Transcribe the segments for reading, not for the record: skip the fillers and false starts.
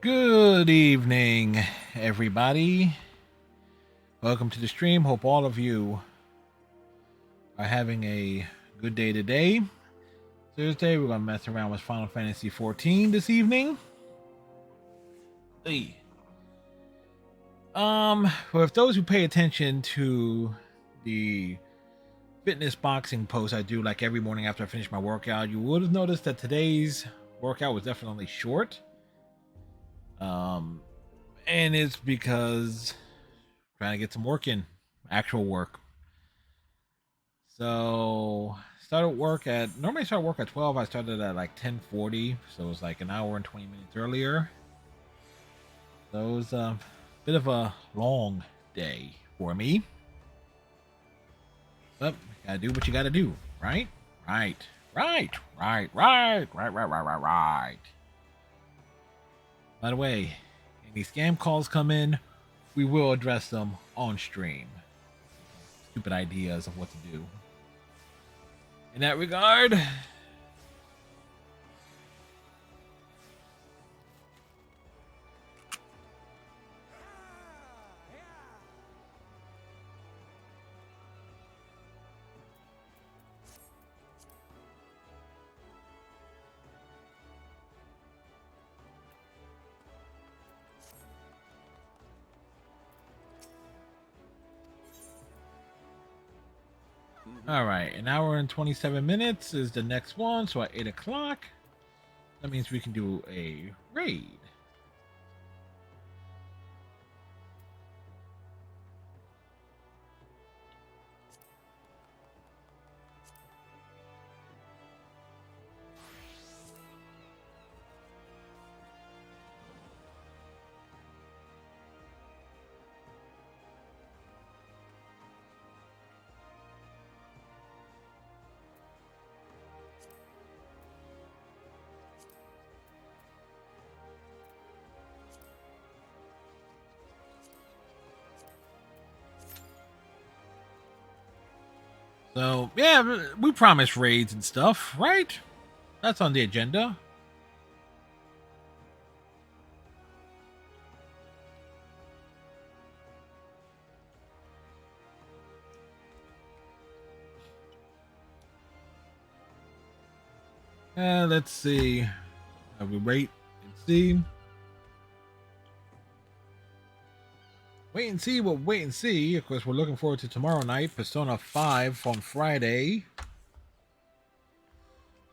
Good evening, everybody. Welcome to the stream. Hope all of you are having a good day today. Thursday, we're going to mess around with Final Fantasy XIV this evening. Hey. For those who pay attention to the fitness boxing posts I do like every morning after I finish my workout, you would have noticed that today's workout was definitely short. And it's because trying to get some work in, actual work. So normally I start work at 12. I started at like 10:40, so it was like an hour and 20 minutes earlier. So it was a bit of a long day for me. But gotta do what you gotta do, right? Right. By the way, any scam calls come in, we will address them on stream. Stupid ideas of what to do. In that regard, all right, an hour and 27 minutes is the next one. So at 8 o'clock, that means we can do a raid. So, yeah, we promised raids and stuff, right? That's on the agenda. Let's see. We wait and see. Wait and see. We'll wait and see. Of course, we're looking forward to tomorrow night, Persona 5 on Friday.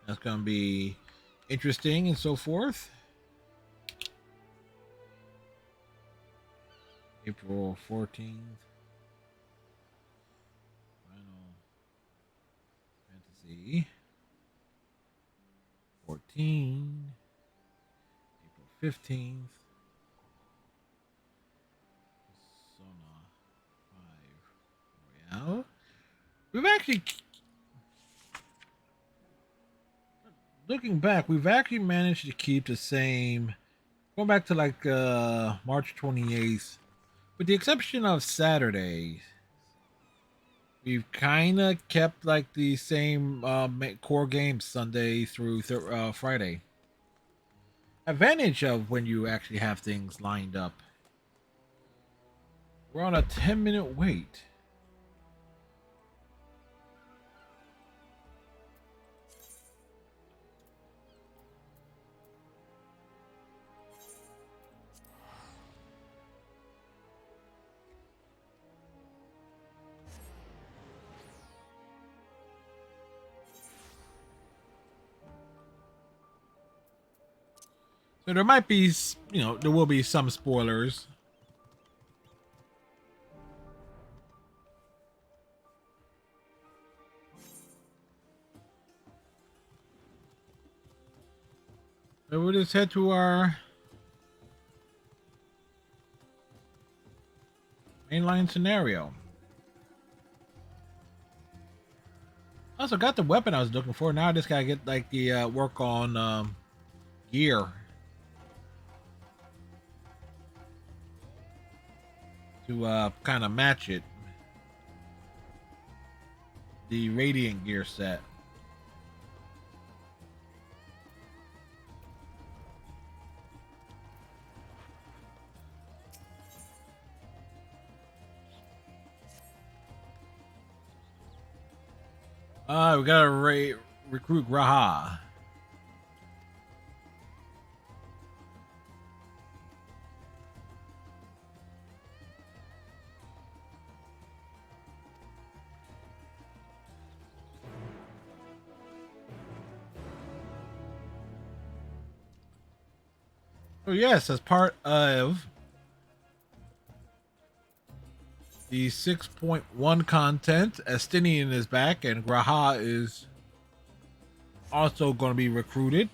That's going to be interesting and so forth. April 14th. Final Fantasy 14. April 15th. Persona 5 Royale. We've actually, looking back, we've actually managed to keep the same, going back to like March 28th, with the exception of Saturdays. We've kind of kept like the same core games Sunday through Friday. Advantage of when you actually have things lined up. We're on a 10-minute wait. So there might be, there will be some spoilers. So we'll just head to our mainline scenario. Also got the weapon I was looking for. Now I just gotta get like the work on gear to kind of match it. The Radiant gear set. We gotta recruit Graha. Oh yes, as part of the 6.1 content, Estinian is back and Graha is also going to be recruited.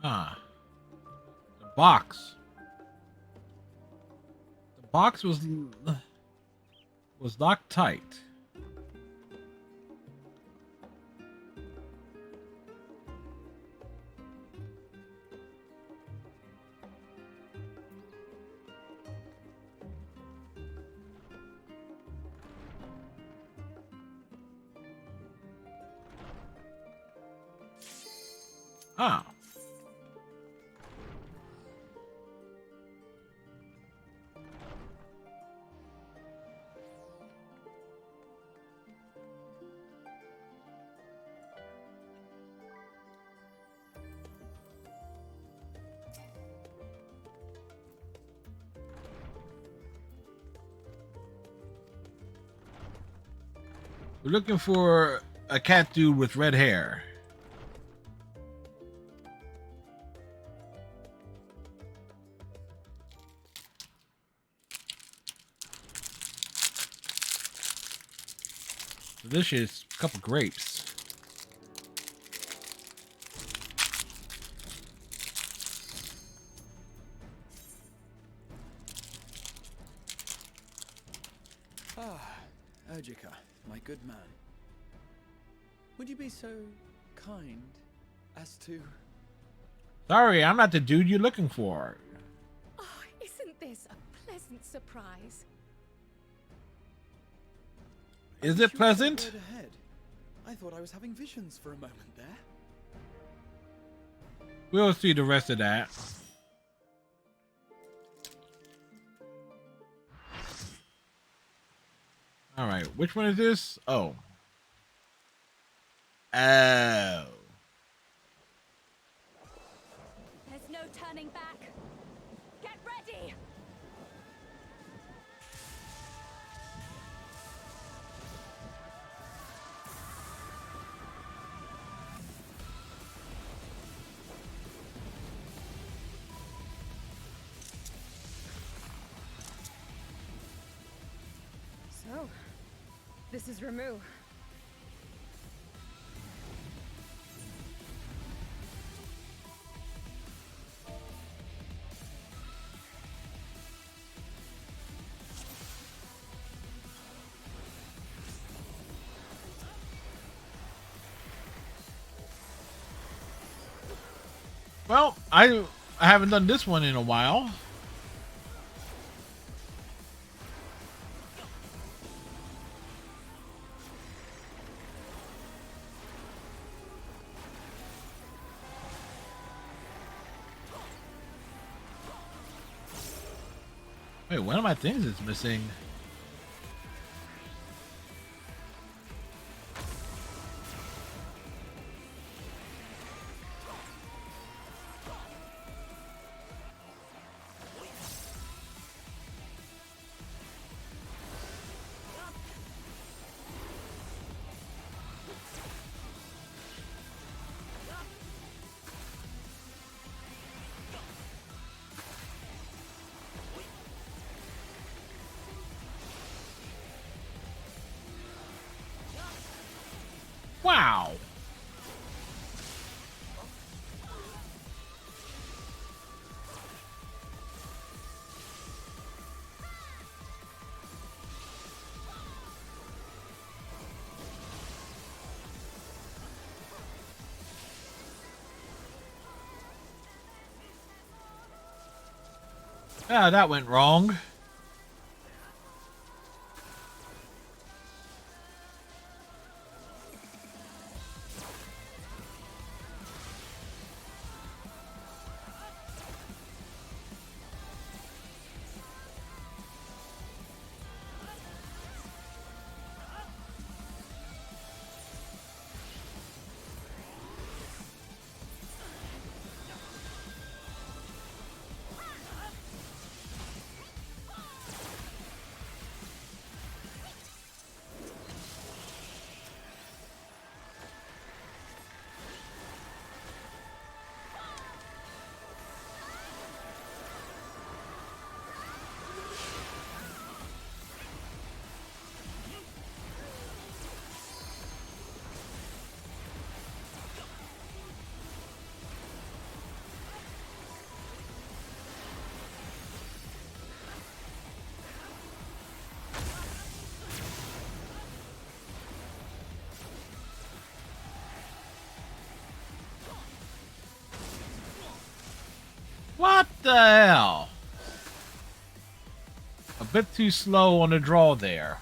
Ah, the box. The box was locked tight. Ah. We're looking for a cat dude with red hair. Delicious couple grapes. Ah, Urgica, my good man. Would you be so kind as to... Sorry, I'm not the dude you're looking for. Oh, isn't this a pleasant surprise? Is it pleasant? Ahead. I thought I was having visions for a moment there. We'll see the rest of that. All right, which one is this? Oh. Oh. There's no turning back. Get ready! So, this is Ramu. Well, I haven't done this one in a while. Wait, one of my things is missing. Wow. Ah, that went wrong. the hell? A bit too slow on the draw there.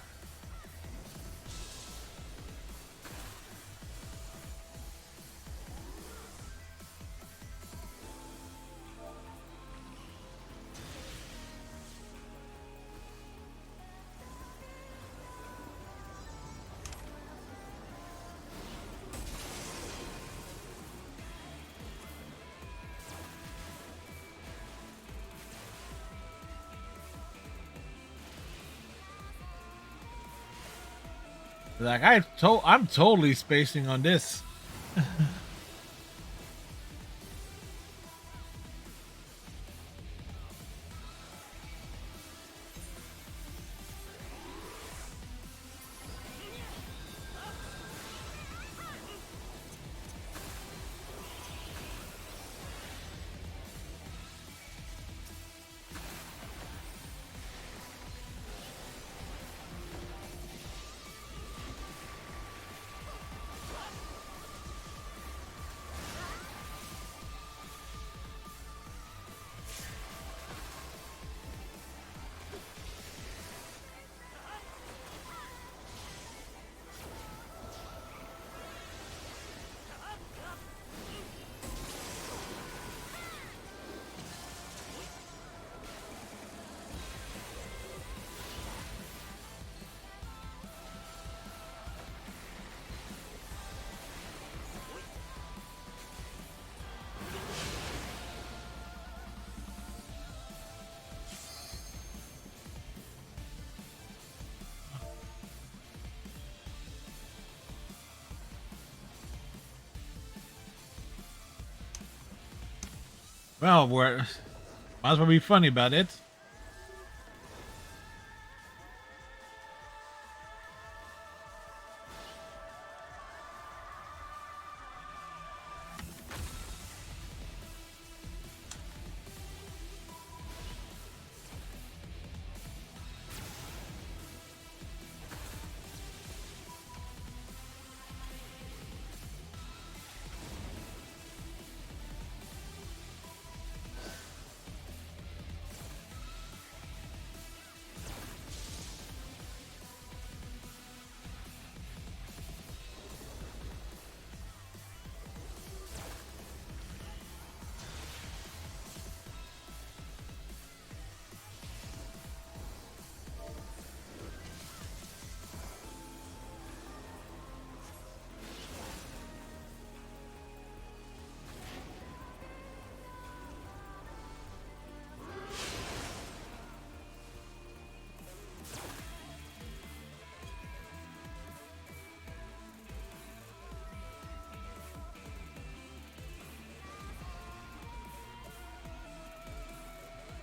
Like I'm totally spacing on this. Well, we're might as well be funny about it.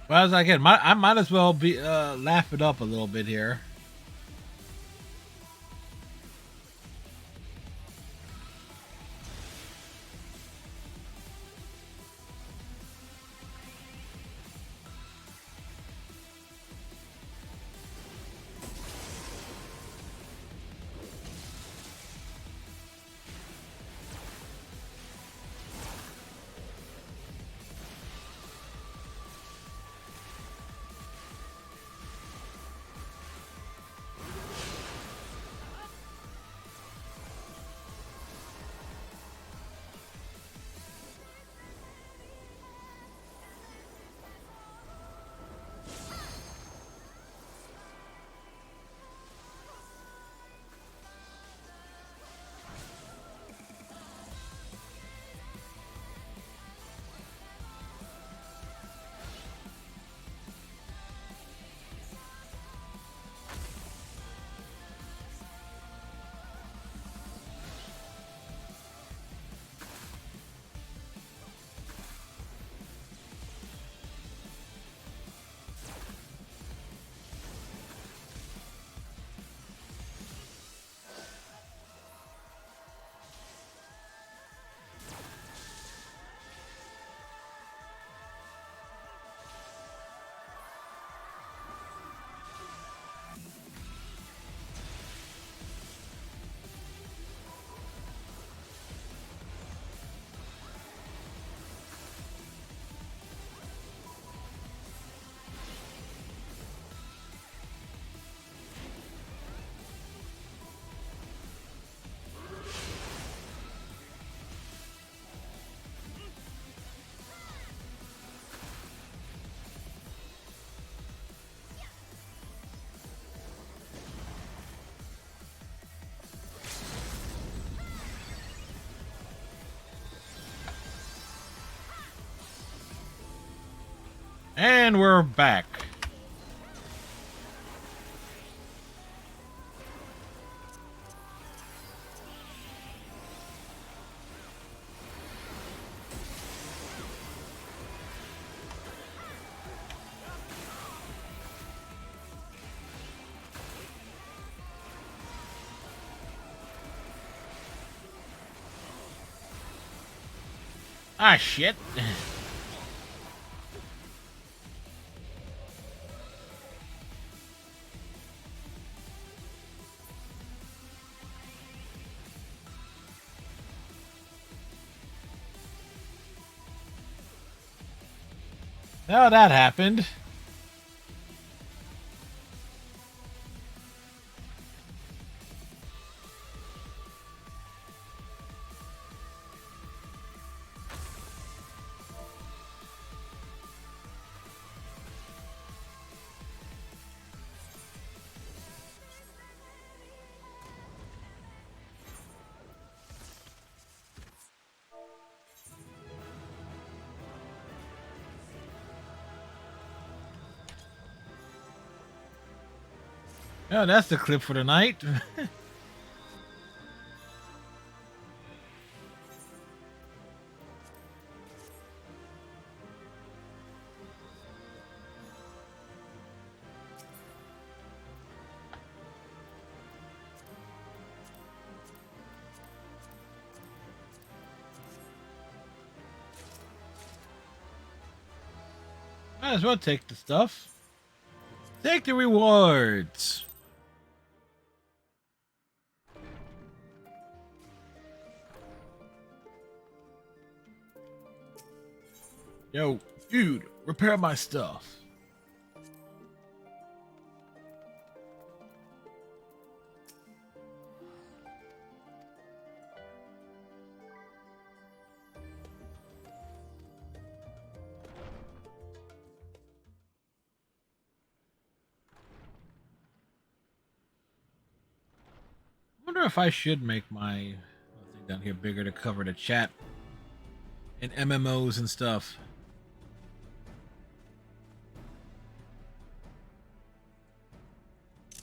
Well, as I can, I might as well be laugh it up a little bit here. And we're back. Ah, shit. Now that happened. Oh, that's the clip for the night. Might as well take the stuff. Take the rewards. Yo, dude, repair my stuff. I wonder if I should make my thing down here bigger to cover the chat and MMOs and stuff.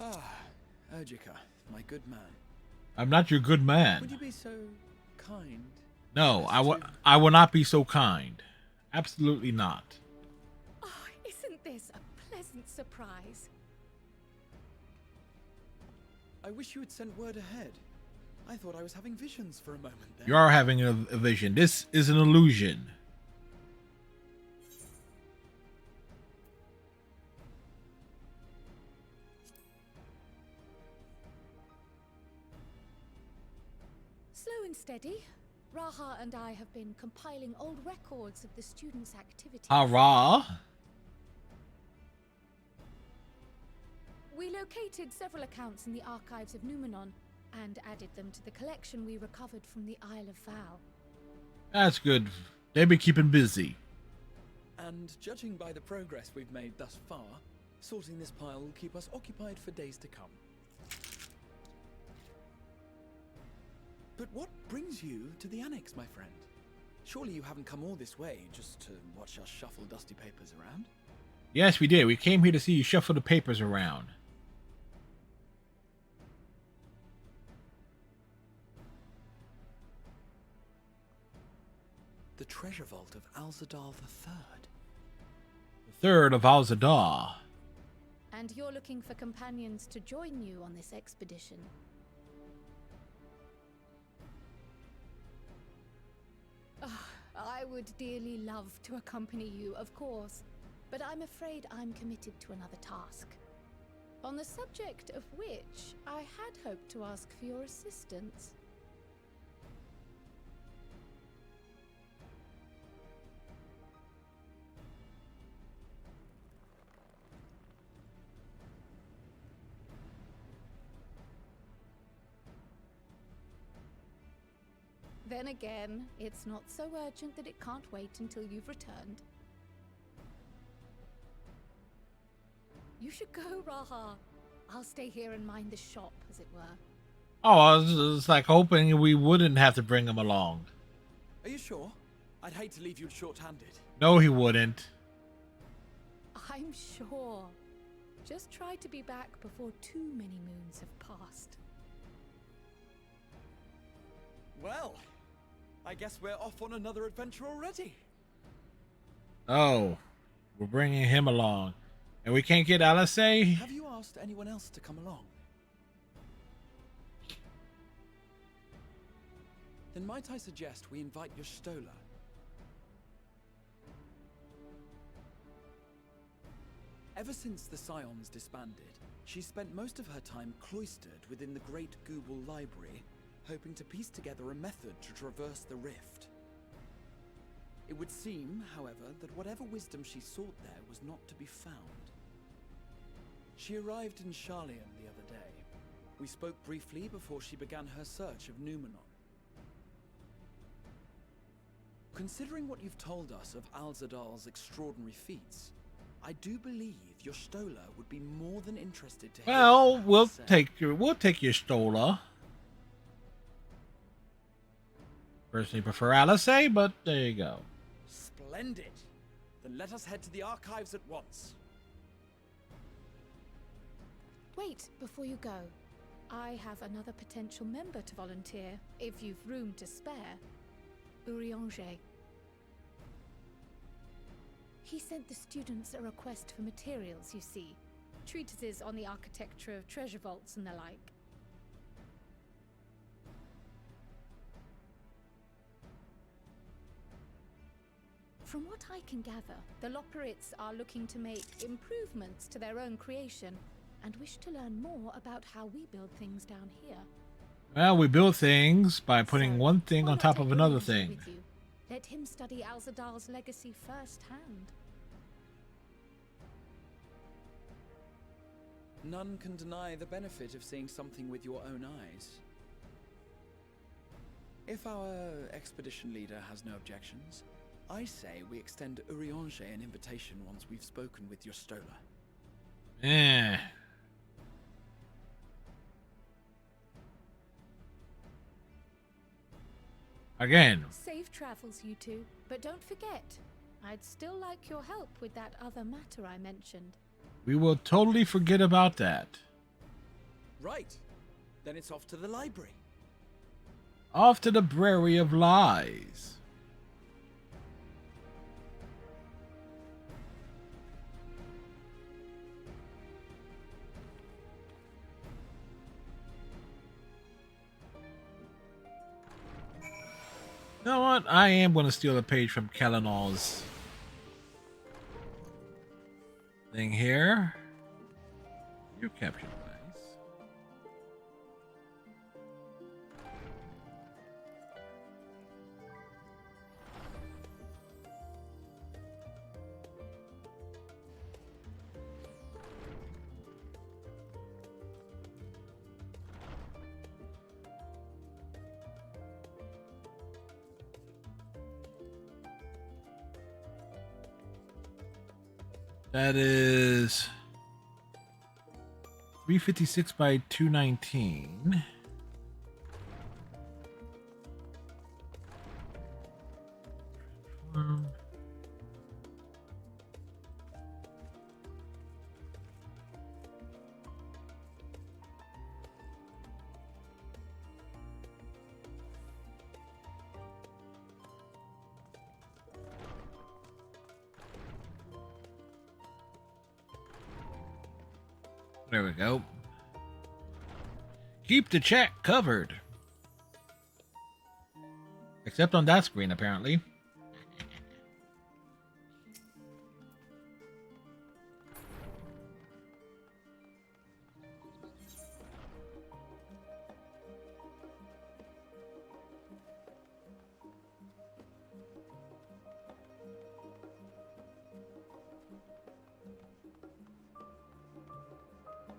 Ah, Urgica, my good man. I'm not your good Would man. you be so kind? No, as to- I will not be so kind. Absolutely not. Oh, isn't this a pleasant surprise? I wish you had sent word ahead. I thought I was having visions for a moment there. You are having a vision. This is an illusion. Slow and steady. Raha and I have been compiling old records of the students' activities. Hurrah! We located several accounts in the archives of Numenon and added them to the collection we recovered from the Isle of Val. That's good. They be keeping busy. And judging by the progress we've made thus far, sorting this pile will keep us occupied for days to come. But what brings you to the Annex, my friend? Surely you haven't come all this way just to watch us shuffle dusty papers around? Yes, we did. We came here to see you shuffle the papers around. The treasure vault of Alzadal III. The third of Al-Zadar. And you're looking for companions to join you on this expedition. Ah, I would dearly love to accompany you, of course, but I'm afraid I'm committed to another task. On the subject of which I had hoped to ask for your assistance. Then again, it's not so urgent that it can't wait until you've returned. You should go, Raha. I'll stay here and mind the shop, as it were. Oh, I was like hoping we wouldn't have to bring him along. Are you sure? I'd hate to leave you short-handed. No, he wouldn't. I'm sure. Just try to be back before too many moons have passed. Well, I guess we're off on another adventure already. Oh, we're bringing him along. And we can't get Alice? Have you asked anyone else to come along? Then might I suggest we invite your Stola? Ever since the Scions disbanded, she spent most of her time cloistered within the Great Google Library, hoping to piece together a method to traverse the rift. It would seem, however, that whatever wisdom she sought there was not to be found. She arrived in Charlian the other day. We spoke briefly before she began her search of Numenor. Considering what you've told us of Alzadal's extraordinary feats, I do believe your Stola would be more than interested to hear. Well, what we'll say. take your Stola. Personally prefer Alice, but there you go. Splendid! Then let us head to the archives at once. Wait, before you go. I have another potential member to volunteer, if you've room to spare. Urianger. He sent the students a request for materials, you see. Treatises on the architecture of treasure vaults and the like. From what I can gather, the Loperites are looking to make improvements to their own creation and wish to learn more about how we build things down here. Well, we build things by putting So, one thing why on not top take of another Urianger thing. with you? Let him study Alzadal's legacy firsthand. None can deny the benefit of seeing something with your own eyes. If our expedition leader has no objections, I say we extend Urianger an invitation once we've spoken with your Stola. Eh. Again. Safe travels, you two. But don't forget, I'd still like your help with that other matter I mentioned. We will totally forget about that. Right. Then it's off to the library. Off to the Brewery of Lies. You know what? I am going to steal a page from Kalinal's thing here. You captured nice. That is 356 by 219. There we go. Keep the chat covered. Except on that screen, apparently.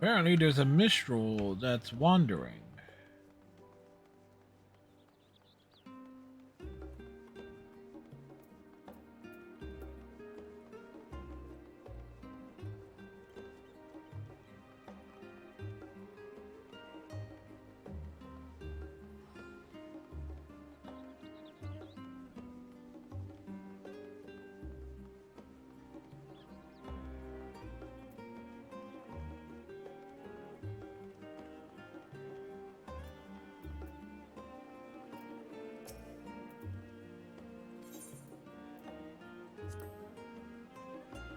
Apparently there's a Mistral that's wandering.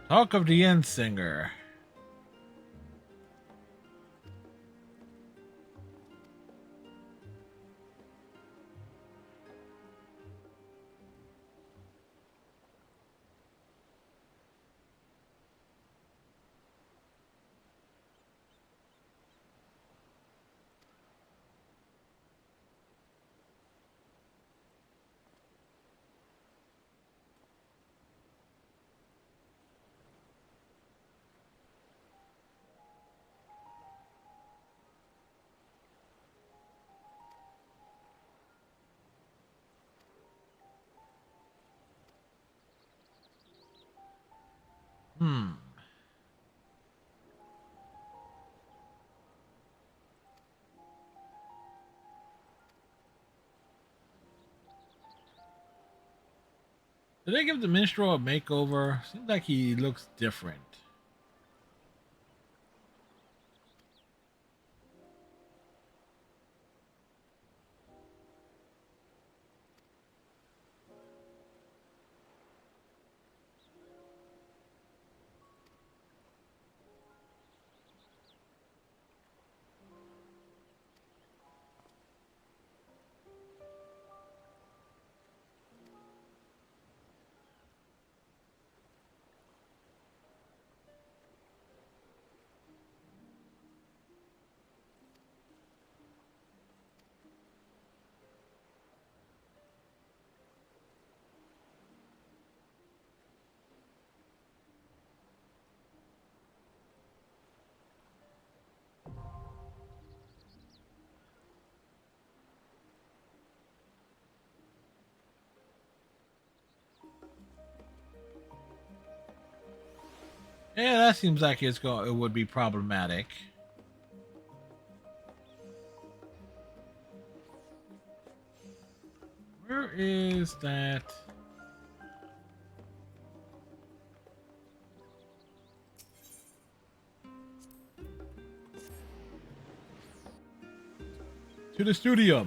Talk of the End Singer. Hmm. Did they give the minstrel a makeover? Seems like he looks different. Yeah, that seems like it would be problematic. Where is that? To the studio.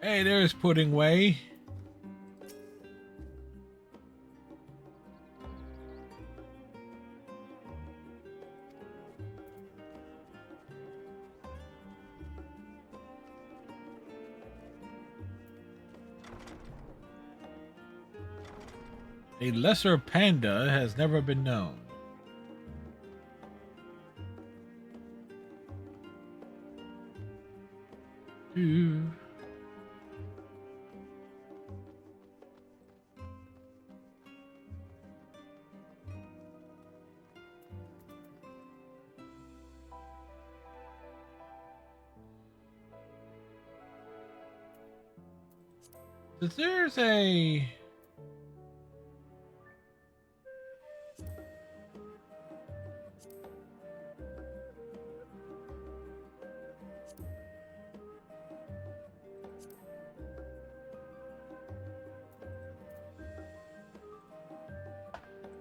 Hey, there's Pudding Way. A lesser panda has never been known. Ooh. There's a...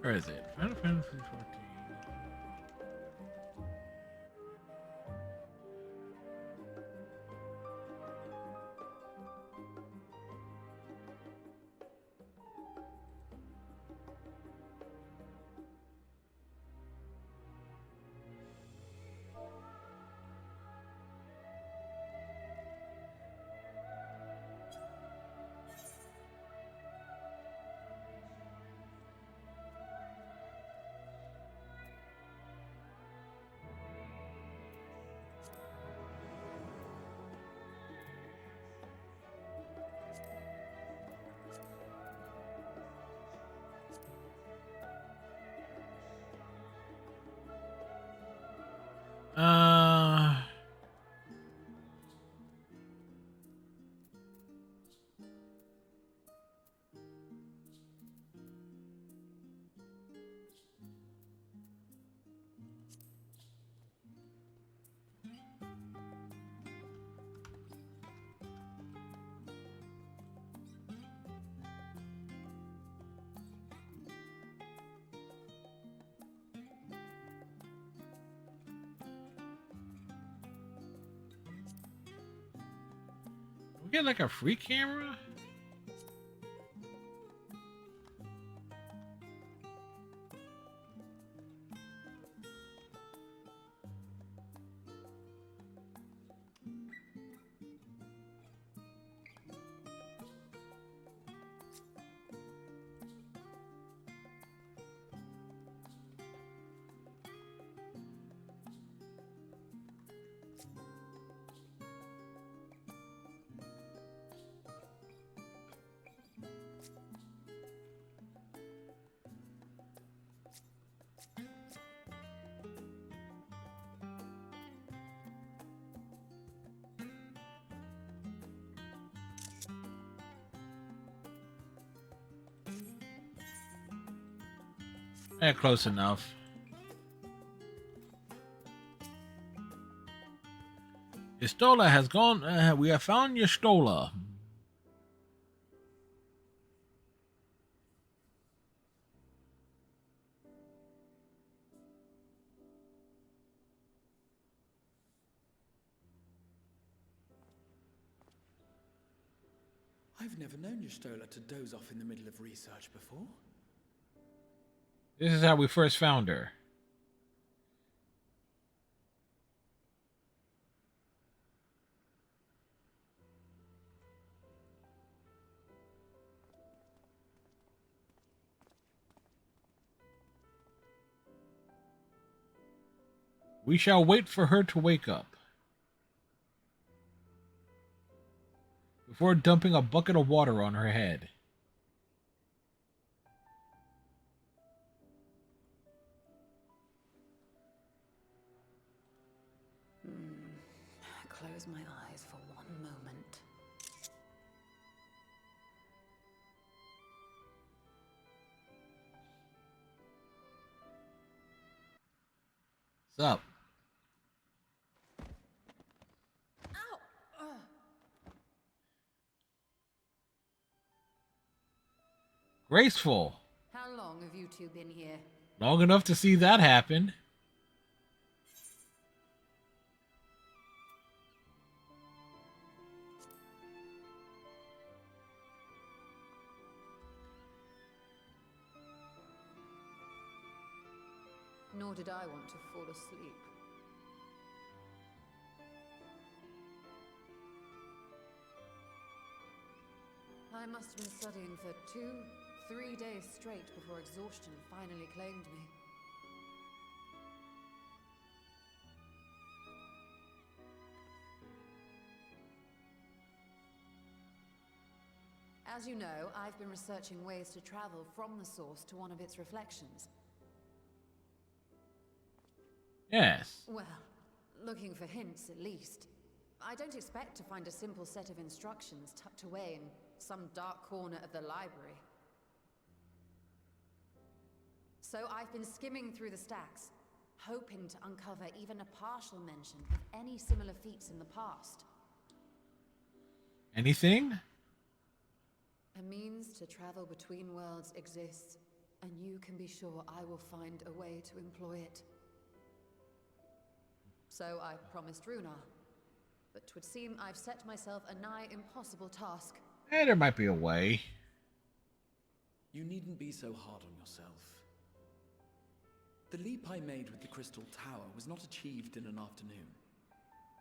Where is it? Final Fantasy 14. Get like a free camera? Yeah, close enough. Your Stola has gone. We have found your Stola. I've never known Y'shtola to doze off in the middle of research before. This is how we first found her. We shall wait for her to wake up before dumping a bucket of water on her head. Close my eyes for one moment. What's up? Graceful. How long have you two been here? Long enough to see that happen. Nor did I want to fall asleep. I must have been studying for 2-3 days straight before exhaustion finally claimed me. As you know, I've been researching ways to travel from the source to one of its reflections. Yes. Well, looking for hints at least. I don't expect to find a simple set of instructions tucked away in some dark corner of the library. So I've been skimming through the stacks, hoping to uncover even a partial mention of any similar feats in the past. Anything? A means to travel between worlds exists, and you can be sure I will find a way to employ it. So I promised Runar, but 'twould seem I've set myself a nigh impossible task. There might be a way. You needn't be so hard on yourself. The leap I made with the Crystal Tower was not achieved in an afternoon.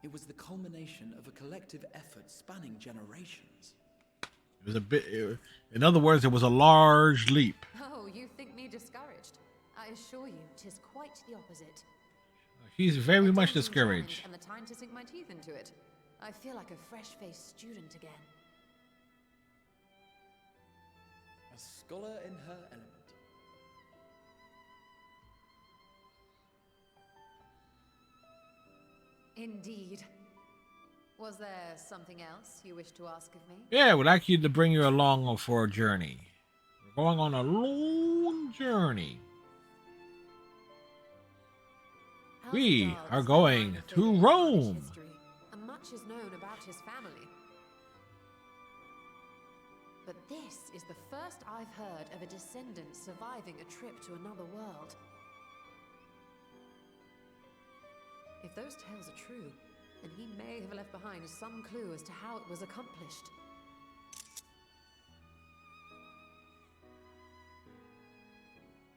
It was the culmination of a collective effort spanning generations. It was a bit. In other words, it was a large leap. Oh, you think me discouraged? I assure you, 'tis quite the opposite. He's very A much daunting discouraged. challenge, and the time to sink my teeth into it. I feel like a fresh-faced student again. A scholar in her element. Indeed. Was there something else you wish to ask of me? Yeah, we'd like you to bring you along for a journey. We're going on a long journey. We Alfred's are going a man to figure in Rome. Irish history, and much is known about his family. But this is the first I've heard of a descendant surviving a trip to another world. If those tales are true, and he may have left behind some clue as to how it was accomplished.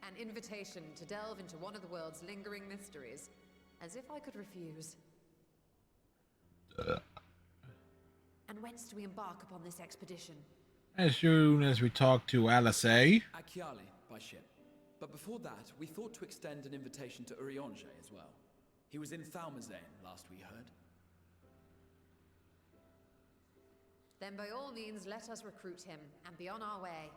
An invitation to delve into one of the world's lingering mysteries. As if I could refuse. And whence do we embark upon this expedition? As soon as we talk to Alice. Acciali, by ship. But before that, we thought to extend an invitation to Urianger as well. He was in Thalmazane last we heard. Then by all means, let us recruit him and be on our way.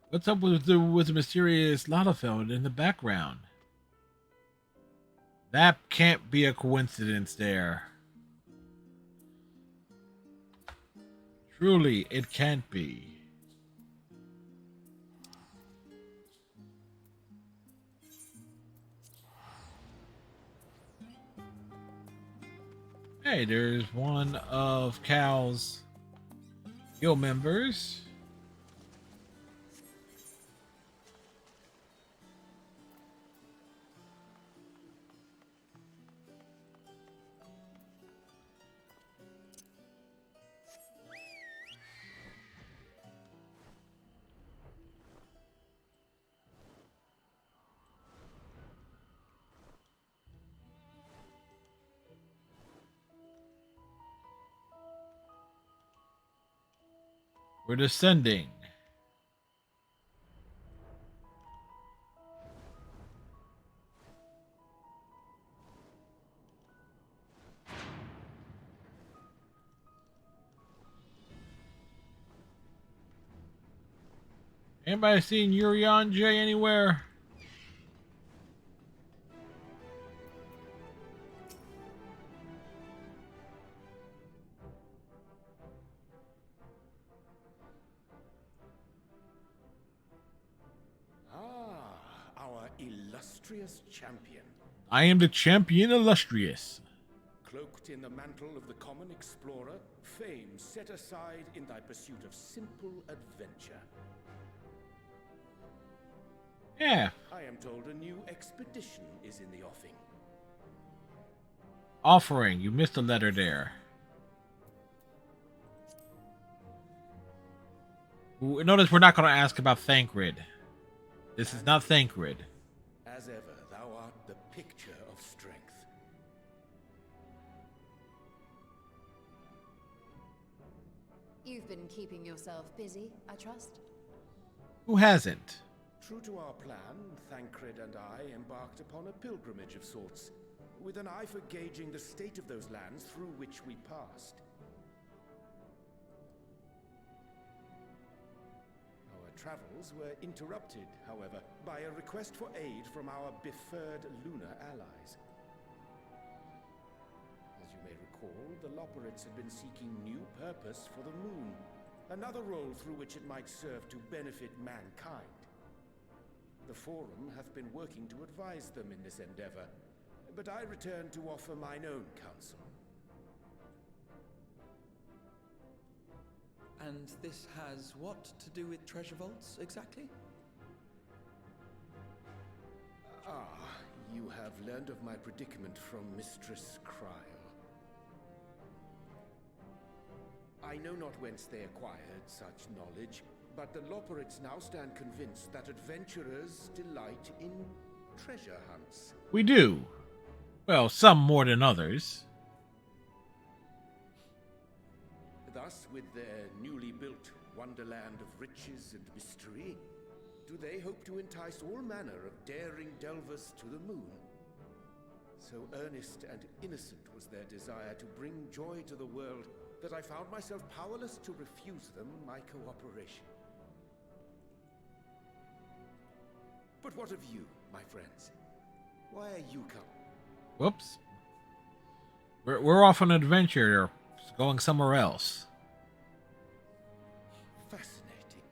What's up with the mysterious Lalafeld in the background? That can't be a coincidence there. Truly, it can't be. Hey, there's one of Cal's guild members. We're descending. Anybody seen Urianger anywhere? Illustrious champion. I am the champion illustrious. Cloaked in the mantle of the common explorer, fame set aside in thy pursuit of simple adventure. Yeah. I am told a new expedition is in the offing. Offering. You missed a letter there. Notice we're not going to ask about Thancred. This is not Thancred. As ever, thou art the picture of strength. You've been keeping yourself busy, I trust? Who hasn't? True to our plan, Thancred and I embarked upon a pilgrimage of sorts, with an eye for gauging the state of those lands through which we passed. Travels were interrupted, however, by a request for aid from our befurred lunar allies. As you may recall, the Loperids had been seeking new purpose for the moon, another role through which it might serve to benefit mankind. The Forum hath been working to advise them in this endeavor, but I return to offer mine own counsel. And this has what to do with treasure vaults, exactly? You have learned of my predicament from Mistress Cryle. I know not whence they acquired such knowledge, but the Loperids now stand convinced that adventurers delight in treasure hunts. We do. Well, some more than others. Thus, with their newly built wonderland of riches and mystery, do they hope to entice all manner of daring delvers to the moon? So earnest and innocent was their desire to bring joy to the world that I found myself powerless to refuse them my cooperation. But what of you, my friends? Why are you come? Whoops. We're off on an adventure, going somewhere else. Fascinating.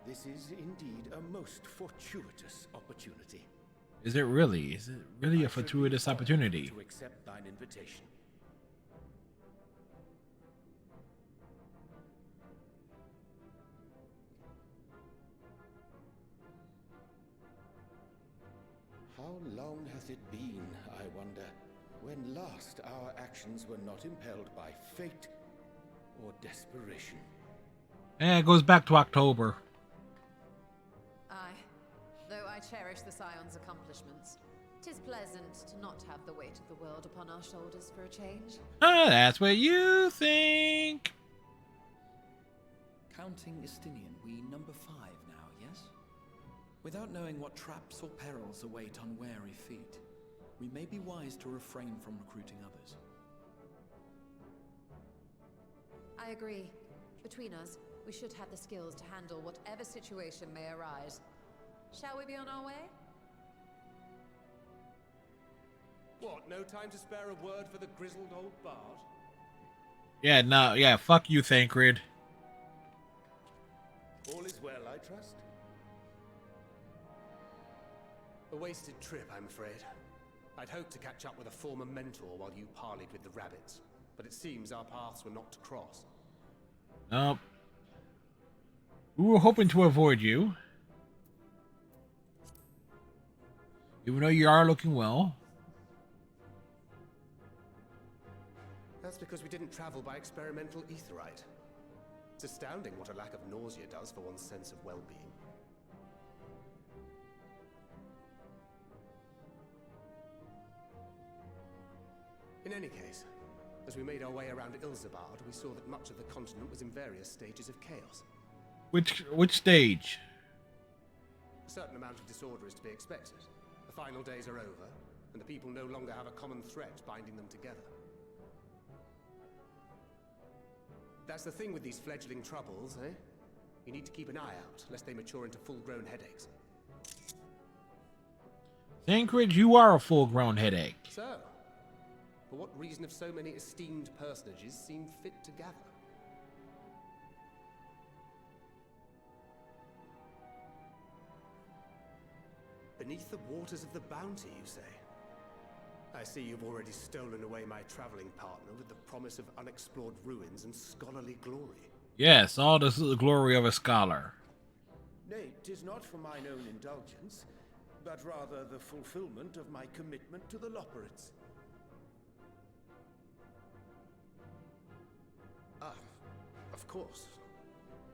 This is indeed a most fortuitous opportunity. Is it really? Is it really a fortuitous opportunity? To accept thine invitation. How long hath it been, I wonder, when last our actions were not impelled by fate or desperation? And it goes back to October. Aye. Though I cherish the Scion's accomplishments, 'tis pleasant to not have the weight of the world upon our shoulders for a change. Ah, that's what you think. Counting Estinian, we number 5 now, yes? Without knowing what traps or perils await unwary feet, we may be wise to refrain from recruiting others. I agree. Between us, we should have the skills to handle whatever situation may arise. Shall we be on our way? What, no time to spare a word for the grizzled old bard? Yeah, no, yeah, fuck you, Thancred. All is well, I trust? A wasted trip, I'm afraid. I'd hoped to catch up with a former mentor while you parleyed with the rabbits, but it seems our paths were not to cross. Nope. We were hoping to avoid you. Even though you are looking well. That's because we didn't travel by experimental etherite. It's astounding what a lack of nausea does for one's sense of well-being. In any case, as we made our way around Ilzabard, we saw that much of the continent was in various stages of chaos. Which stage? A certain amount of disorder is to be expected. The final days are over, and the people no longer have a common threat binding them together. That's the thing with these fledgling troubles, eh? You need to keep an eye out, lest they mature into full-grown headaches. Thancred, you are a full-grown headache. So, for what reason have so many esteemed personages seen fit to gather? Beneath the waters of the bounty, you say? I see you've already stolen away my traveling partner with the promise of unexplored ruins and scholarly glory. Yes, all the glory of a scholar. Nay, 'tis not for mine own indulgence, but rather the fulfillment of my commitment to the Loporrits. Ah, of course.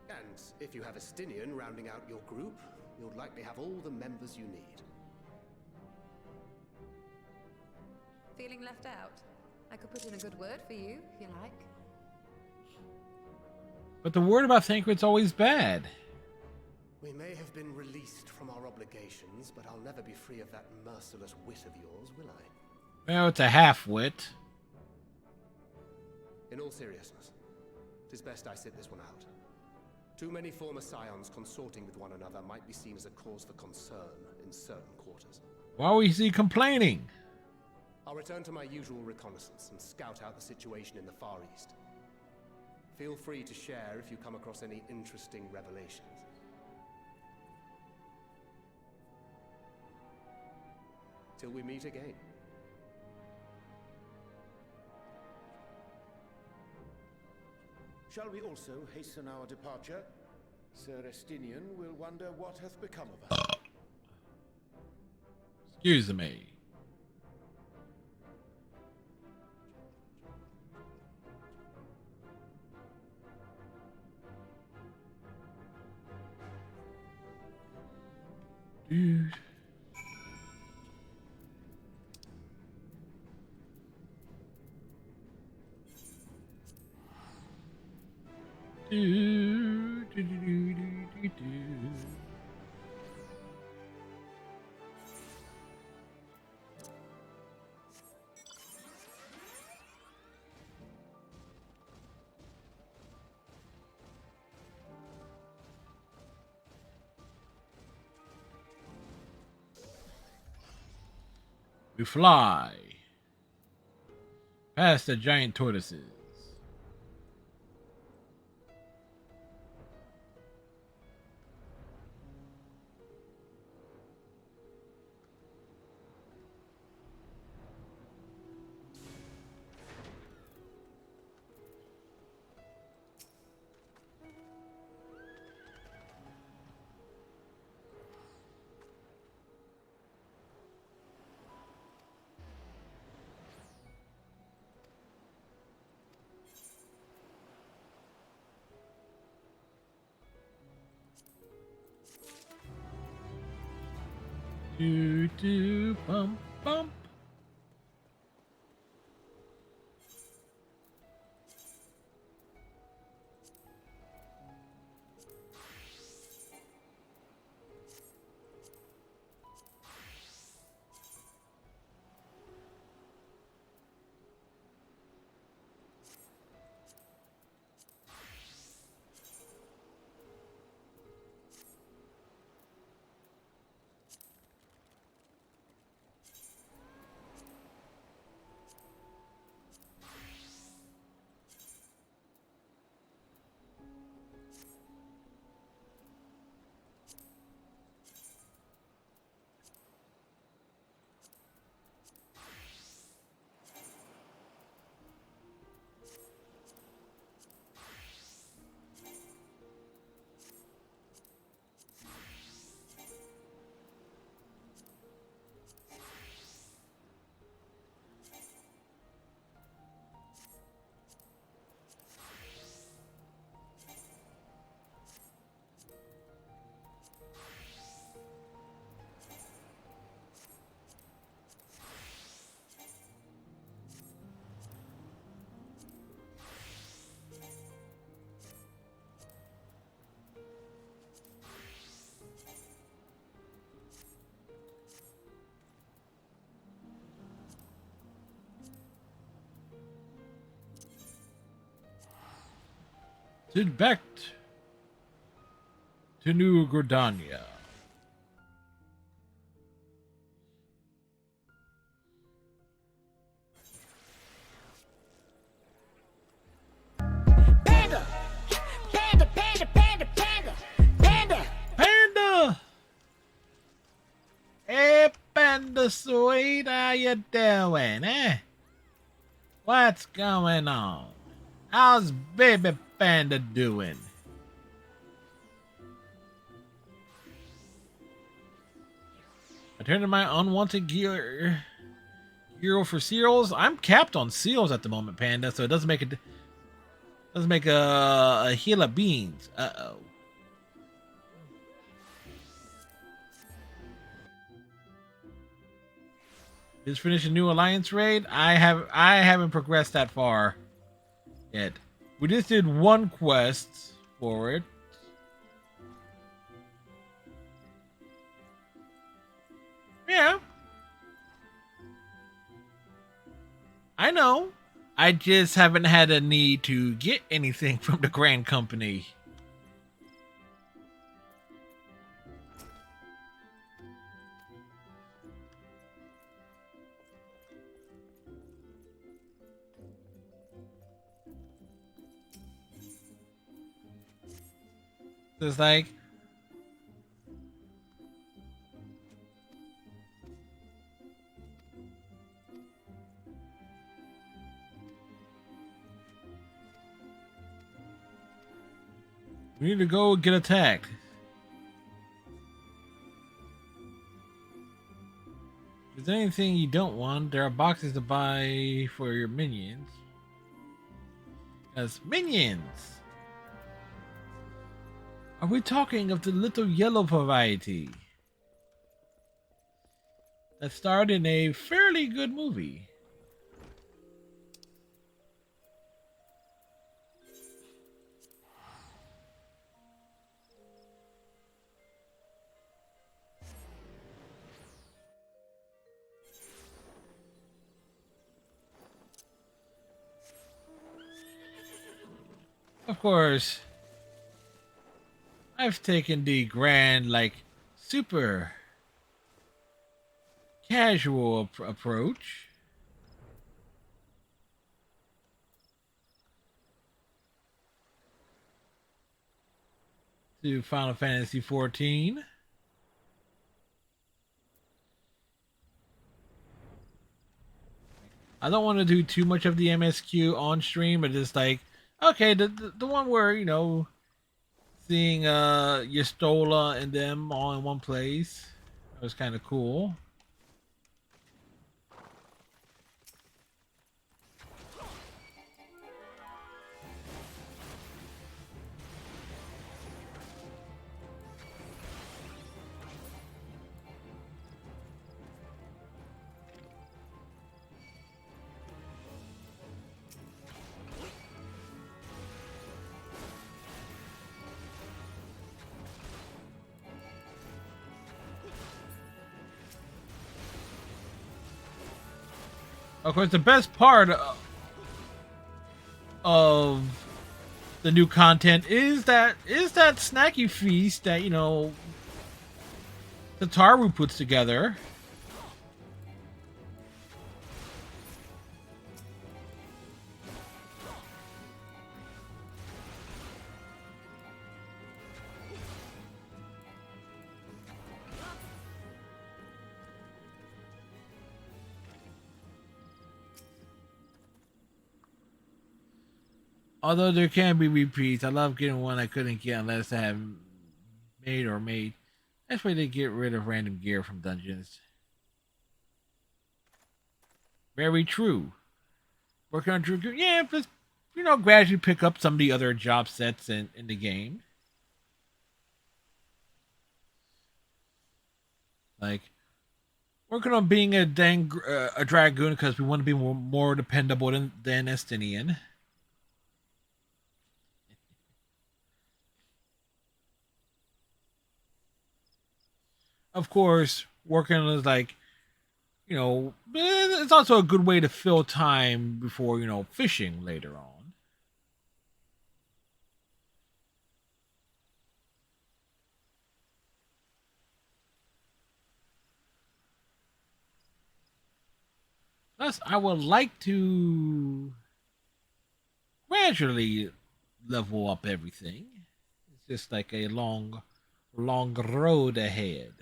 And if you have Estinian rounding out your group, you'll likely have all the members you need. Feeling left out? I could put in a good word for you, if you like. But the word about Thancred's always bad. We may have been released from our obligations, but I'll never be free of that merciless wit of yours, will I? Well, it's a half-wit. In all seriousness, it is best I sit this one out. Too many former scions consorting with one another might be seen as a cause for concern in certain quarters. Why is he complaining? I'll return to my usual reconnaissance and scout out the situation in the Far East. Feel free to share if you come across any interesting revelations. Till we meet again. Shall we also hasten our departure? Sir Estinian will wonder what hath become of us. Excuse me. Dude. We fly past the giant tortoises. Do do bump bump. Back to New Gridania. Panda! Panda, panda, panda, panda! Panda! Panda! Hey, Panda Sweet, how you doing, eh? What's going on? How's baby Panda doing? I turned in my unwanted gear for seals. I'm capped on seals at the moment, Panda, so it doesn't make a heal of beans. Uh-oh. Just finished a new alliance raid. I haven't progressed that far yet. We just did one quest for it. Yeah. I know. I just haven't had a need to get anything from the Grand Company. So it's like, we need to go get attacked. If there's anything you don't want, there are boxes to buy for your minions. As minions! Are we talking of the little yellow variety that starred in a fairly good movie? Of course, I've taken the grand, like, super casual approach. To Final Fantasy XIV. I don't want to do too much of the MSQ on stream, but just like, okay, the one where, you know, seeing Yestola and them all in one place. That was kind of cool. Of course, the best part of the new content is that snacky feast that Tataru puts together. Although there can be repeats, I love getting one I couldn't get unless I have made. That's why they get rid of random gear from dungeons. Very true. Working on Drew, yeah, just gradually pick up some of the other job sets in the game. Like working on being a dragoon because we want to be more dependable than Estinian. Of course, working is like, it's also a good way to fill time before, fishing later on. Plus, I would like to gradually level up everything. It's just like a long road ahead.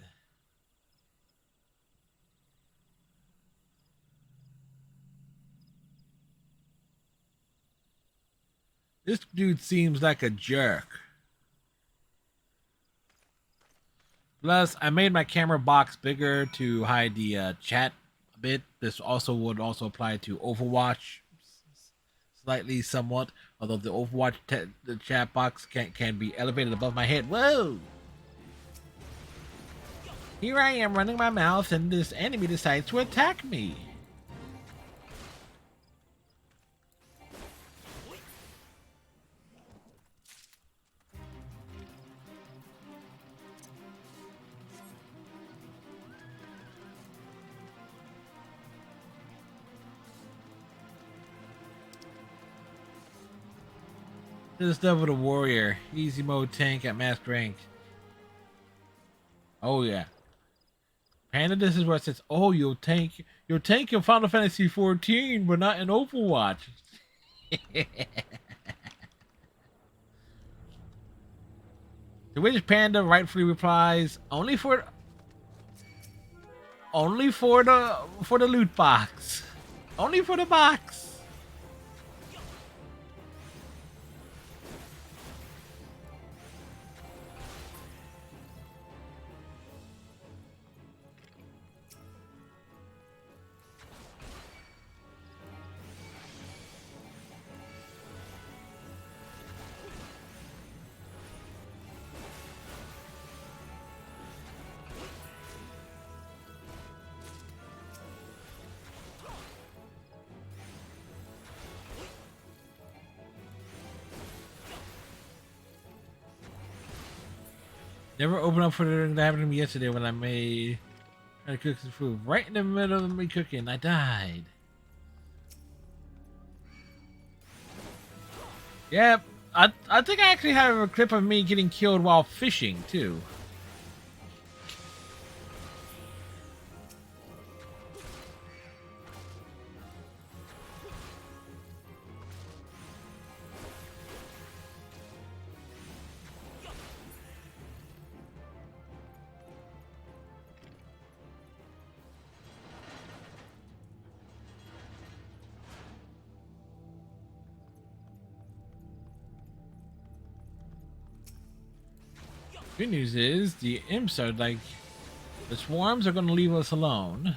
This dude seems like a jerk. Plus, I made my camera box bigger to hide the chat a bit. This would also apply to Overwatch slightly, somewhat. Although the Overwatch the chat box can be elevated above my head. Whoa! Here I am running my mouth, and this enemy decides to attack me. This level the warrior, easy mode tank at max rank. Oh yeah. Panda, this is where it says, oh, you'll tank in Final Fantasy 14, but not in Overwatch. To which Panda rightfully replies, only for the loot box. Only for the box. Never opened up for the that happened to me yesterday when I tried to cook some food. Right in the middle of me cooking, I died. Yeah, I think I actually have a clip of me getting killed while fishing too. Good news is the imps are like, the swarms are going to leave us alone.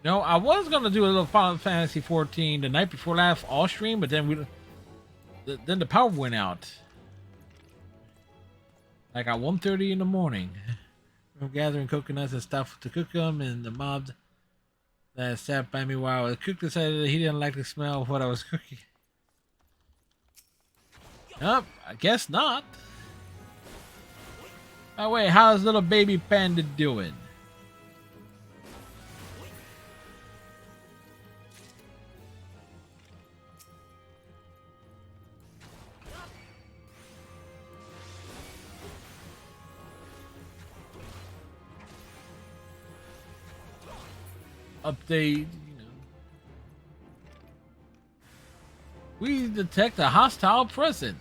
No, I was going to do a little Final Fantasy 14 the night before last off stream, but then the power went out. Like at 1:30 in the morning. from gathering coconuts and stuff to cook them, and the mob that sat by me while I was cooked decided that he didn't like the smell of what I was cooking. Nope, I guess not. Oh wait, how's little baby panda doing? Update, you know. We detect a hostile presence.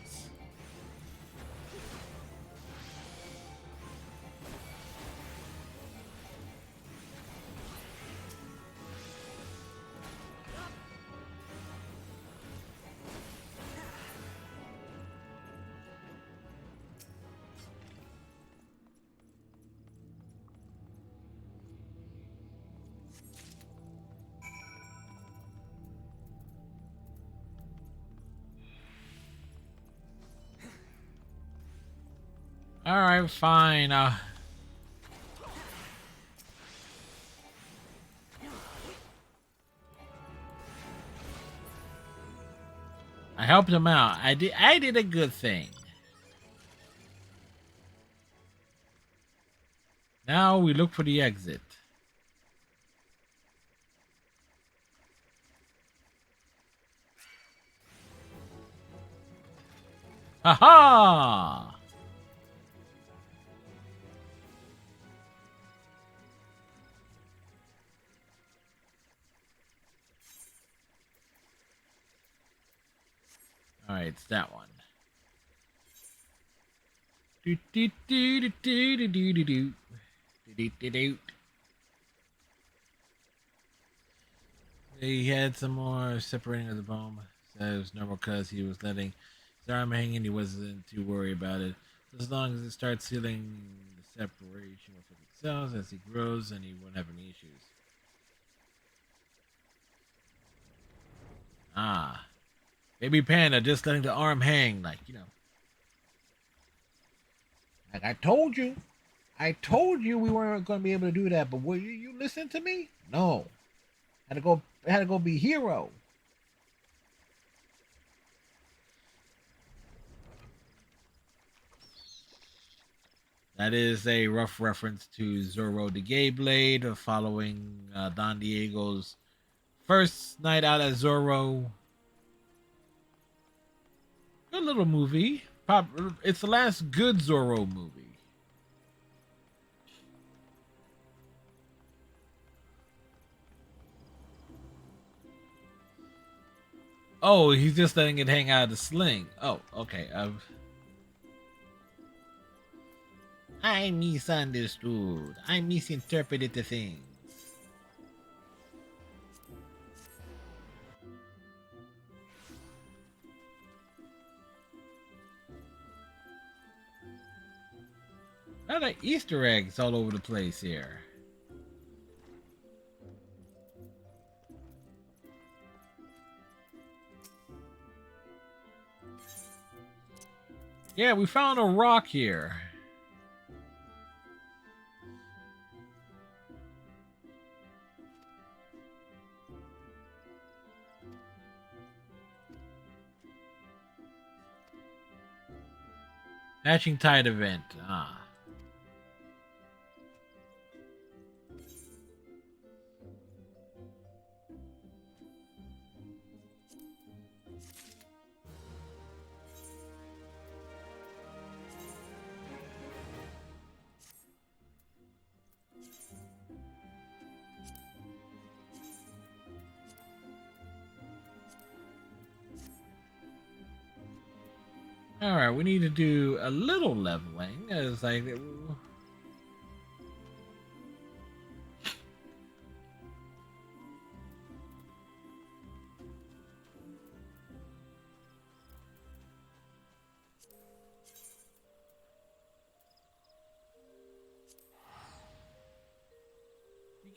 All right, fine. I helped him out. I did a good thing. Now we look for the exit. Ha-ha! All right, it's that one. Do do do do do do do do do do do do. He had some more separating of the bone. Said it was normal because he was letting his arm hang and he wasn't too worried about it. As long as it starts healing, the separation will fix itself as he grows and he won't have any issues. Ah. Baby panda just letting the arm hang, like, you know. Like I told you. I told you we weren't going to be able to do that, but will you listen to me? No. Had to go be hero. That is a rough reference to Zorro the Gay Blade, following Don Diego's first night out as Zorro. Good little movie. It's the last good Zorro movie. Oh, he's just letting it hang out of the sling. Oh, okay. I misunderstood. I misinterpreted the things. A lot of Easter eggs all over the place here. Yeah, we found a rock here. Hatching Tide event. Ah. All right, we need to do a little leveling. It's like you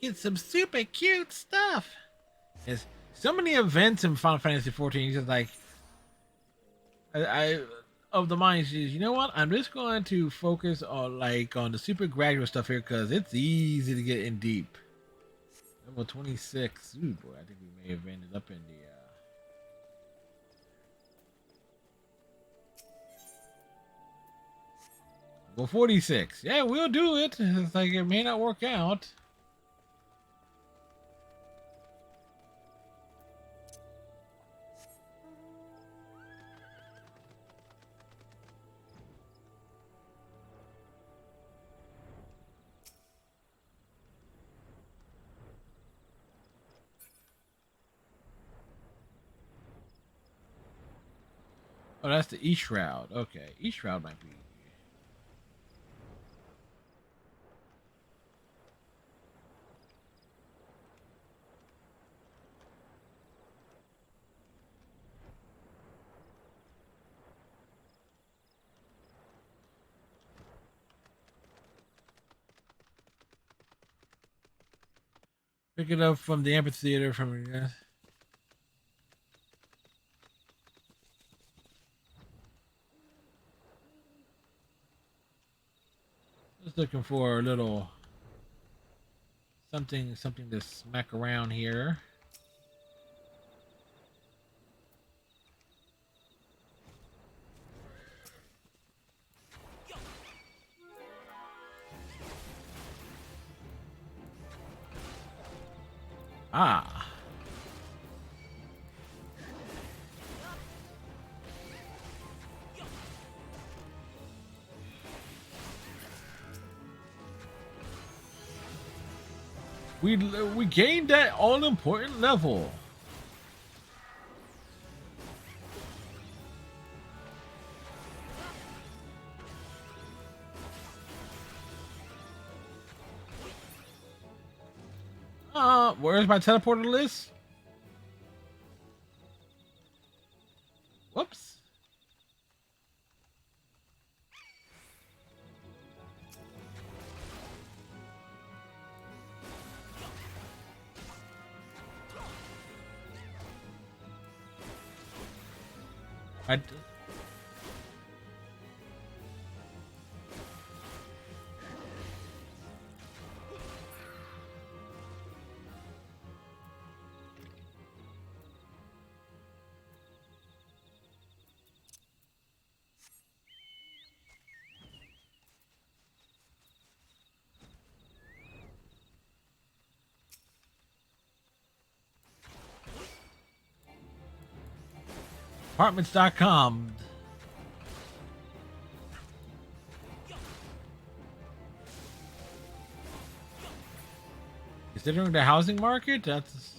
get some super cute stuff. There's so many events in Final Fantasy 14. It's just like I of the mind is, you know what? I'm just going to focus on on the super graduate stuff here because it's easy to get in deep. Level 26. Ooh boy, I think we may have ended up in the level 46. Yeah, we'll do it. It's like it may not work out. Oh, that's the E Shroud. Okay, E Shroud might be. Pick it up from the amphitheater from. Just looking for a little something to smack around here. Ah. We gained that all important level. Where's my teleporter list? Whoops. Apartments.com. Considering the housing market, that's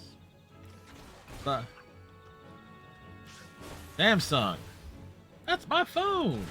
Samsung. That's my phone.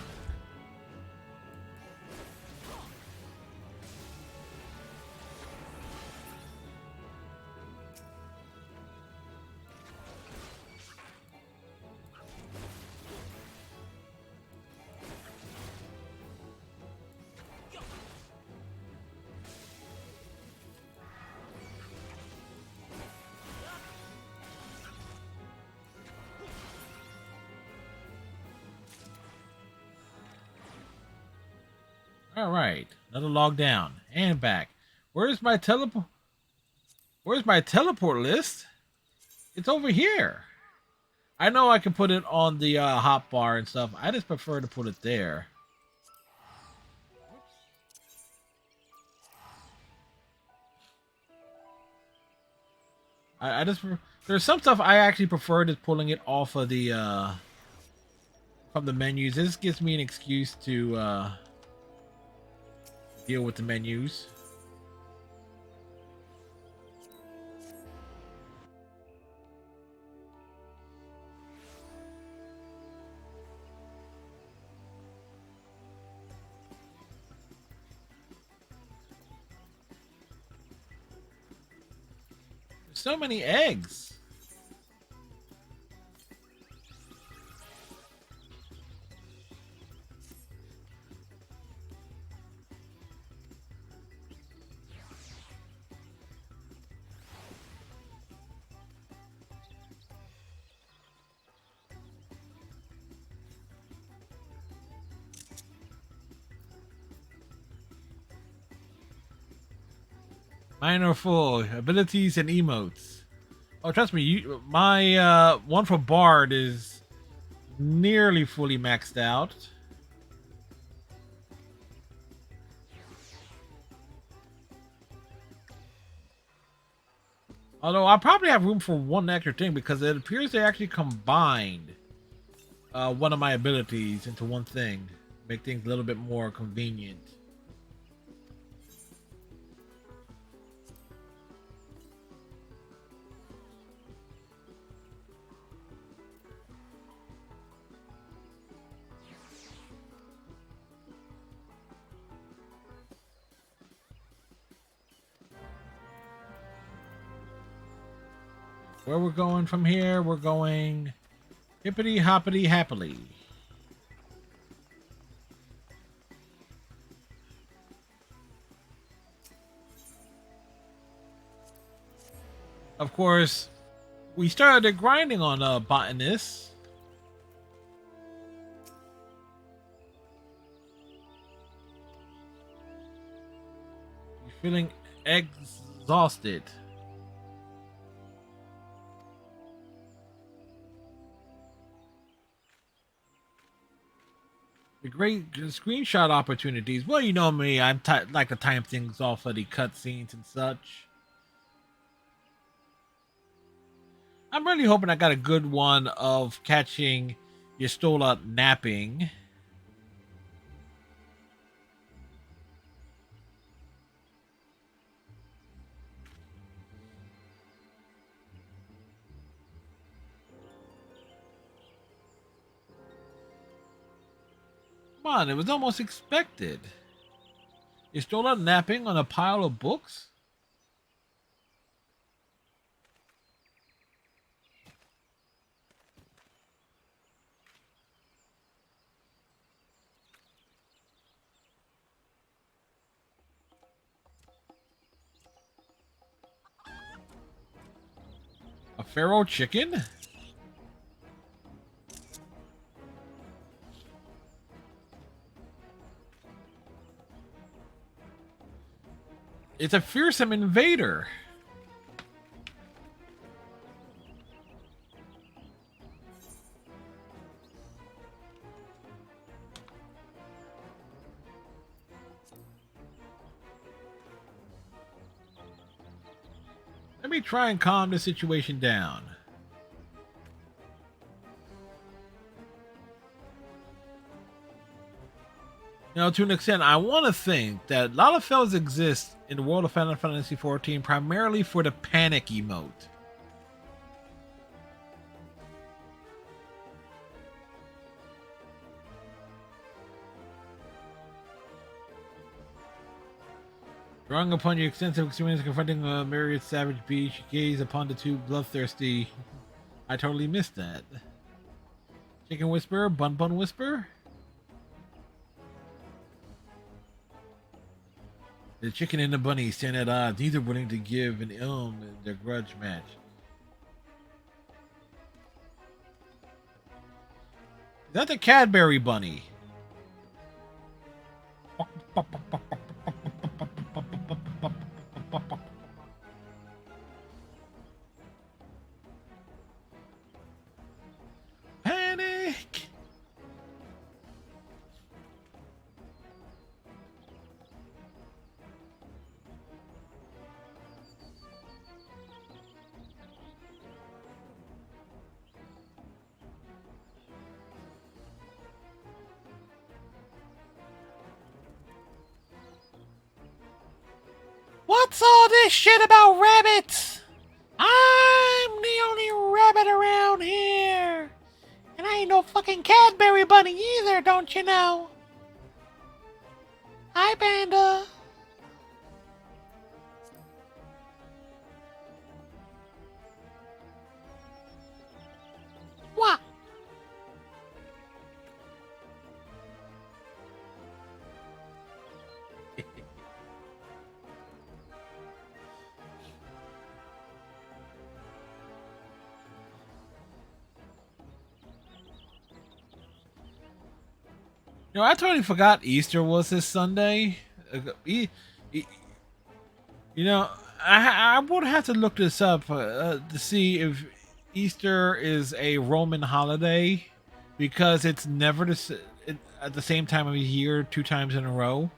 All right, another log down and back. Where's my teleport? Where's my teleport list? It's over here. I know I can put it on the hot bar and stuff. I just prefer to put it there. I just there's some stuff I actually prefer just pulling it off of the from the menus. This gives me an excuse to deal with the menus. There's so many eggs. Mine are full. Abilities and emotes. Oh, trust me, my one for Bard is nearly fully maxed out. Although I probably have room for one extra thing because it appears they actually combined one of my abilities into one thing, make things a little bit more convenient. Where we're going from here, we're going hippity hoppity happily. Of course, we started grinding on botanist. You're feeling exhausted. The great screenshot opportunities. Well, you know me, I'm like to time things off of the cutscenes and such. I'm really hoping I got a good one of catching Yestola napping. Come on, it was almost expected. Yestola napping on a pile of books? A feral chicken? It's a fearsome invader. Let me try and calm the situation down. You know, to an extent, I want to think that Lalafels exist in the world of Final Fantasy XIV primarily for the panic emote. Drawing upon your extensive experience confronting a myriad savage beast, you gaze upon the two bloodthirsty. I totally missed that. Chicken Whisperer, Bun Bun Whisper? The chicken and the bunny stand at odds, neither willing to give an in their grudge match. Is that the Cadbury bunny? Panic! What's all this shit about rabbits? I'm the only rabbit around here. And I ain't no fucking Cadbury bunny either, don't you know? Hi, Panda. What? You know, I totally forgot Easter was this Sunday. You know, I would have to look this up to see if Easter is a Roman holiday, because it's never at the same time of year 2 times in a row.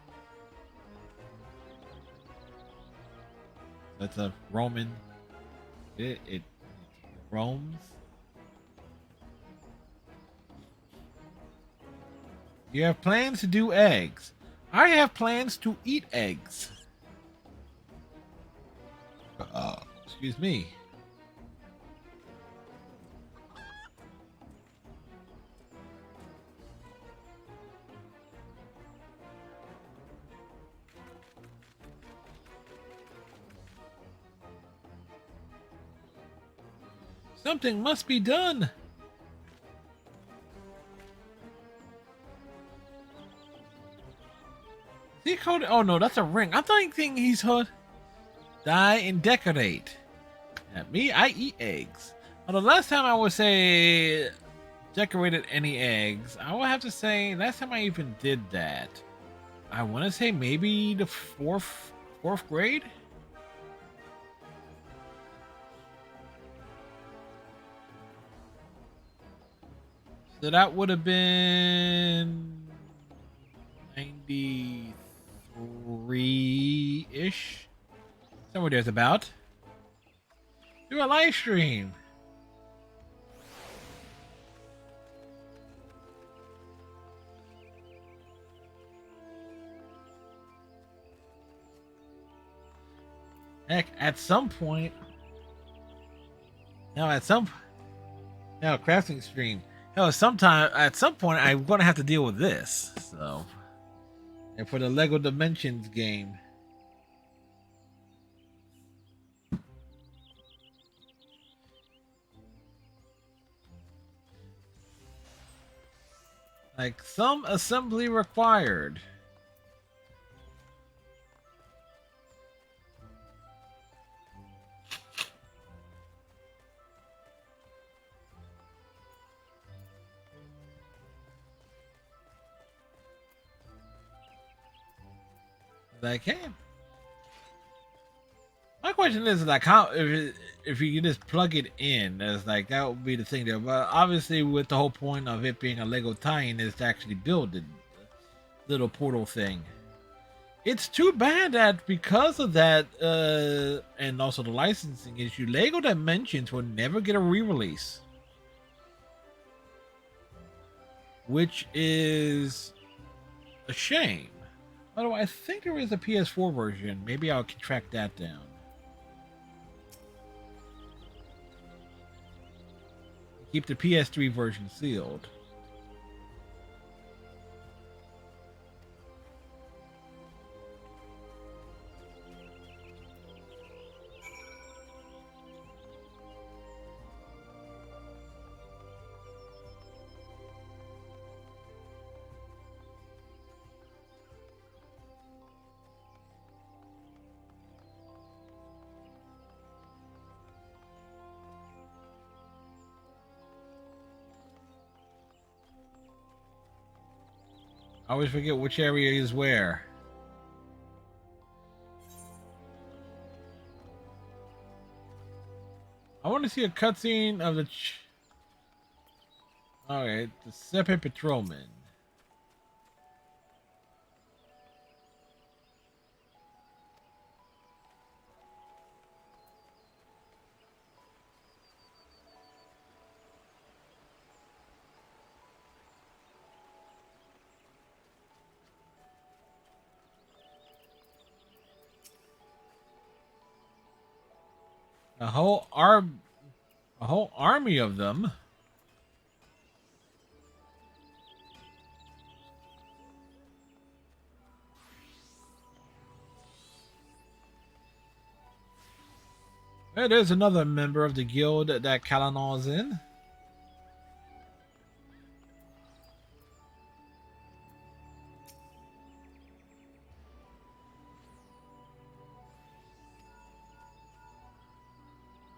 That's a Roman. It roams. You have plans to do eggs. I have plans to eat eggs. Excuse me. Something must be done. Is he coded? Oh no, that's a ring. I'm thinking he's hood. Die and decorate. Yeah, me, I eat eggs. Well, the last time I would say decorated any eggs, I would have to say last time I even did that, I want to say maybe the fourth grade. So that would have been 93-ish. Somewhere there's about. Do a live stream. Heck, at some point. Now, crafting stream. Hell, at some point, I'm gonna have to deal with this. So, and for the Lego Dimensions game. Like, some assembly required. Like, hey. My question is like, how if you can just plug it in, as like that would be the thing there. But obviously, with the whole point of it being a Lego tie-in is to actually build the little portal thing. It's too bad that because of that, and also the licensing issue, Lego Dimensions will never get a re-release, which is a shame. Although I think there is a PS4 version. Maybe I'll track that down. Keep the PS3 version sealed. I always forget which area is where. I want to see a cutscene of the. Alright, the separate patrolman. A whole army of them. Hey, there's another member of the guild that Kalanar's in.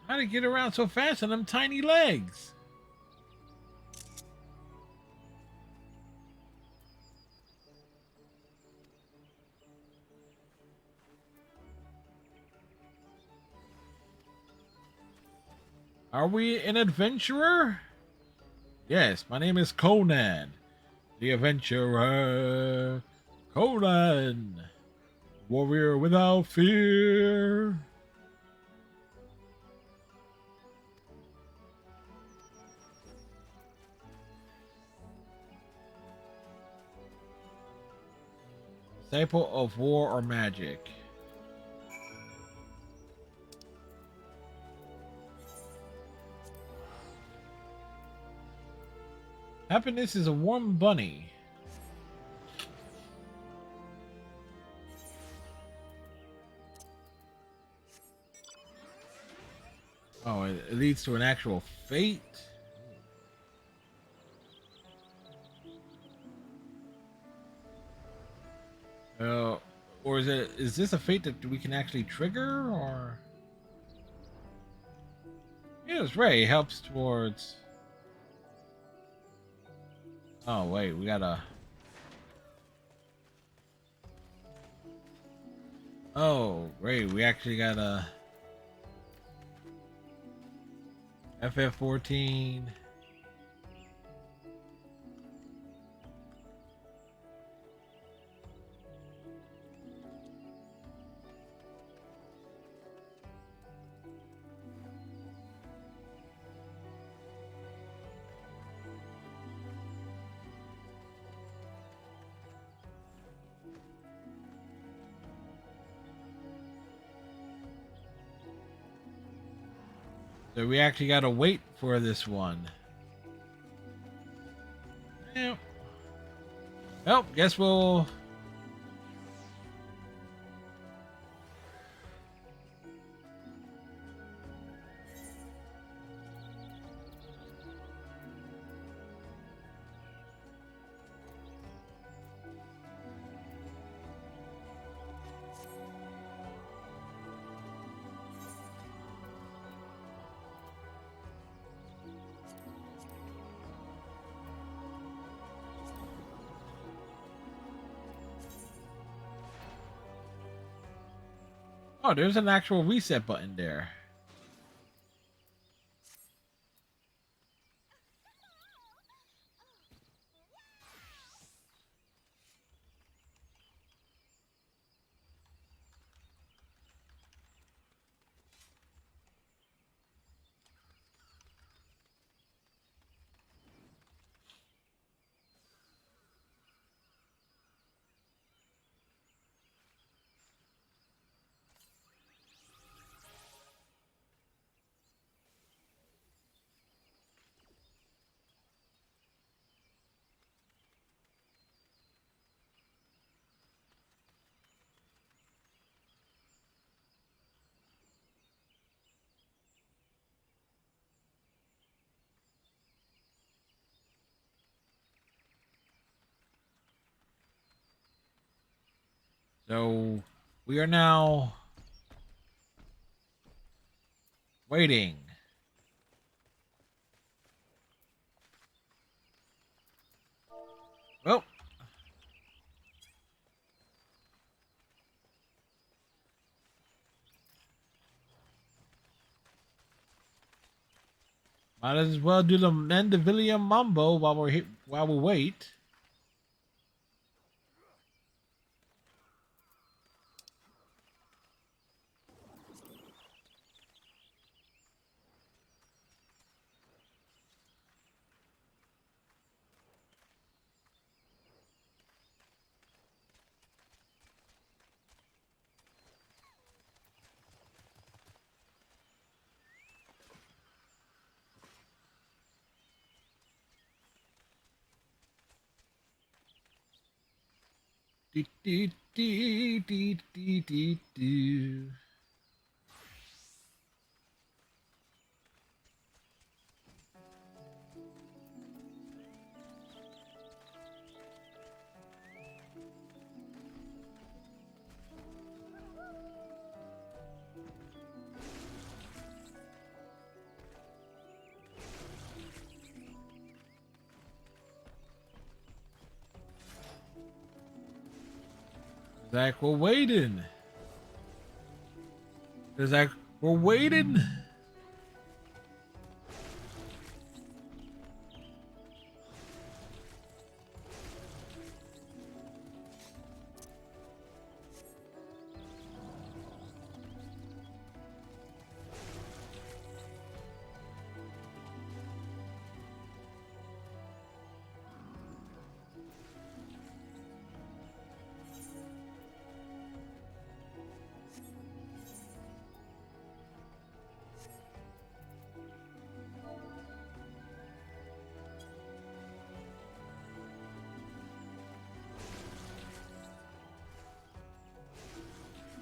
How to get around so fast on them tiny legs? Are we an adventurer? Yes, my name is Conan, the adventurer. Conan, warrior without fear. Disciple of war or magic. Happiness is a warm bunny. Oh, it leads to an actual fate. Or is this a fate that we can actually trigger, or? Yes, Ray helps towards. Oh wait, we gotta. Oh, Ray, we actually gotta. FF14. So we actually gotta wait for this one. Yeah. Well, guess we'll. Oh, there's an actual reset button there. So we are now waiting. Well, might as well do the Mandevilla Mambo while we wait. Do, do, do, do, do, do, do. Zach, we're waiting. Zach, we're waiting.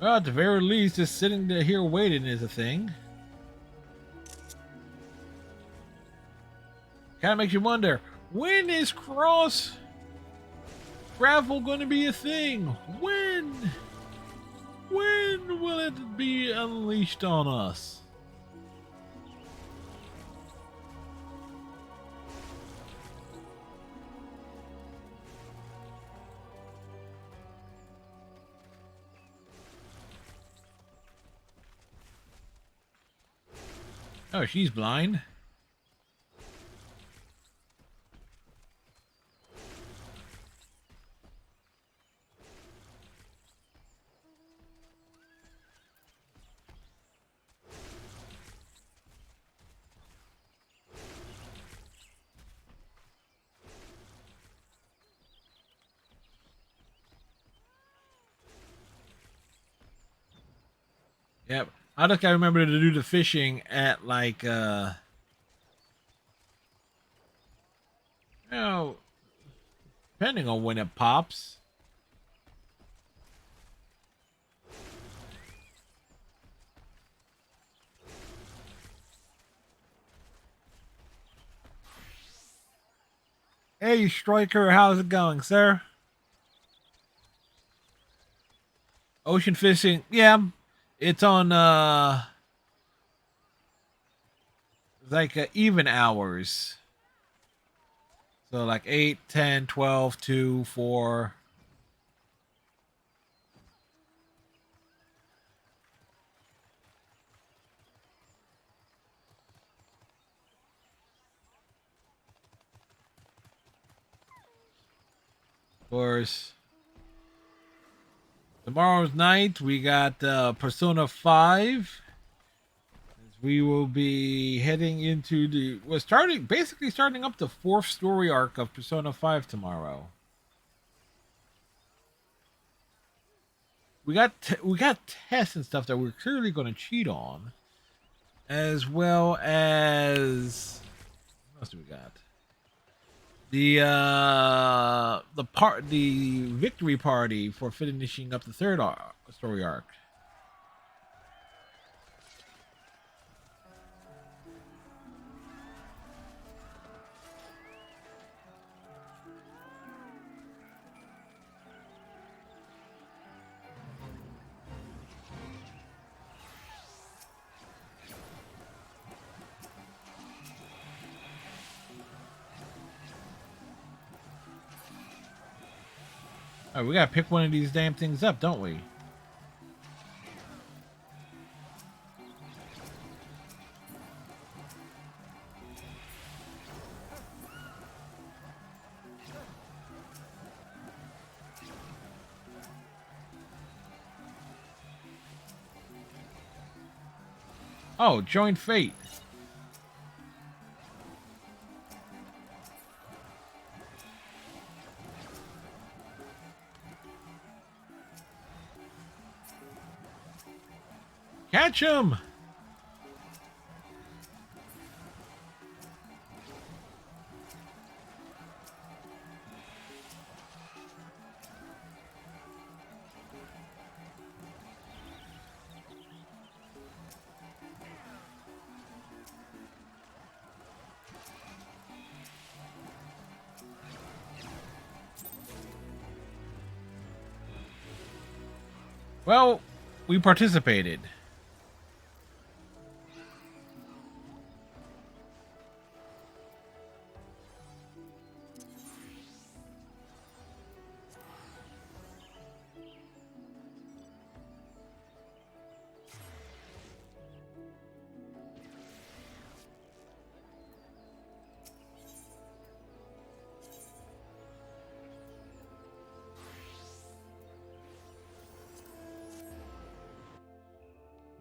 Well, at the very least, just sitting there here waiting is a thing. Kind of makes you wonder, when is cross travel going to be a thing? When? When will it be unleashed on us? Oh, she's blind. Yep. I just gotta remember to do the fishing at like you know, depending on when it pops. Hey Striker, how's it going, sir? Ocean fishing, yeah. It's on like even hours. So like 8, 10, 12, 2, 4. Of course. Tomorrow's night we got Persona 5. We will be heading into basically starting up the 4th story arc of Persona 5 tomorrow. We got tests and stuff that we're clearly going to cheat on, as well as what else do we got? The victory party for finishing up the 3rd story arc. All right, we gotta pick one of these damn things up, don't we? Oh, join fate. Catch him! Well, we participated.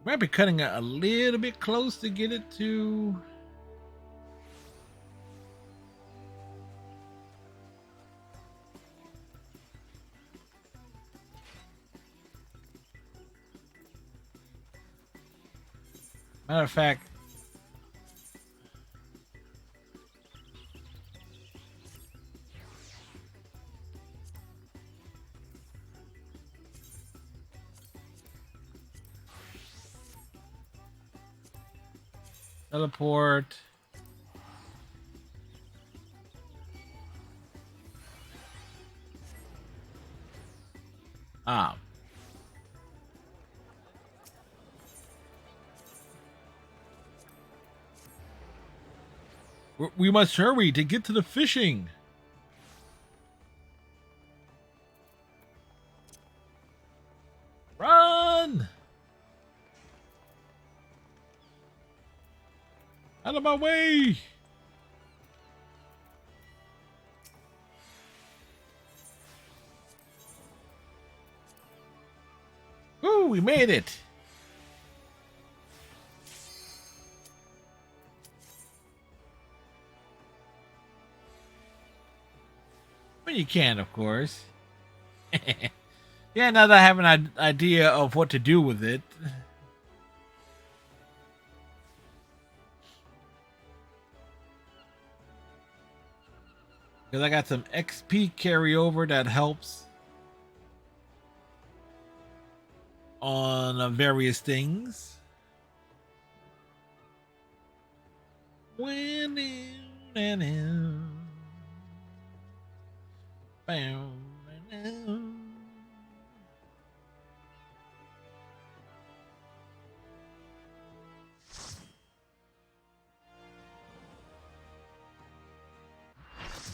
Might be cutting it a little bit close to get it to. Matter of fact, Teleport. Ah. We must hurry to get to the fishing. Run! Out of my way! Ooh, we made it! When you can, of course. Yeah, now that I have an idea of what to do with it. Because I got some XP carryover that helps on various things. When in.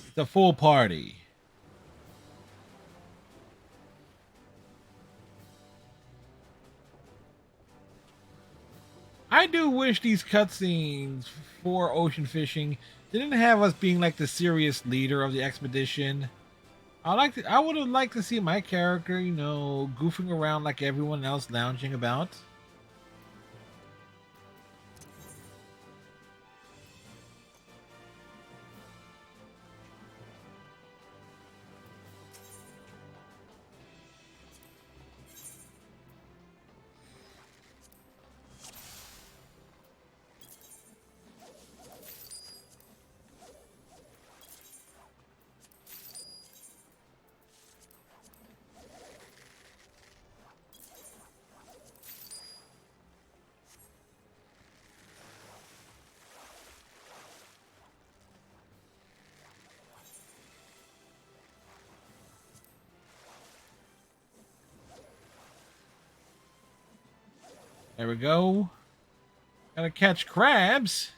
It's a full party. I do wish these cutscenes for ocean fishing didn't have us being like the serious leader of the expedition. I would have liked to see my character, you know, goofing around like everyone else, lounging about. There we go. Gotta catch crabs.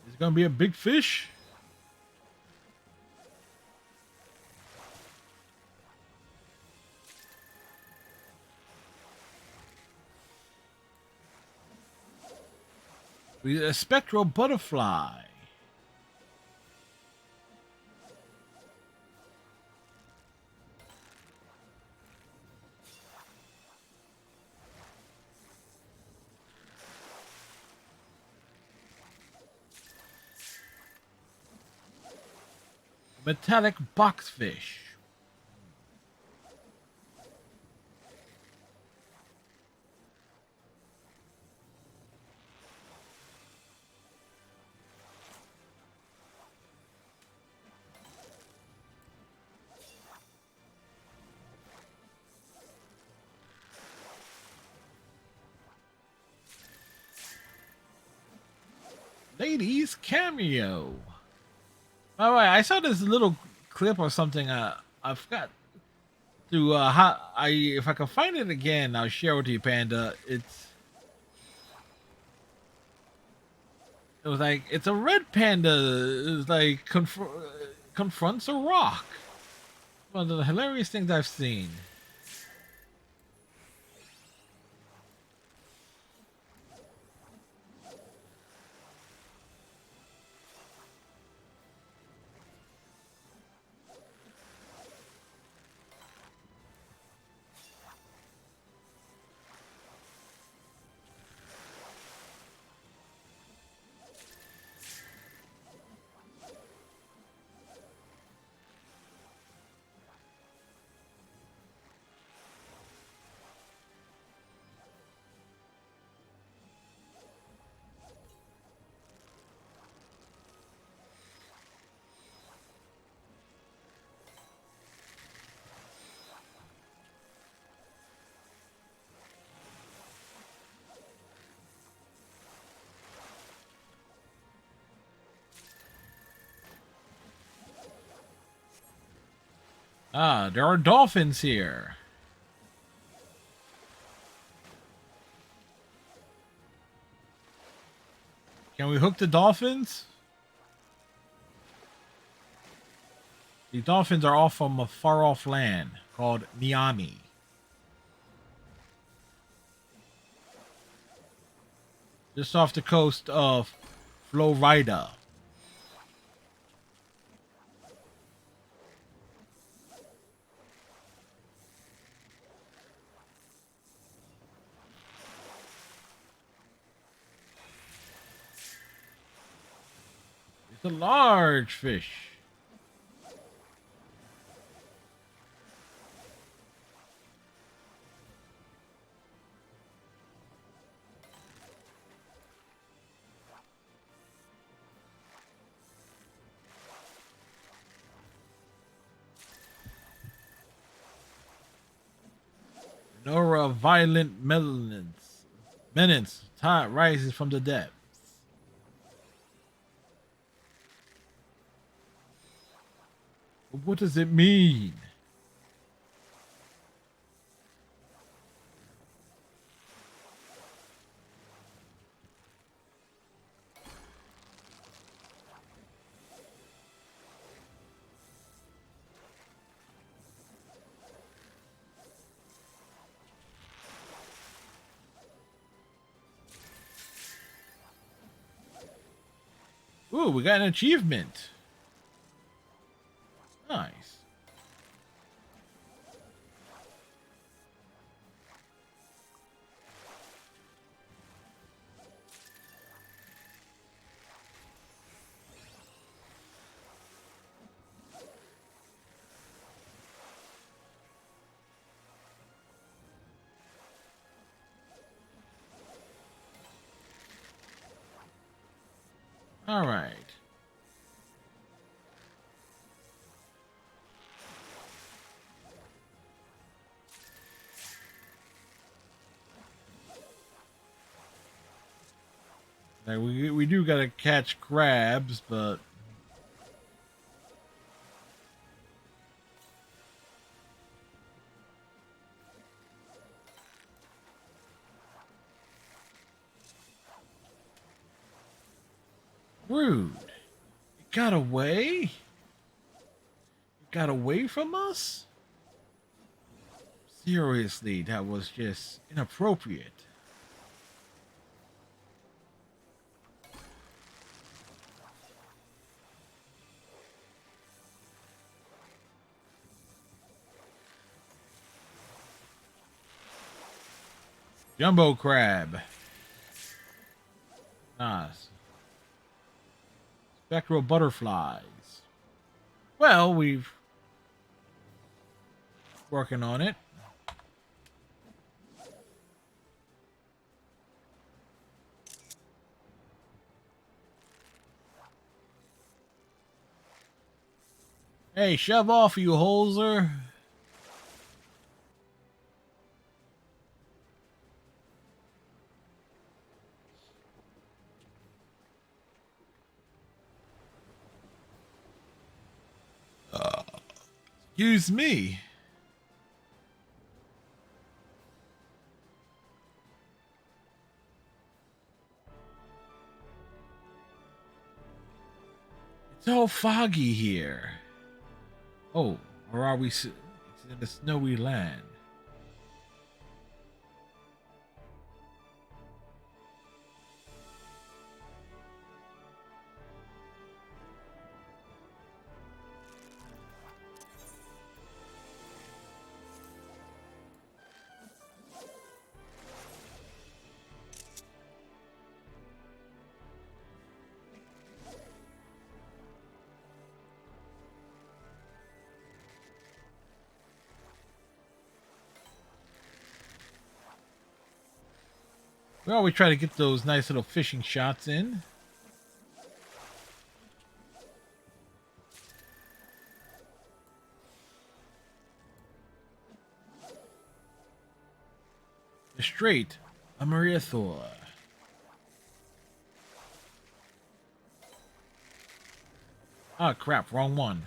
It's gonna be a big fish. A spectral butterfly. Metallic boxfish. Ladies cameo. By the way, I saw this little clip or something. I forgot to how I if I can find it again, I'll share with you, Panda. It was like it's a red panda. It's like confronts a rock. One of the hilarious things I've seen. Ah, there are dolphins here. Can we hook the dolphins? The dolphins are all from a far-off land called Niami. Just off the coast of Florida. It's a large fish. An aura of violent menace rises from the depths. But what does it mean? Ooh, we got an achievement. Nice. All right. Now we do gotta catch crabs, but rude. It got away? It got away from us? Seriously, that was just inappropriate. Jumbo crab. Nice. Spectral butterflies. Well, we've working on it. Hey, shove off, you hoser. Excuse me. It's all foggy here. Oh, or are we it's in a snowy land? Well, we try to get those nice little fishing shots in. The Strait of Maria Thor. Ah, crap, wrong one.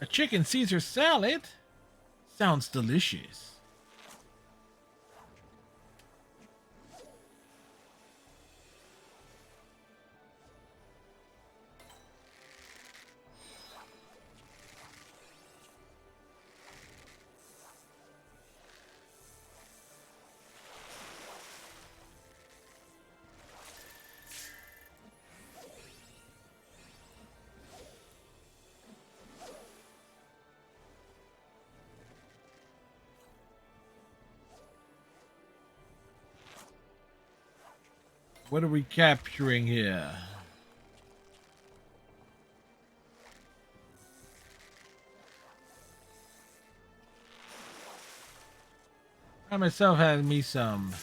A chicken Caesar salad? Sounds delicious. What are we capturing here? I myself had me some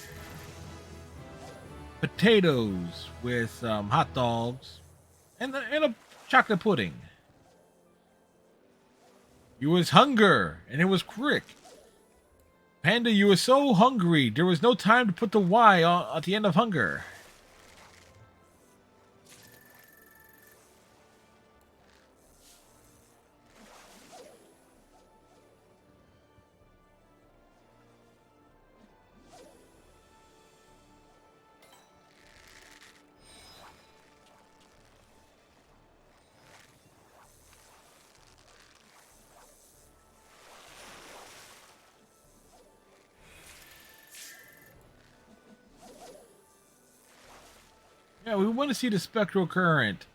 potatoes with some hot dogs and a chocolate pudding. You was hunger, and it was quick. Panda, you were so hungry, there was no time to put the Y at the end of hunger. Yeah, we want to see the spectral current.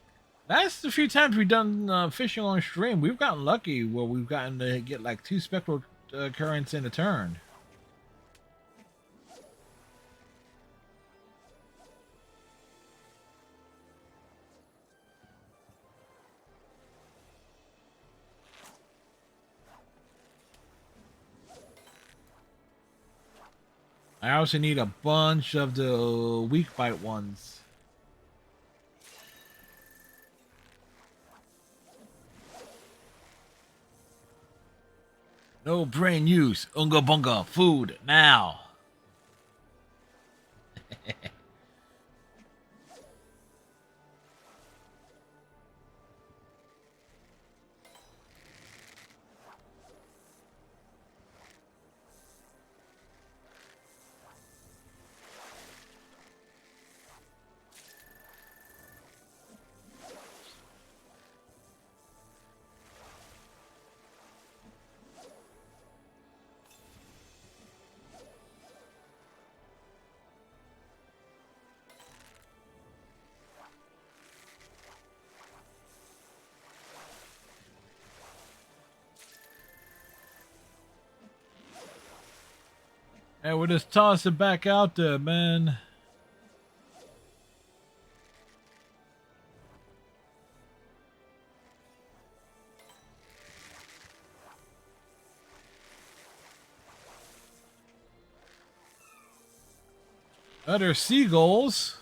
That's the few times we've done fishing on stream. We've gotten lucky where we've gotten to get like 2 spectral currents in a turn. I also need a bunch of the weak bite ones. No brain use. Unga bunga. Food now. Hey, we'll just toss it back out there, man. Other seagulls.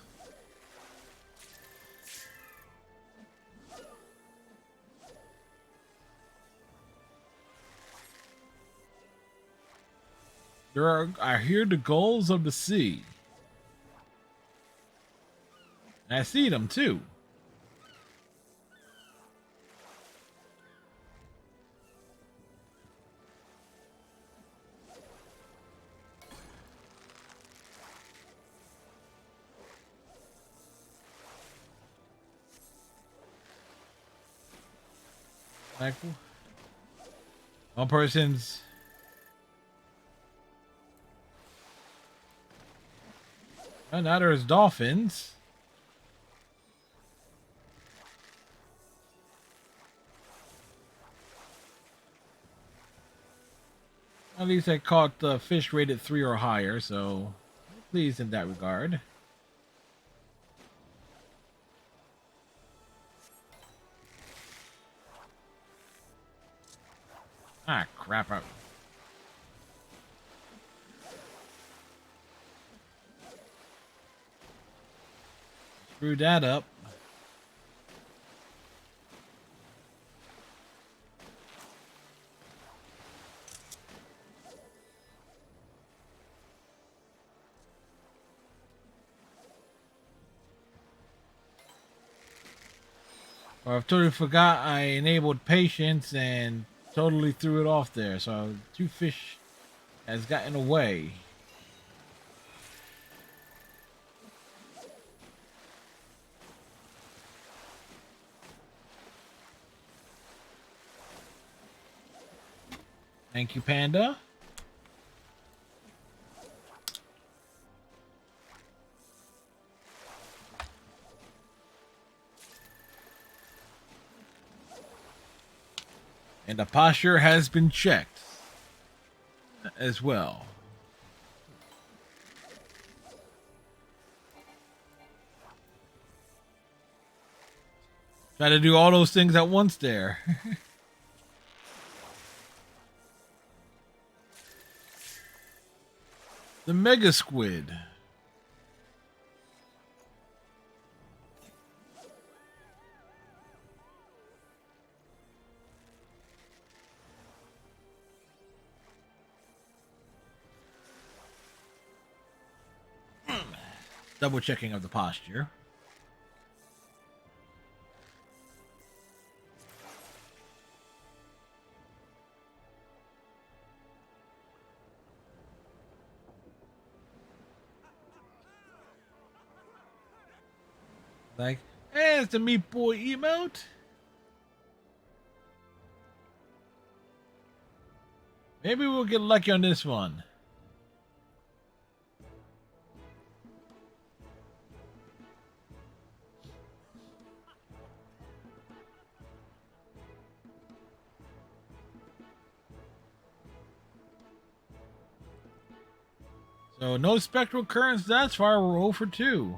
I hear the gulls of the sea. And I see them too. Like one person's. And now there's dolphins. At least I caught the fish rated 3 or higher, so pleased in that regard. Ah, crap. Screwed that up. Or I've totally forgot I enabled patience and totally threw it off there. So two fish has gotten away. Thank you, Panda. And the posture has been checked as well. Try to do all those things at once there. The Mega Squid. Double checking of the posture. Like, hey, it's the Meat Boy emote. Maybe we'll get lucky on this one. So no spectral currents that's far. We're 0 for 2.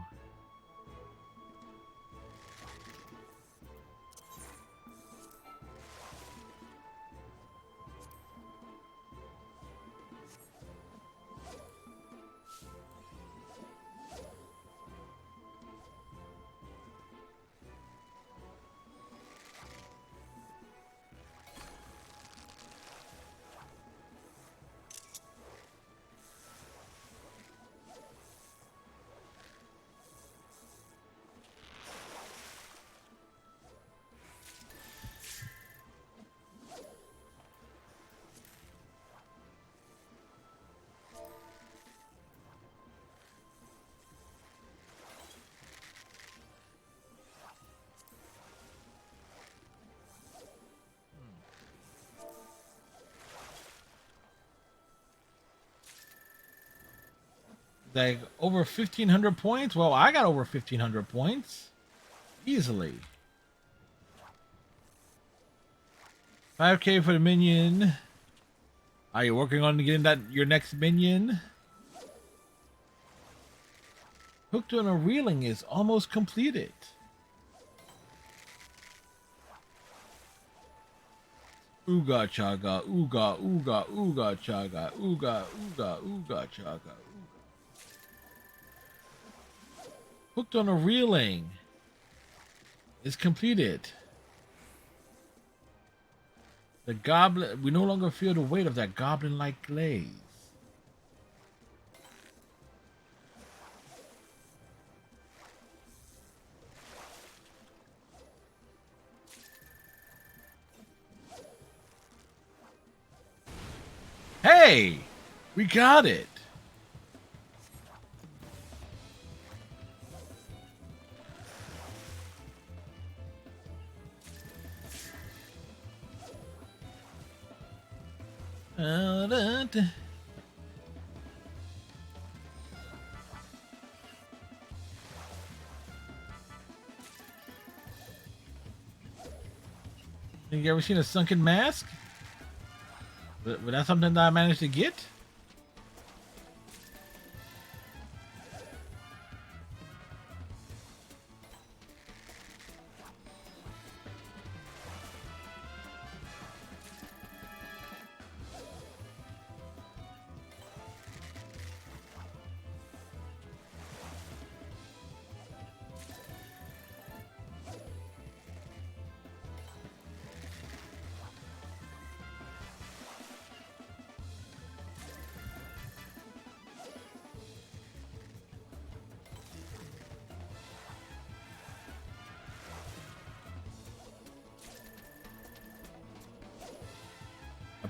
Like over 1,500 points. Well, I got over 1,500 points easily. 5K for the minion. Are you working on getting that your next minion? Hooked on a Reeling is almost completed. Ooga chaga, ooga, ooga, ooga chaga, ooga, ooga, ooga chaga. Hooked on a Reeling is completed. The goblin, we no longer feel the weight of that goblin-like glaze. Hey, we got it. Think you ever seen a sunken mask? Was that something that I managed to get?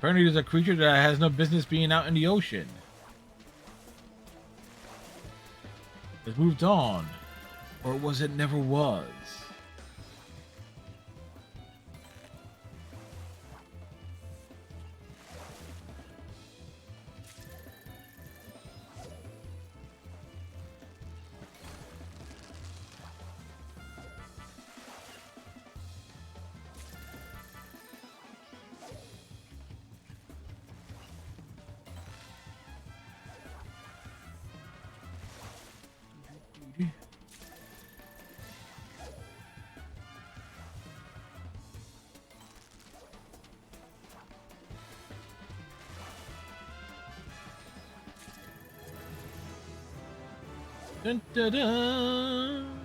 Apparently there's a creature that has no business being out in the ocean. It's moved on. Or was it never was? Dun, dun, dun.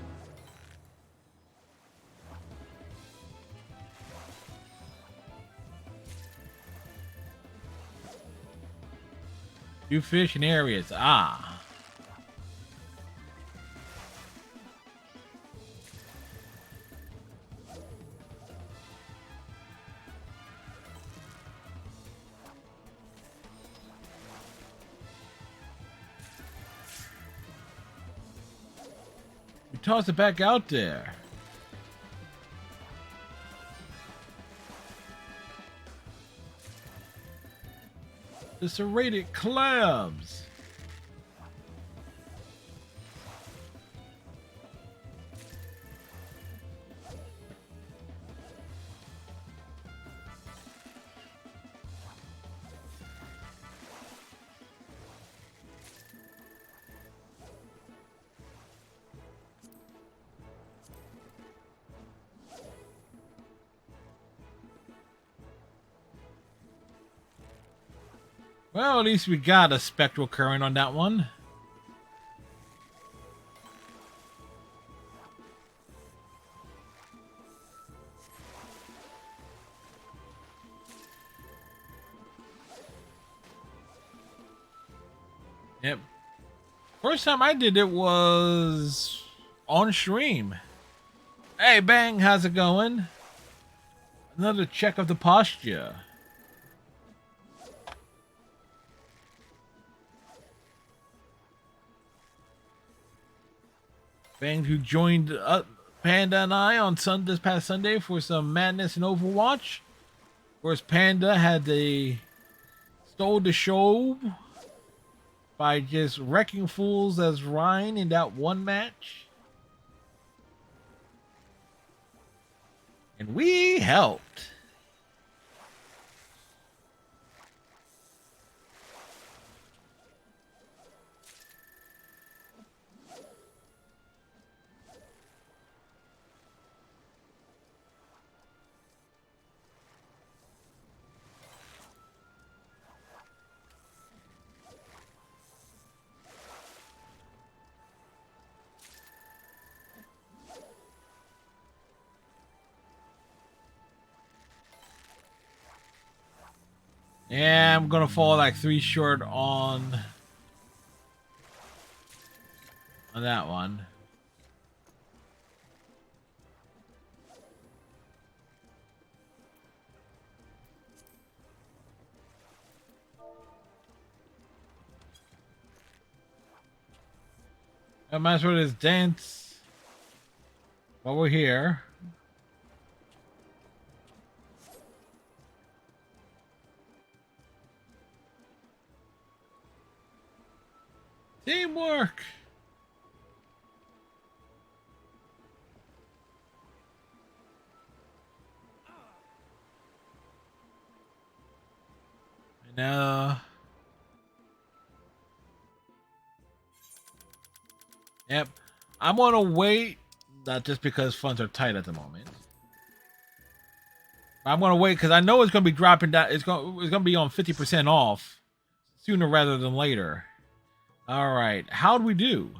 New fish in areas. Ah. We toss it back out there. The serrated clams. Well, at least we got a spectral current on that one. Yep. First time I did it was on stream. Hey, Bang, how's it going? Another check of the posture. Bang, who joined Panda and I on this past Sunday for some madness in Overwatch. Of course, Panda stole the show by just wrecking fools as Ryan in that one match. And we helped. Yeah, I'm gonna fall like 3 short on that one. I might as well just dance while we're here. Teamwork. I know. Yep. I'm gonna wait, not just because funds are tight at the moment. I'm gonna wait because I know it's gonna be dropping down. It's gonna be on 50% off sooner rather than later. All right, how'd we do?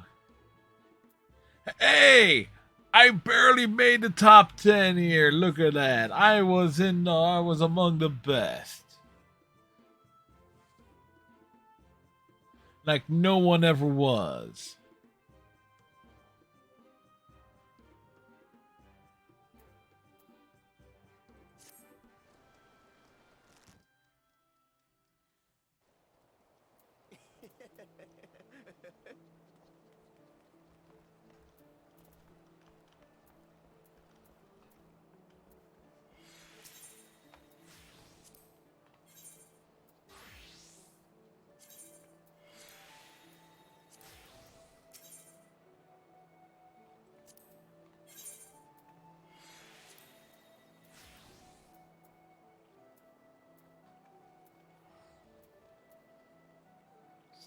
Hey, I barely made the top 10 here. Look at that. I was among the best. Like no one ever was.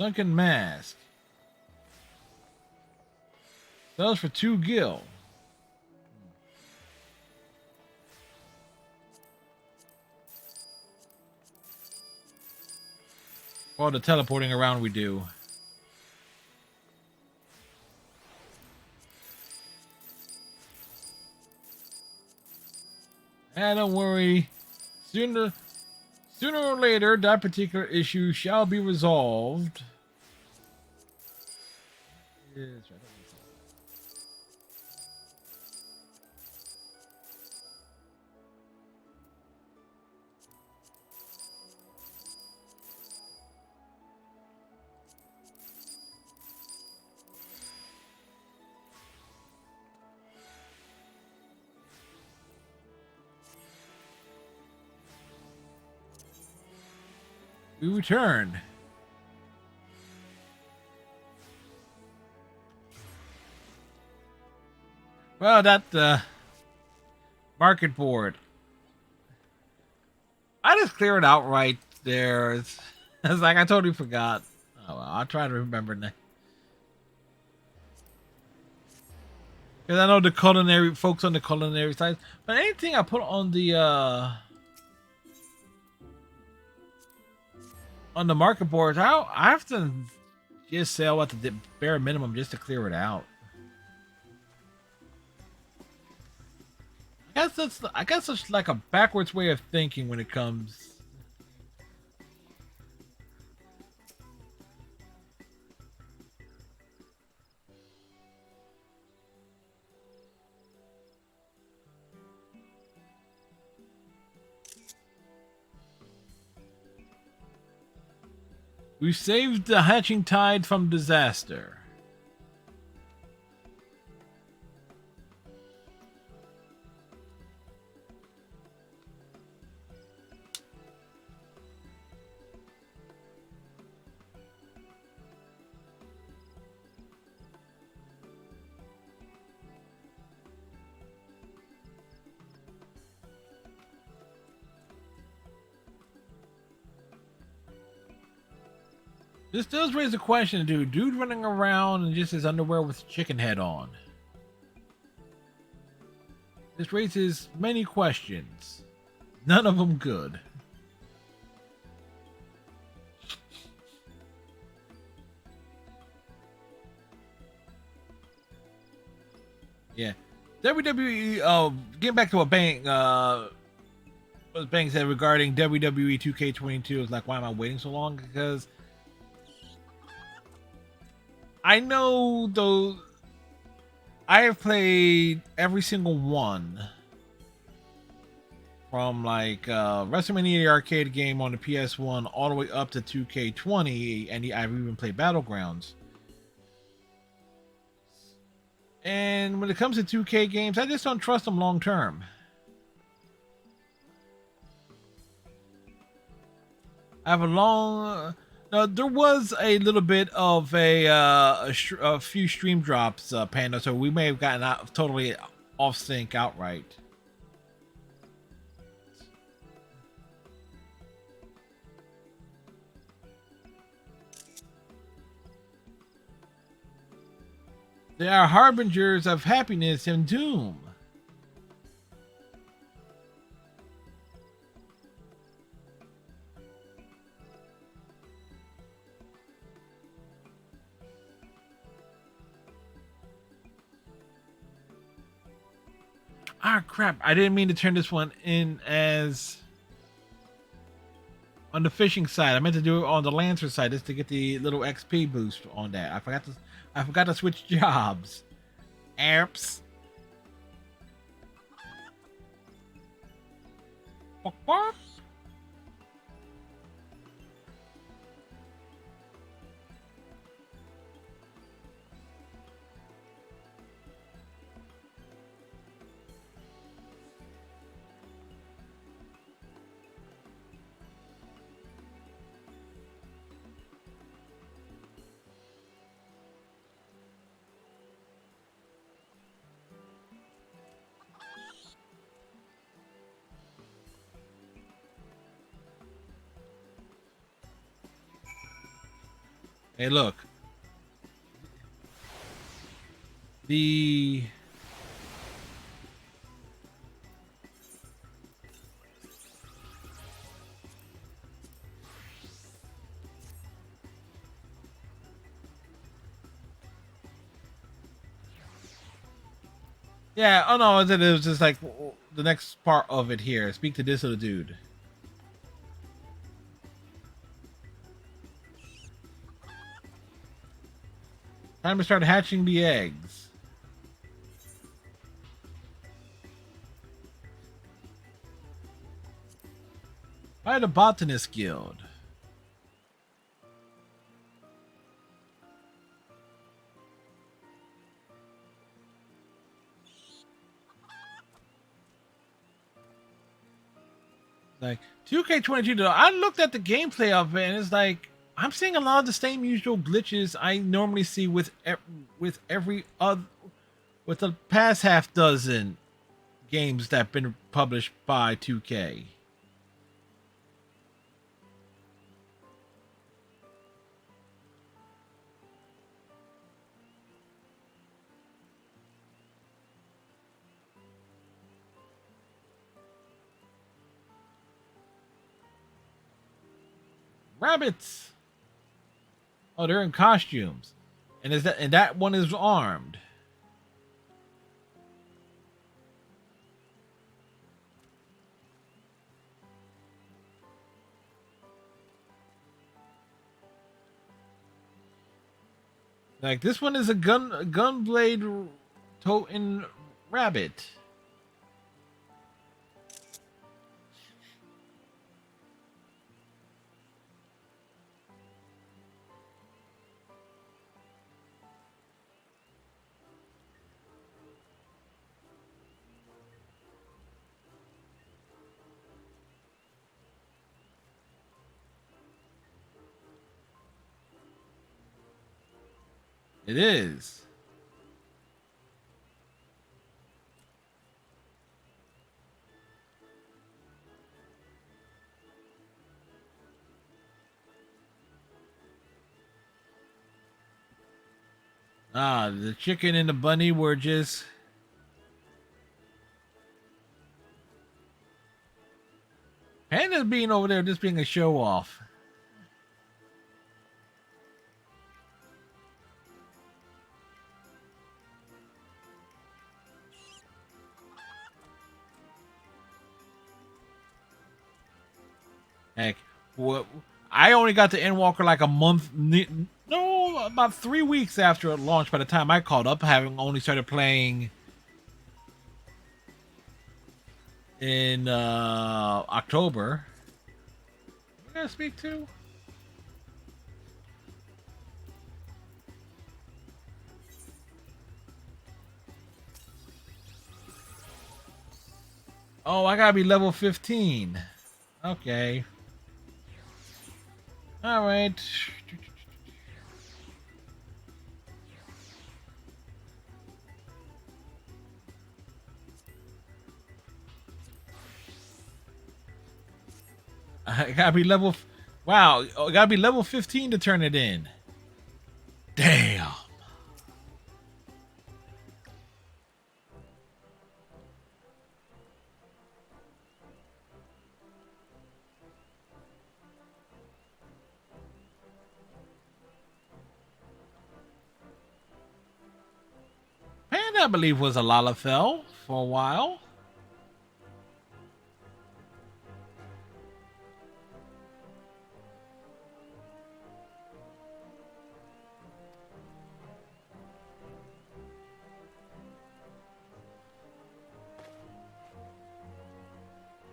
Sunken Mask. Sells for 2 gil. All the teleporting around we do. And don't worry. Sooner or later, that particular issue shall be resolved. Yes, right. We return. Well, that market board. I just clear it out right there. It's like I totally forgot. Oh well, I'll try to remember next. Because I know the culinary folks on the culinary side. But anything I put on the market boards, I have to just sell at the bare minimum just to clear it out. I guess it's like a backwards way of thinking when it comes. We saved the hatching tide from disaster. This does raise a question, dude running around in just his underwear with a chicken head on. This raises many questions. None of them good. Yeah. WWE, getting back to what Bang said regarding WWE 2K22 is like, why am I waiting so long? Because I know though I have played every single one from like WrestleMania the arcade game on the PS1 all the way up to 2K20, and I've even played Battlegrounds. And when it comes to 2K games, I just don't trust them long term. I have a long. There was a little bit of a few stream drops, Panda, so we may have gotten out totally off sync outright. They are harbingers of happiness and doom. Ah, crap. I didn't mean to turn this one in as on the fishing side. I meant to do it on the Lancer side just to get the little XP boost on that. I forgot to switch jobs. Erps. Hey, look. The yeah, oh no, it was just like the next part of it here. Speak to this little dude. Time to start hatching the eggs. By the Botanist Guild. Like 2K22 though, I looked at the gameplay of it and it's like I'm seeing a lot of the same usual glitches I normally see with every other with the past half dozen games that have been published by 2K. Rabbits. Oh, they're in costumes. And that one is armed. Like this one is a gunblade toting rabbit. It is. Ah, the chicken and the bunny were just Panda's being over there just being a show off. Heck, what? I only got to Endwalker like a month, no, about 3 weeks after it launched. By the time I caught up, having only started playing in October. What did I speak to? Oh, I gotta be level 15. Okay. All right. I gotta be level. Wow, I gotta be level 15 to turn it in. Damn. Panda, I believe, was a Lalafell for a while.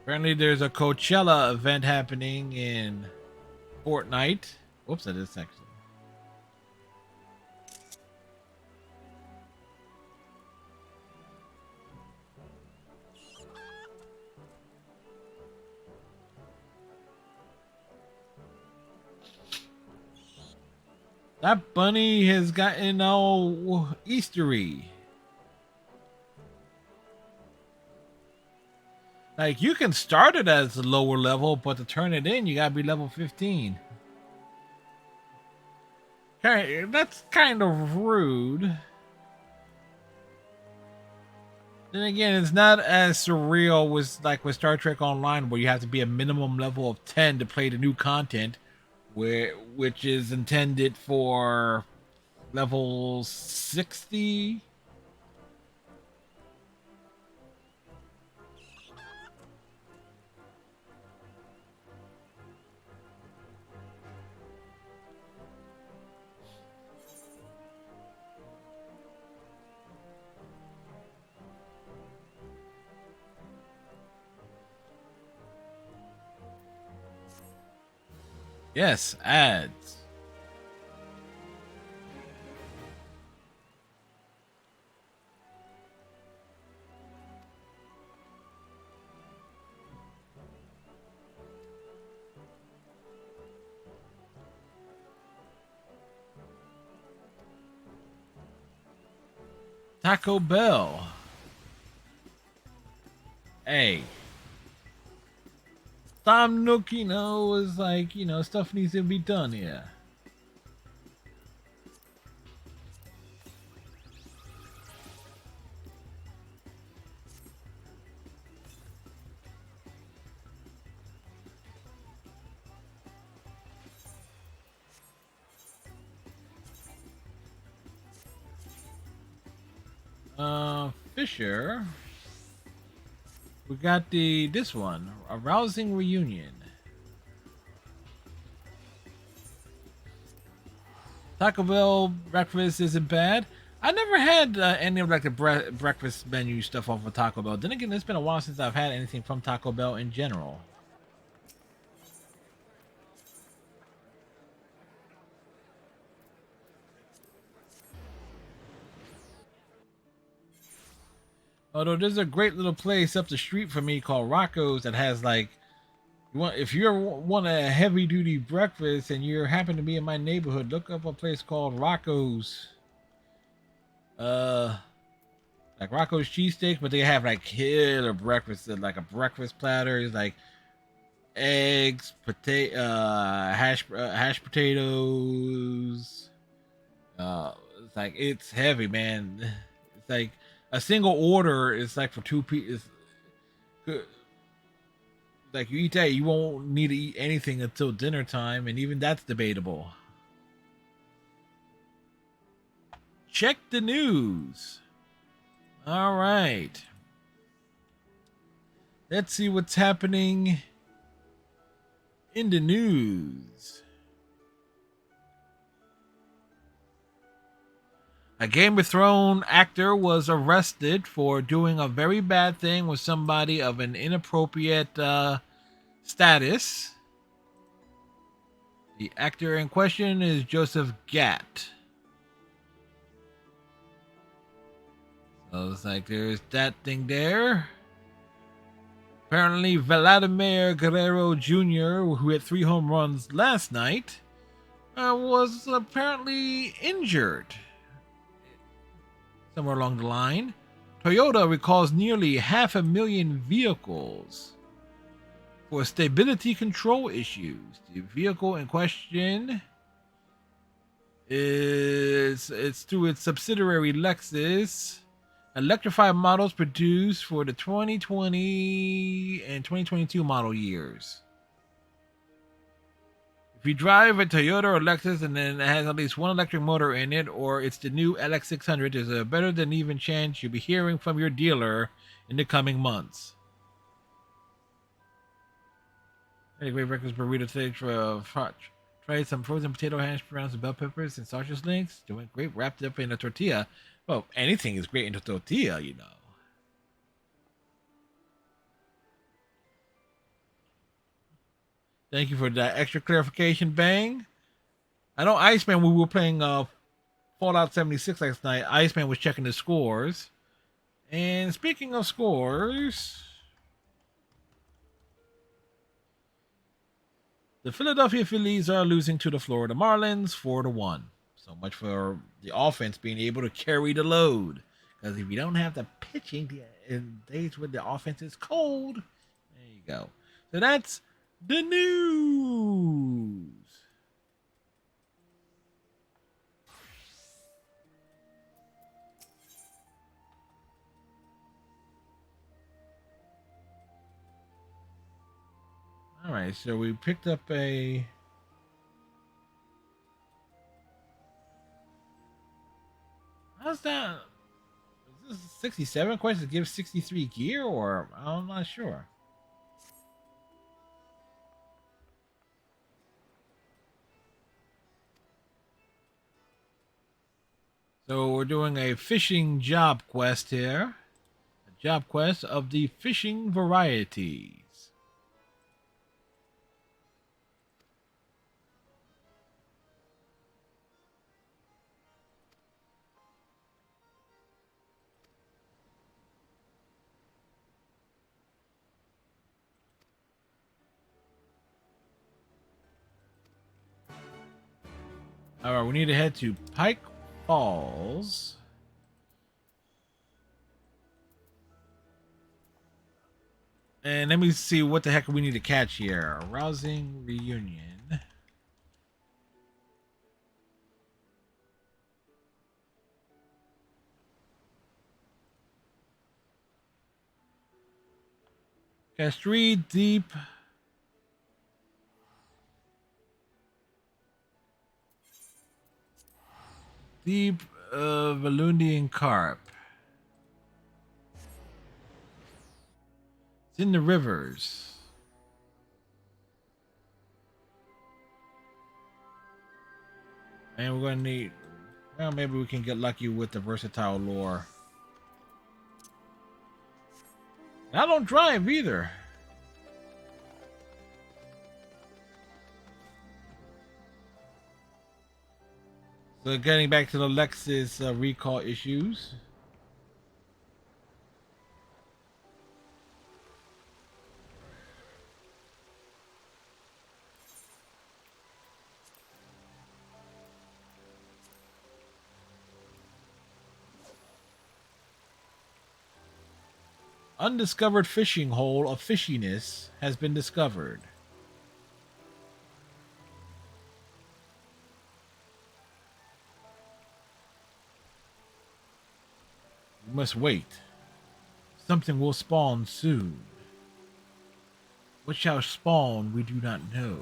Apparently, there's a Coachella event happening in Fortnite. Whoops, that is actually. That bunny has gotten all Eastery. Like, you can start it as a lower level, but to turn it in, you gotta be level 15. That's kind of rude. Then again, it's not as surreal with Star Trek Online, where you have to be a minimum level of 10 to play the new content, which is intended for level 60. Yes, ads. Taco Bell. Hey. Tom Nook, is like, stuff needs to be done here. Fisher. We got this one, a rousing reunion. Taco Bell breakfast isn't bad. I never had any of like the breakfast menu stuff off of Taco Bell. Then again, it's been a while since I've had anything from Taco Bell in general. Although there's a great little place up the street from me called Rocco's that has like, if you want a heavy duty breakfast and you happen to be in my neighborhood, look up a place called Rocco's. Like Rocco's cheesesteak, but they have like killer breakfast, like a breakfast platter. It's like eggs, hash potatoes. It's like it's heavy, man. It's like a single order is like for two people. Like you eat that, you won't need to eat anything until dinner time, and even that's debatable. Check the news. All right. Let's see what's happening in the news. A Game of Thrones actor was arrested for doing a very bad thing with somebody of an inappropriate status. The actor in question is Joseph Gatt. So it's like there's that thing there. Apparently, Vladimir Guerrero Jr., who hit 3 home runs last night, was apparently injured somewhere along the line. Toyota recalls nearly 500,000 vehicles for stability control issues. The vehicle in question it's through its subsidiary Lexus. Electrified models produced for the 2020 and 2022 model years. If you drive a Toyota or Lexus and then it has at least one electric motor in it, or it's the new LX600, there's a better than even chance you'll be hearing from your dealer in the coming months. Had a great breakfast burrito today for tried some frozen potato hash browns and bell peppers and sausage links. Doing great, wrapped up in a tortilla. Well, anything is great in a tortilla, you know. Thank you for that extra clarification, Bang. I know Iceman, when we were playing Fallout 76 last night, Iceman was checking the scores. And speaking of scores, the Philadelphia Phillies are losing to the Florida Marlins 4-1. So much for the offense being able to carry the load. Because if you don't have the pitching in days when the offense is cold, there you go. So that's the news. right, so we picked up a. How's that? Is this 67 quests to give 63 gear, or I'm not sure. So we're doing a fishing job quest here. A job quest of the fishing varieties. Alright, we need to head to Pike Falls. And let me see what the heck we need to catch here. Rousing reunion. Catch 3 deep. Deep Valundian carp. It's in the rivers. And we're going to need... Well, maybe we can get lucky with the versatile lure. I don't drive either. So getting back to the Lexus recall issues. Undiscovered fishing hole of fishiness has been discovered. We must wait. Something will spawn soon. What shall spawn we do not know.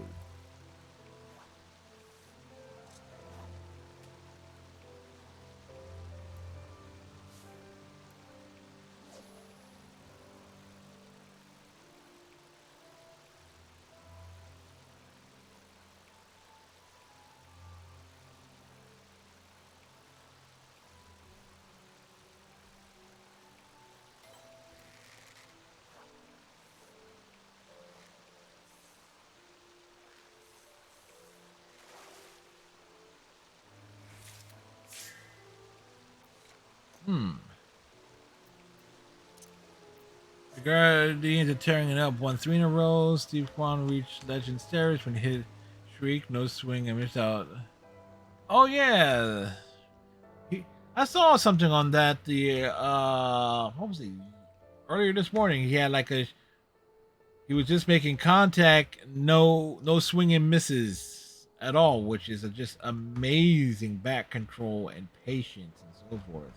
The Guardians are tearing it up. Won 3 in a row. Steve Kwan reached Legend status when he hit Shriek, no swing, and missed out. Oh yeah. I saw something on that. What was it? Earlier this morning, he had like a. He was just making contact, no swing and misses at all, which is just amazing back control and patience and so forth.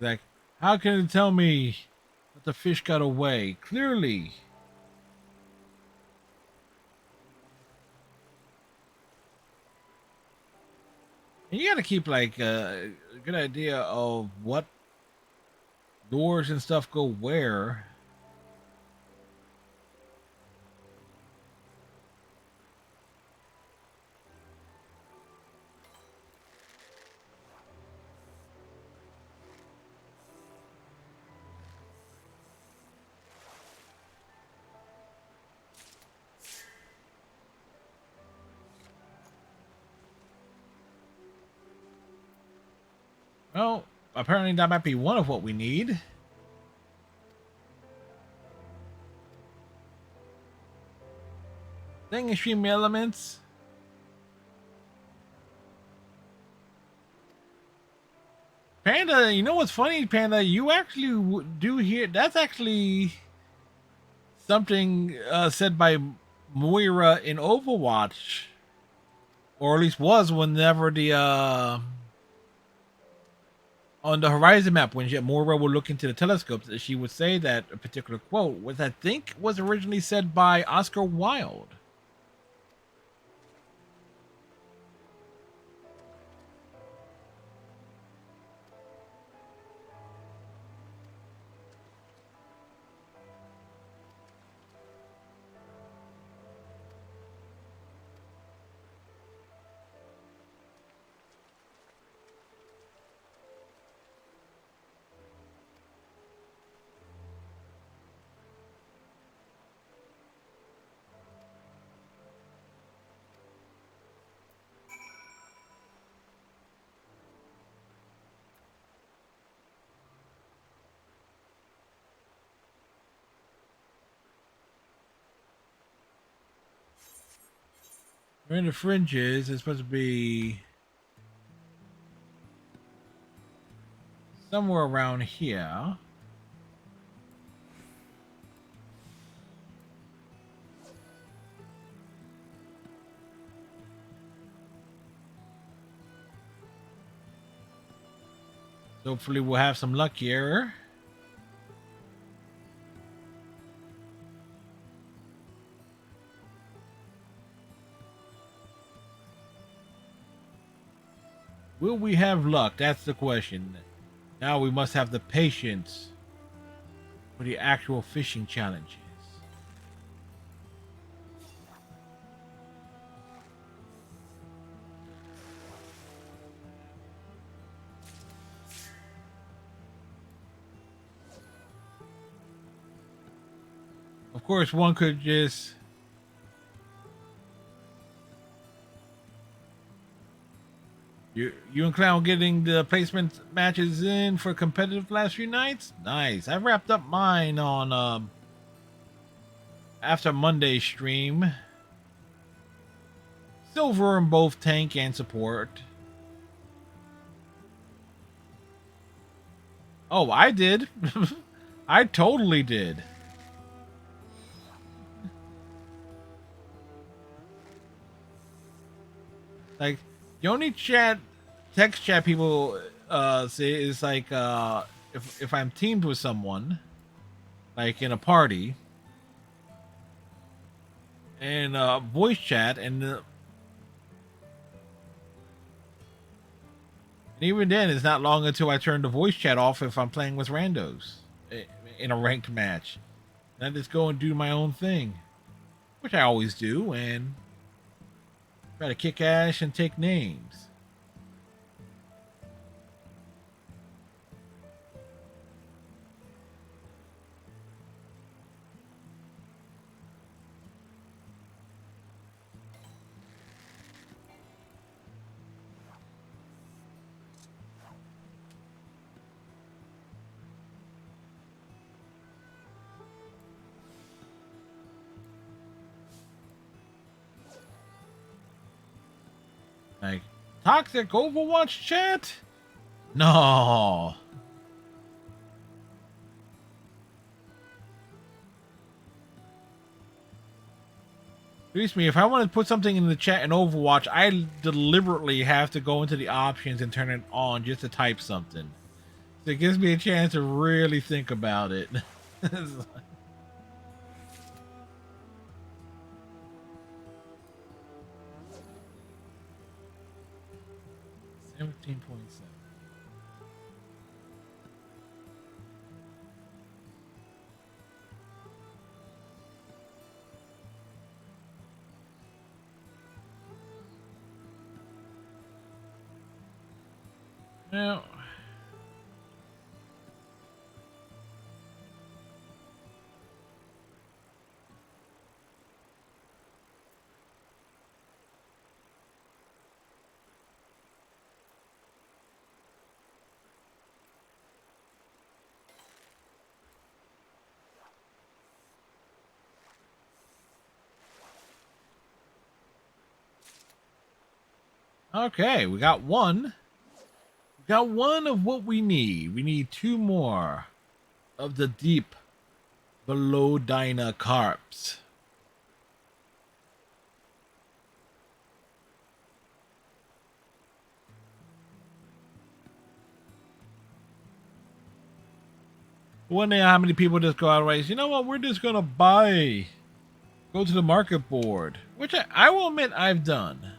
Like, how can it tell me that the fish got away? Clearly. And you gotta keep like a good idea of what doors and stuff go where. Well, apparently that might be one of what we need. Thing extreme elements. Panda, you know what's funny, Panda? You actually do hear that's actually something said by Moira in Overwatch, or at least was whenever the on the horizon map when Moira would look into the telescopes, she would say that a particular quote was I think was originally said by Oscar Wilde. We're in the fringes. It's supposed to be somewhere around here. So hopefully we'll have some luck here. Will we have luck? That's the question. Now we must have the patience for the actual fishing challenges. Of course, one could just you and Clown getting the placement matches in for competitive last few nights. Nice. I wrapped up mine on after Monday's stream. Silver in both tank and support. Oh, I did. I totally did. Like the only text chat people say is like if I'm teamed with someone, like in a party, and voice chat, and even then, it's not long until I turn the voice chat off if I'm playing with randos in a ranked match. And I just go and do my own thing, which I always do, and try to kick ass and take names. Like, toxic Overwatch chat? No. Excuse me, if I want to put something in the chat in Overwatch, I deliberately have to go into the options and turn it on just to type something. So it gives me a chance to really think about it. 17.7. Now, Okay, we got one. We got one of what we need. We need two more of the deep below Dinah carps. One day, how many people just go out and race? You know what? We're just gonna buy. Go to the market board, which I will admit I've done.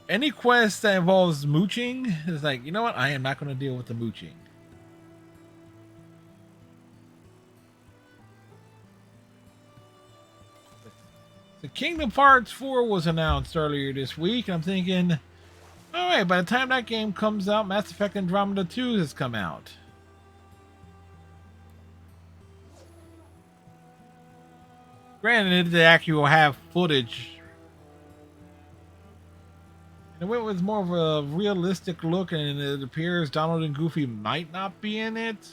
Any quest that involves mooching is like, you know what? I am not going to deal with the mooching. The Kingdom Hearts 4 was announced earlier this week, and I'm thinking, all right, by the time that game comes out, Mass Effect Andromeda 2 has come out. Granted, they actually will have footage. And it was more of a realistic look, and it appears Donald and Goofy might not be in it.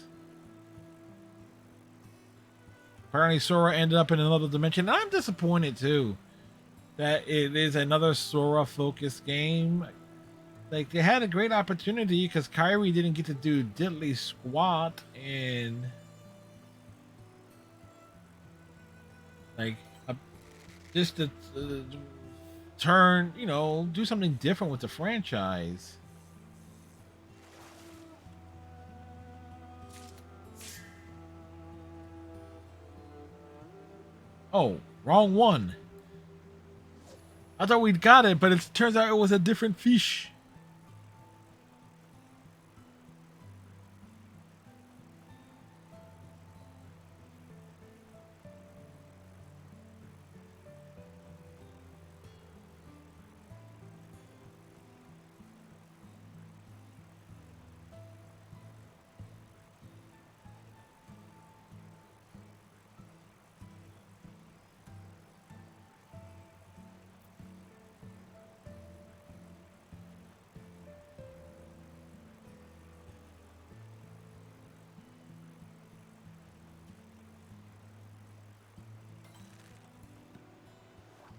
Apparently, Sora ended up in another dimension. And I'm disappointed too that it is another Sora-focused game. Like, they had a great opportunity because Kyrie didn't get to do diddly squat, and like just to turn, you know, do something different with the franchise. Oh, wrong one. I thought we'd got it, but it turns out it was a different fish.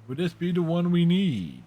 Would this be the one we need?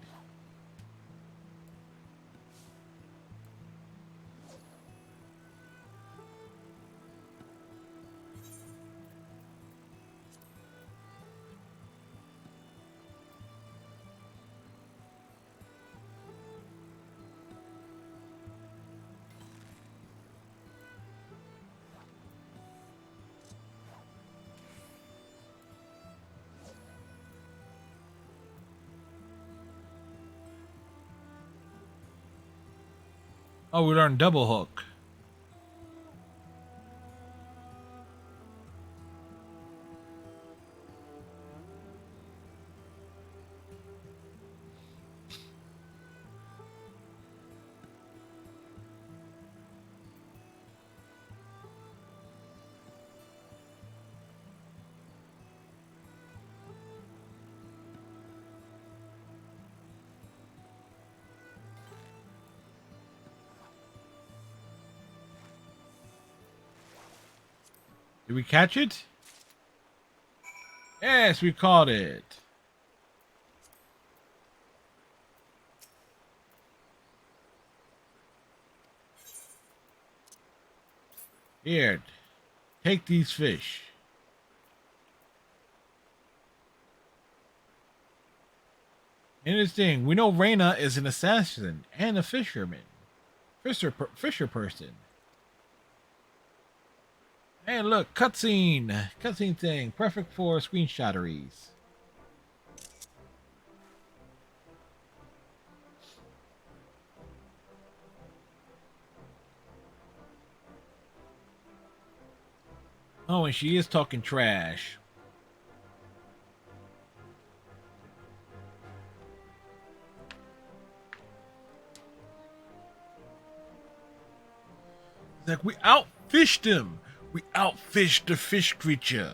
Oh, we learned double hook. Did we catch it? Yes, we caught it. Here, take these fish. Interesting. We know Reyna is an assassin and a fisherman. Fisher person. Hey, look, cutscene. Cutscene thing. Perfect for screenshotteries. Oh, and she is talking trash. It's like, we outfished him. We outfished the fish creature.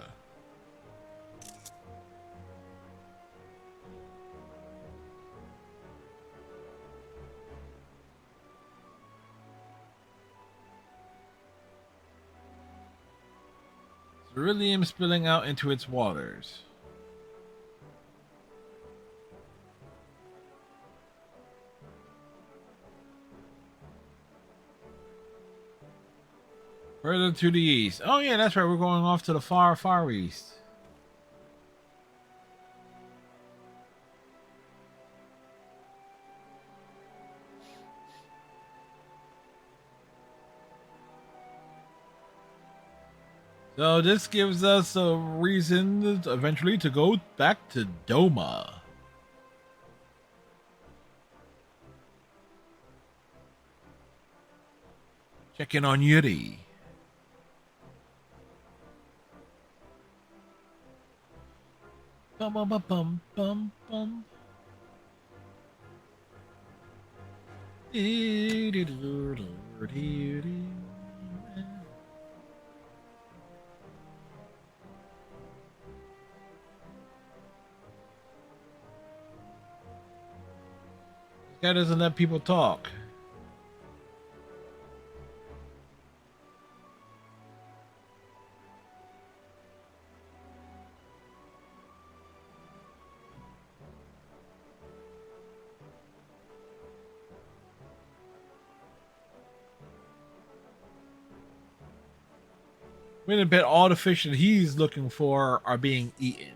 Ceruleum spilling out into its waters. Further to the east. Oh yeah, that's right. We're going off to the far, far east. So this gives us a reason eventually to go back to Doma. Check in on Yuri. Bum bum bum bum bum bum. This guy doesn't let people talk. I'm gonna bet all the fish that he's looking for are being eaten.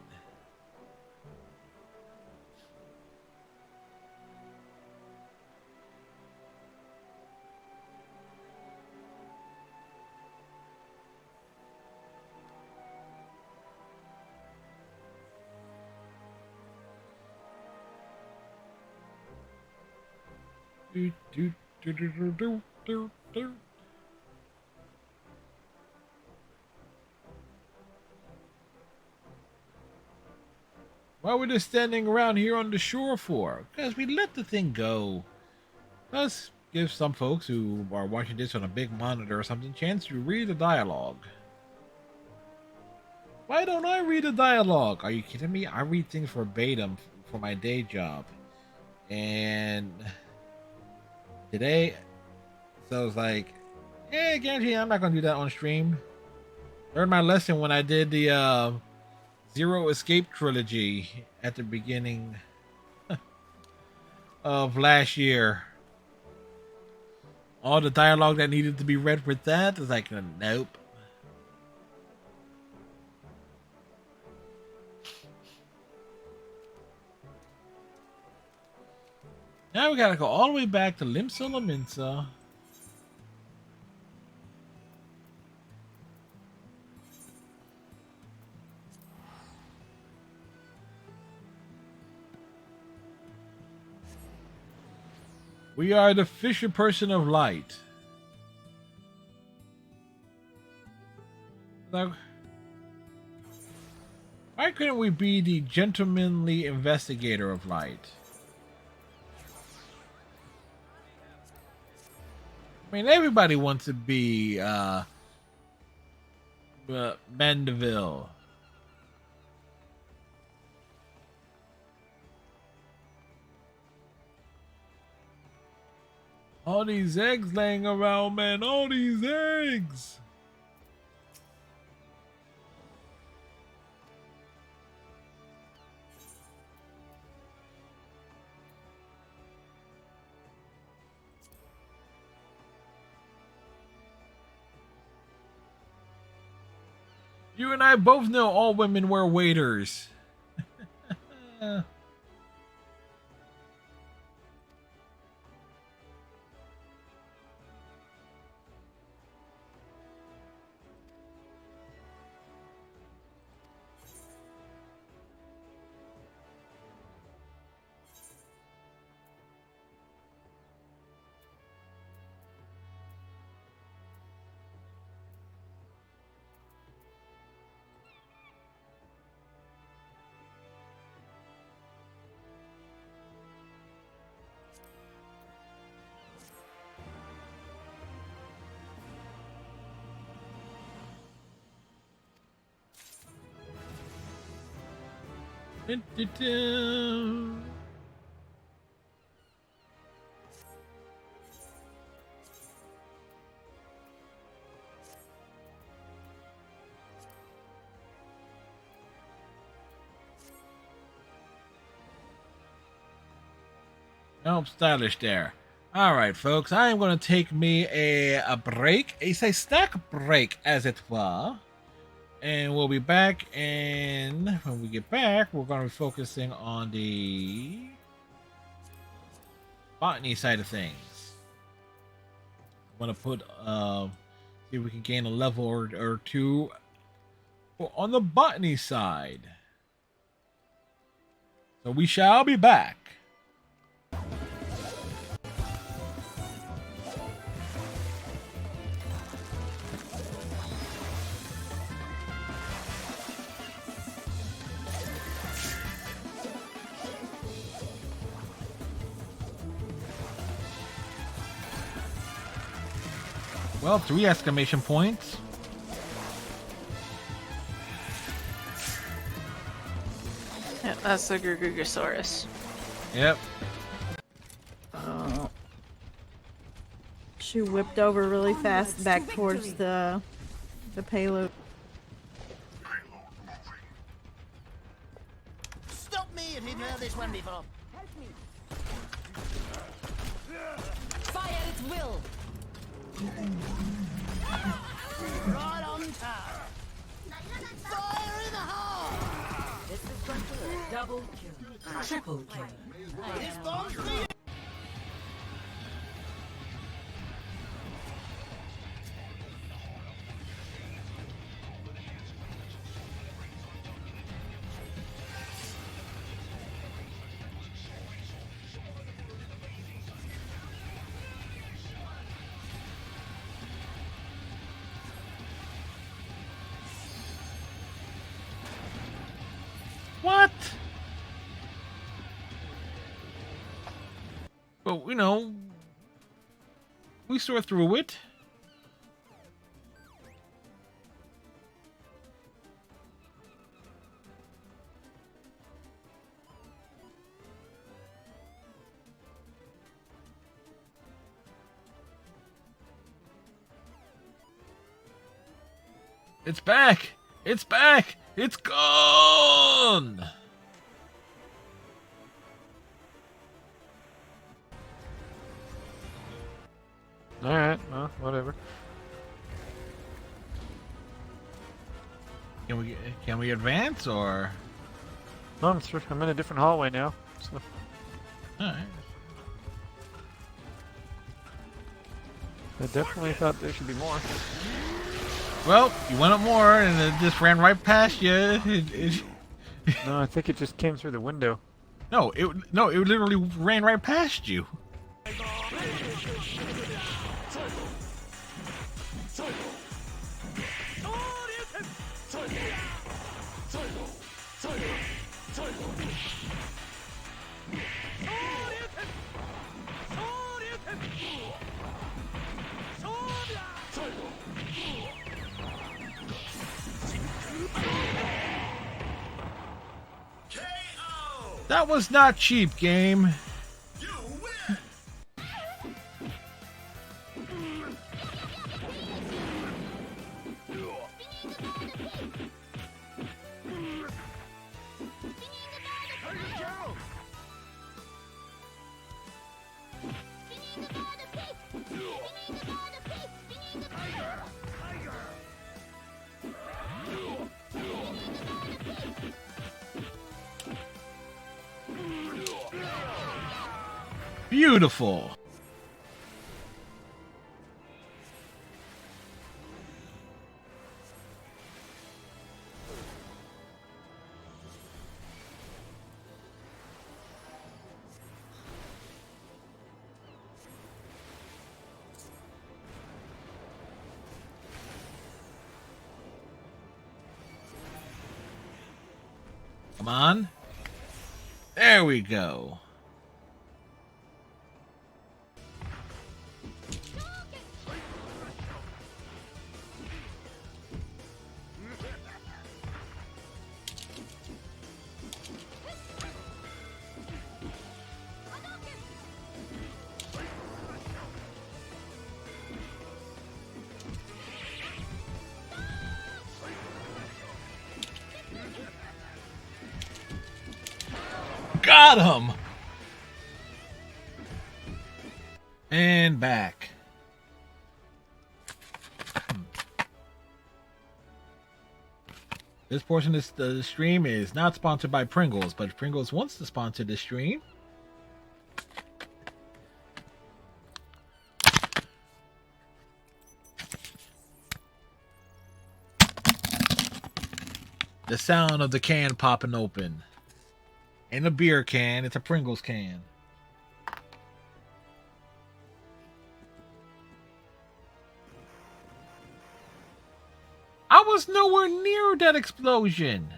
Do, do, do, do, do, do, do, do. Why were they standing around here on the shore for? Because we let the thing go. Let's give some folks who are watching this on a big monitor or something a chance to read the dialogue. Why don't I read the dialogue? Are you kidding me? I read things verbatim for my day job. And today, so I was like, yeah, guarantee I'm not going to do that on stream. Learned my lesson when I did the Zero Escape trilogy at the beginning of last year. All the dialogue that needed to be read with that is like, nope. Now we gotta go all the way back to Limsa Laminsa. We are the fisher person of light. Now, why couldn't we be the gentlemanly investigator of light? I mean, everybody wants to be Mandeville. All these eggs laying around, man. All these eggs. You and I both know all women wear waders. Help stylish there. All right, folks. I am going to take me a break, a snack break, as it were. And we'll be back. And when we get back, we're going to be focusing on the botany side of things. I want to put, see if we can gain a level or two on the botany side. So we shall be back. Well, 3 exclamation points. Yeah, that's the Gugugasaurus. Yep. She whipped over really fast back towards the payload. Stop me if you've heard this one before. Fire at will! Right on time. Fire in the hole! Double kill. Triple kill. This bomb's me. What? But, you know, we saw through it. It's back! It's back! It's gone! Alright, well, whatever. Can we advance or? No, I'm in a different hallway now. So. Alright. I definitely thought there should be more. Well, you went up more and it just ran right past you. No, I think it just came through the window. No, it literally ran right past you. That was not cheap, game. Beautiful. Come on. There we go. Got him! And back. This portion of the stream is not sponsored by Pringles, but if Pringles wants to sponsor this stream, the sound of the can popping open. Ain't a beer can, it's a Pringles can. I was nowhere near that explosion.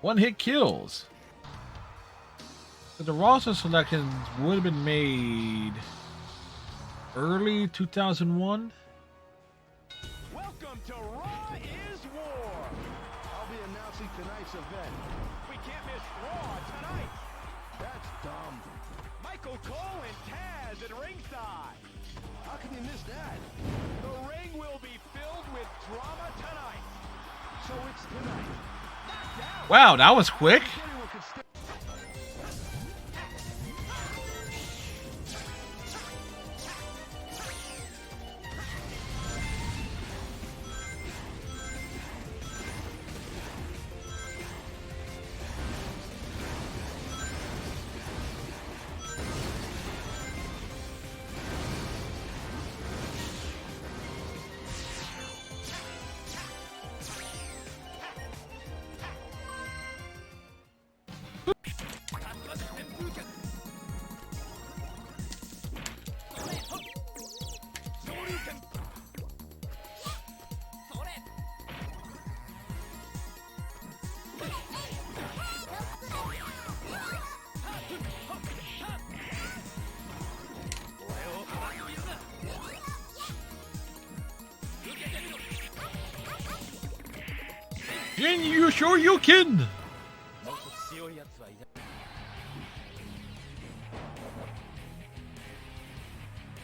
One hit kills. But the roster selections would have been made early 2001. Welcome to Raw is War. I'll be announcing tonight's event. We can't miss Raw tonight. That's dumb. Michael Cole and Taz at ringside. How can you miss that? The ring will be filled with drama tonight. So it's tonight. Wow, that was quick. Jin, you sure you can?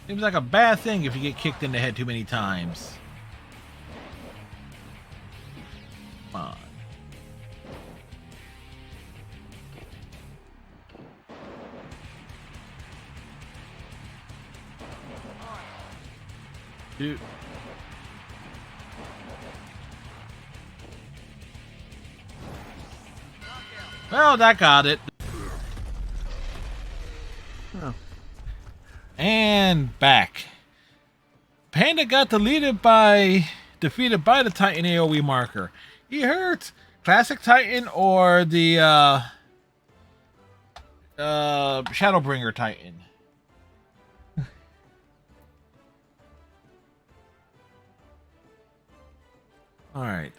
Seems like a bad thing if you get kicked in the head too many times. Come on. Dude. Well, that got it. Oh. And back. Panda got defeated by the Titan AoE marker. He hurt. Classic Titan or the Shadowbringer Titan. All right.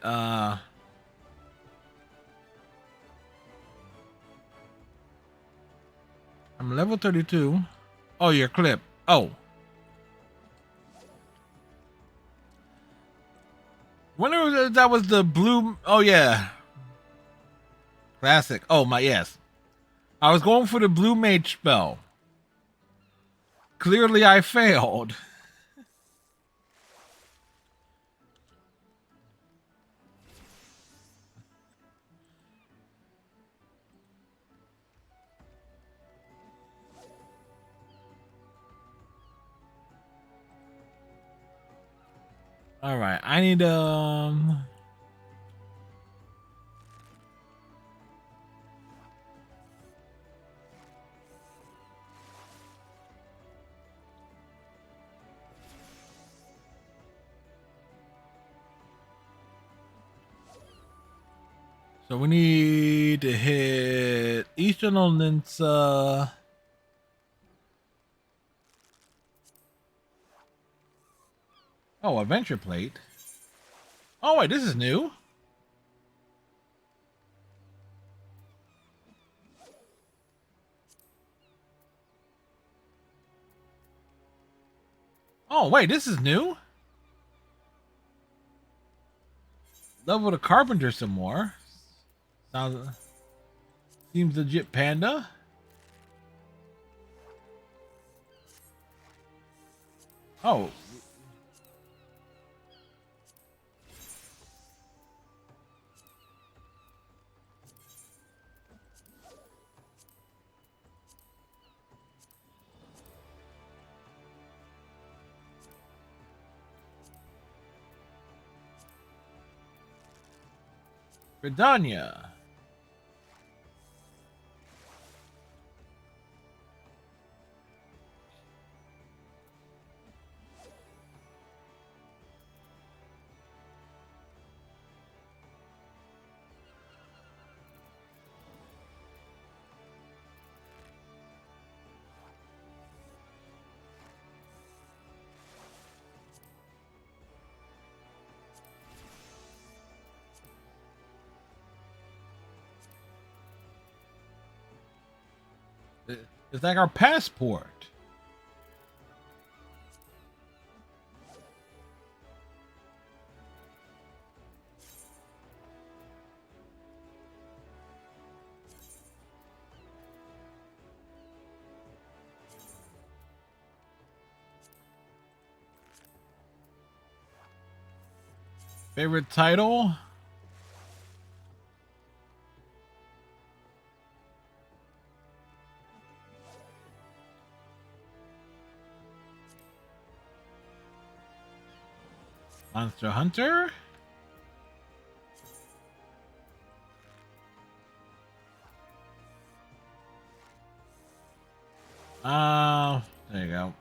I'm level 32. Oh, your clip. Oh. Wonder if that was the blue. Oh, yeah. Classic. Oh, my, yes. I was going for the blue mage spell. Clearly, I failed. All right, I need so we need to hit Eastern Olinsa. Oh, Adventure Plate. Oh, wait, this is new. Oh, wait, this is new. Level the Carpenter some more. Sounds Seems legit, Panda. Oh. Redania. It's like our passport. Favorite title? Monster Hunter? There you go.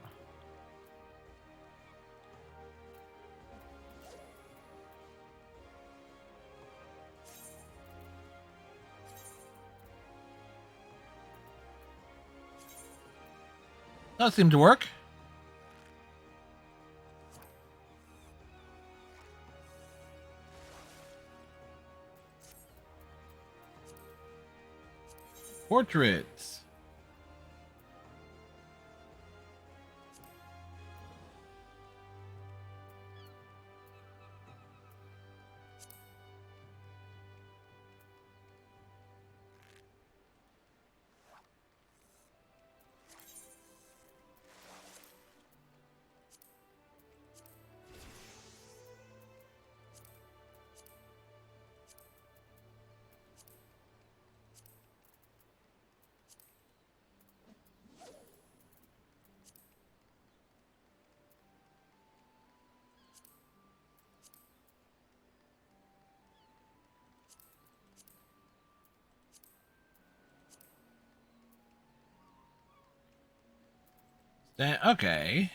Does seem to work. Portraits. Okay.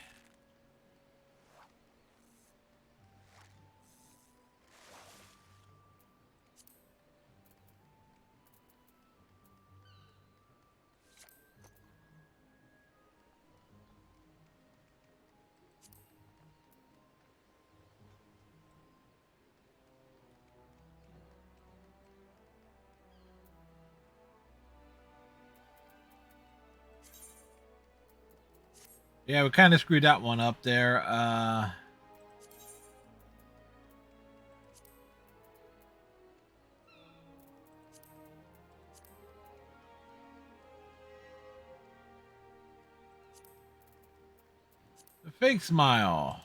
Yeah, we kind of screwed that one up there. The fake smile.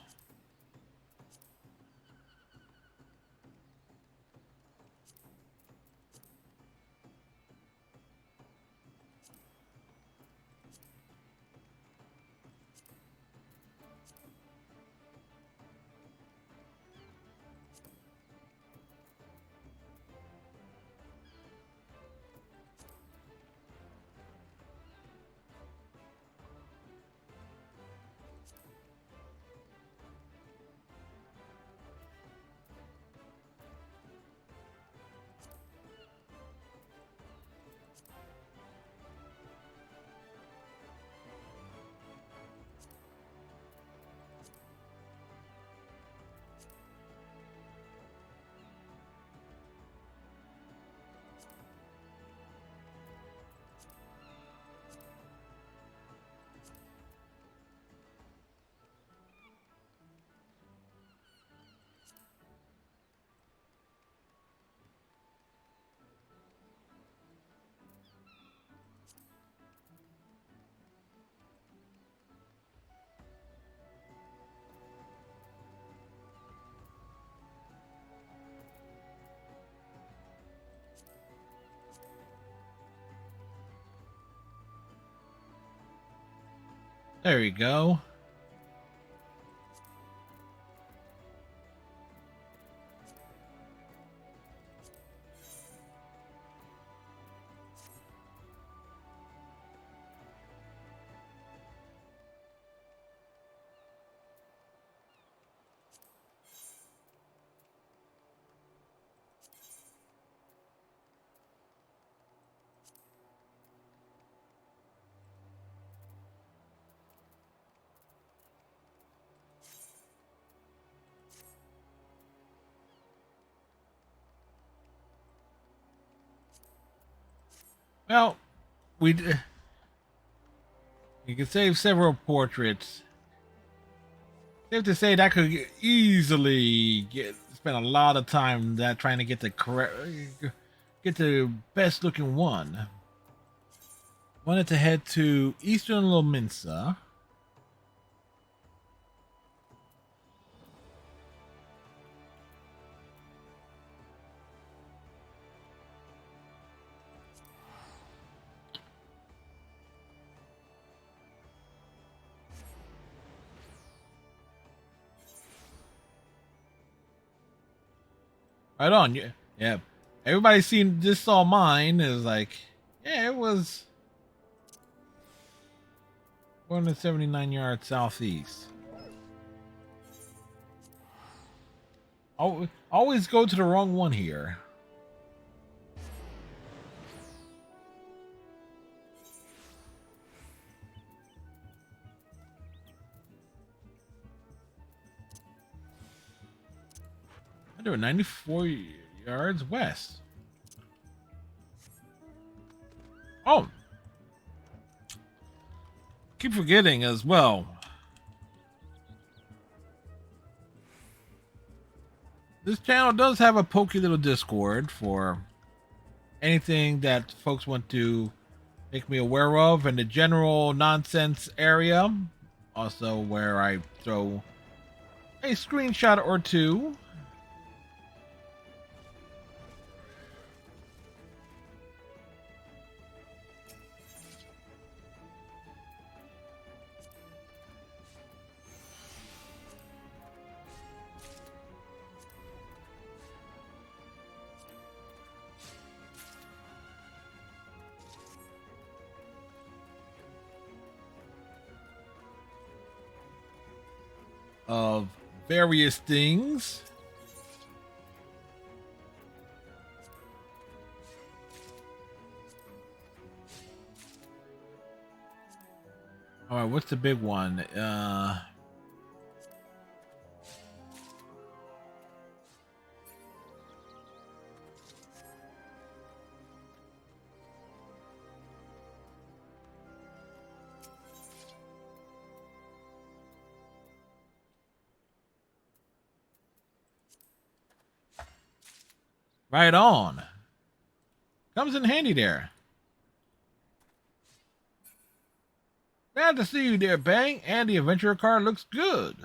There you go. Well, you can save several portraits. Safe to say that could easily spend a lot of time that trying to get the best looking one. Wanted to head to Eastern Lominsa. Right on, yeah. Yeah. Everybody's seen this. Saw mine is like, yeah, it was 179 yards southeast. Always go to the wrong one here. I do 94 yards west. Oh, keep forgetting as well. This channel does have a pokey little Discord for anything that folks want to make me aware of in the general nonsense area. Also, where I throw a screenshot or two. Of various things. All right, what's the big one? Right on. Comes in handy there. Glad to see you there, Bang. And the adventurer card looks good.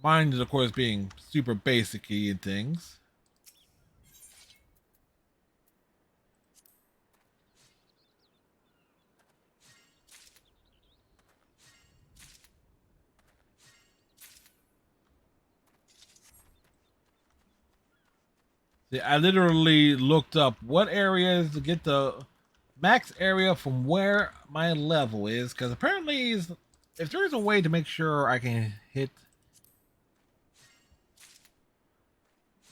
Mine is, of course, being super basic-y and things. See, I literally looked up what areas to get the max area from where my level is, because apparently if there is a way to make sure I can hit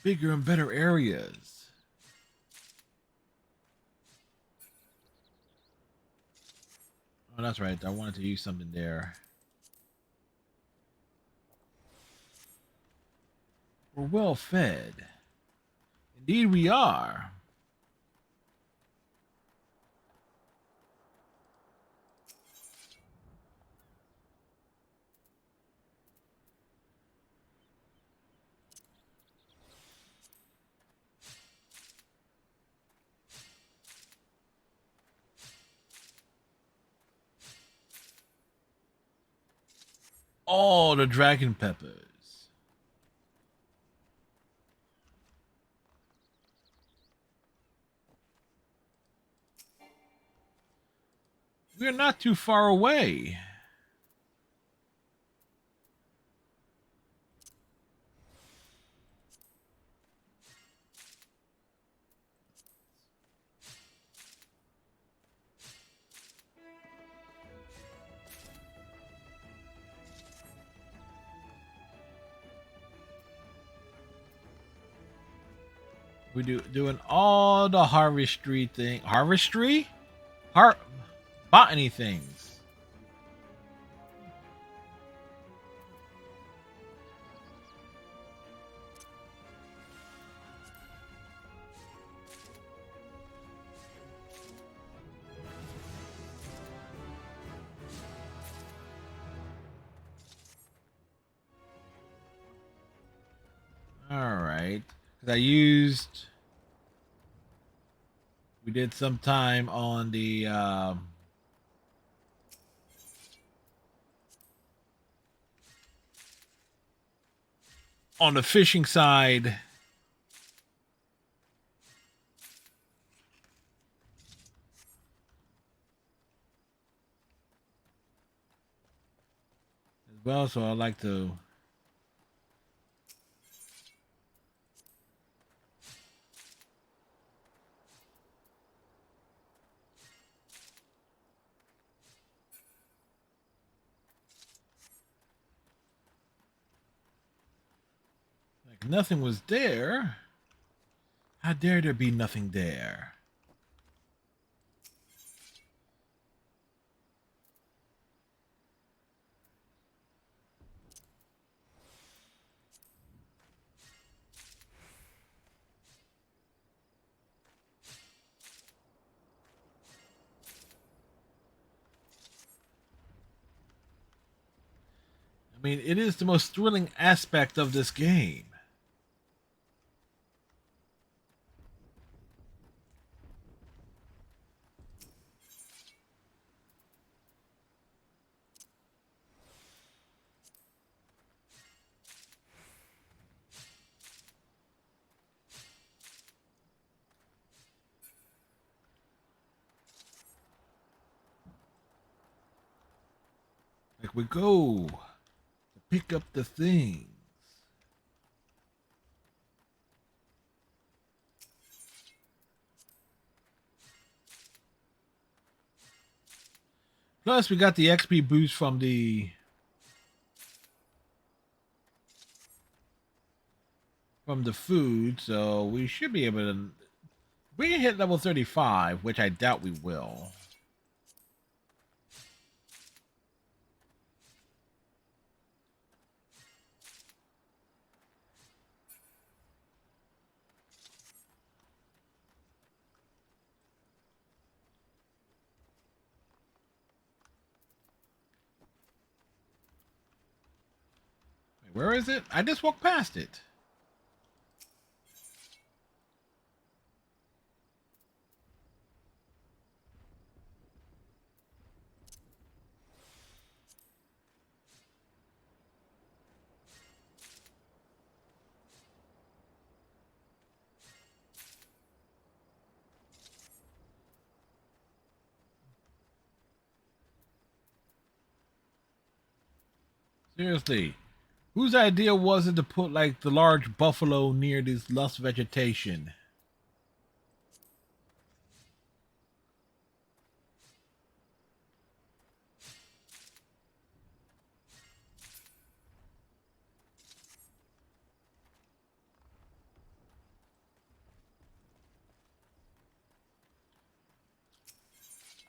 bigger and better areas. Oh, that's right. I wanted to use something there. We're well fed. Indeed we are. All the dragon peppers. We're not too far away. We doing all the harvestry thing. Harvestry? Botany things. All right. We did some time on the fishing side. As well, so I'd like to like nothing was there. How dare there be nothing there? I mean, it is the most thrilling aspect of this game. Like we go to pick up the things. Plus, we got the XP boost from the food, so we should be able to. We can hit level 35, which I doubt we will. Where is it? I just walked past it. Seriously, whose idea was it to put like the large buffalo near this lush vegetation?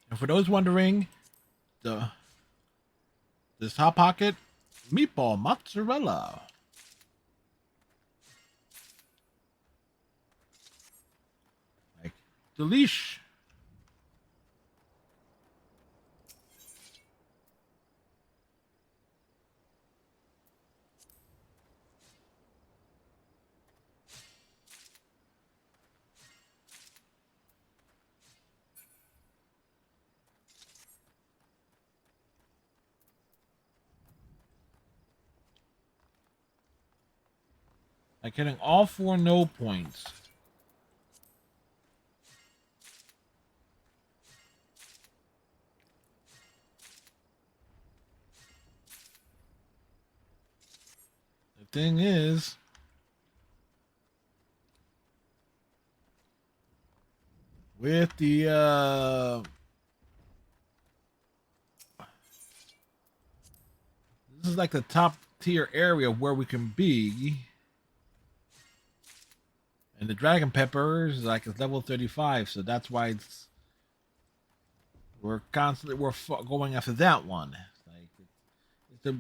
And for those wondering, this hot pocket meatball mozzarella. Like delish. Like hitting all 4 no points. thing is, with the this is like the top tier area where we can be. And the dragon peppers, like, it's level 35, so that's why we're constantly going after that one. It's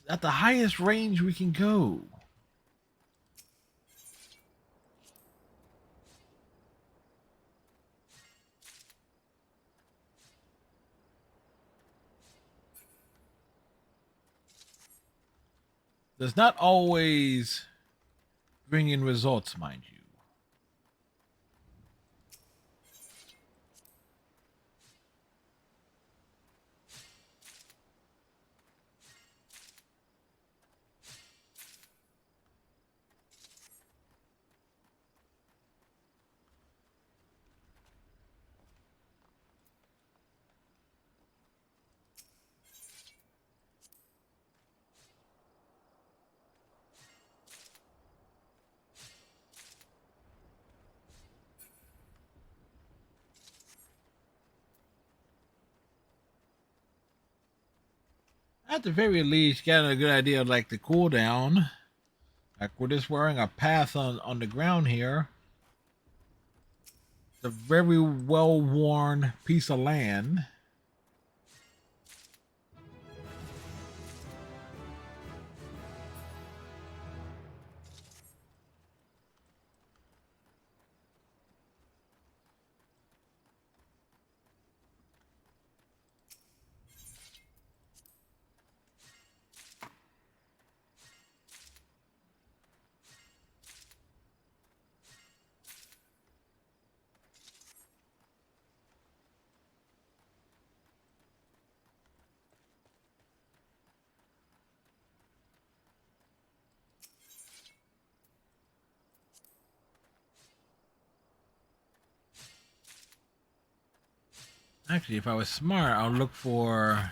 at the highest range we can go. Does not always bring in results, mind you. At the very least, getting a good idea of like the cooldown. Like, we're just wearing a path on the ground here. It's a very well worn piece of land. Actually, if I was smart, I'll look for...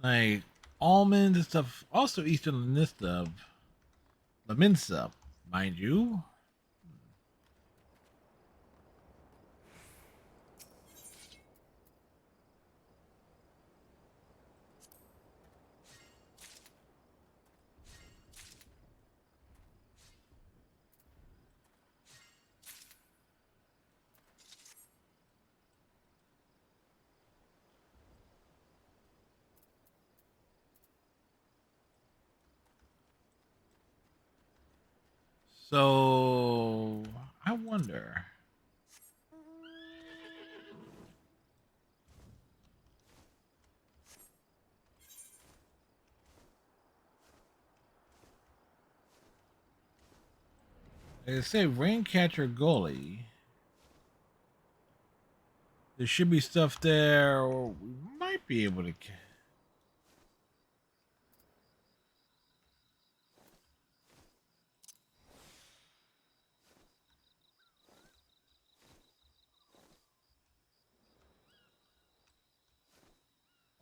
like almonds and stuff. Also east of Laminsa, mind you. So I wonder. They say Raincatcher Gully. There should be stuff there, or we might be able to.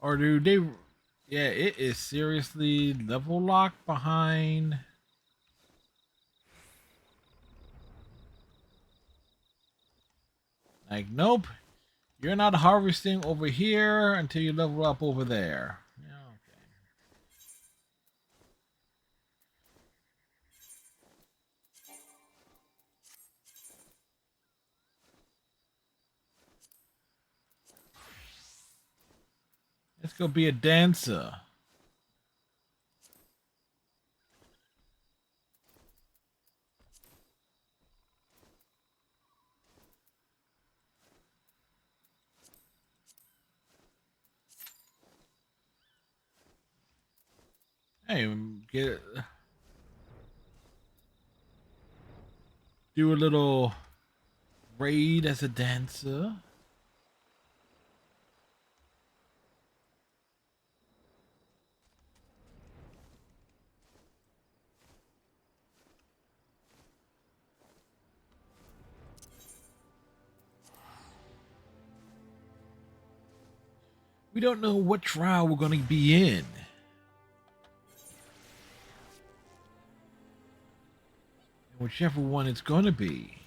Or do they? Yeah, it is seriously level locked behind. Like, nope. You're not harvesting over here until you level up over there. Yeah, okay. Let's go be a dancer. Hey, do a little raid as a dancer. We don't know what trial we're going to be in. Whichever one it's going to be.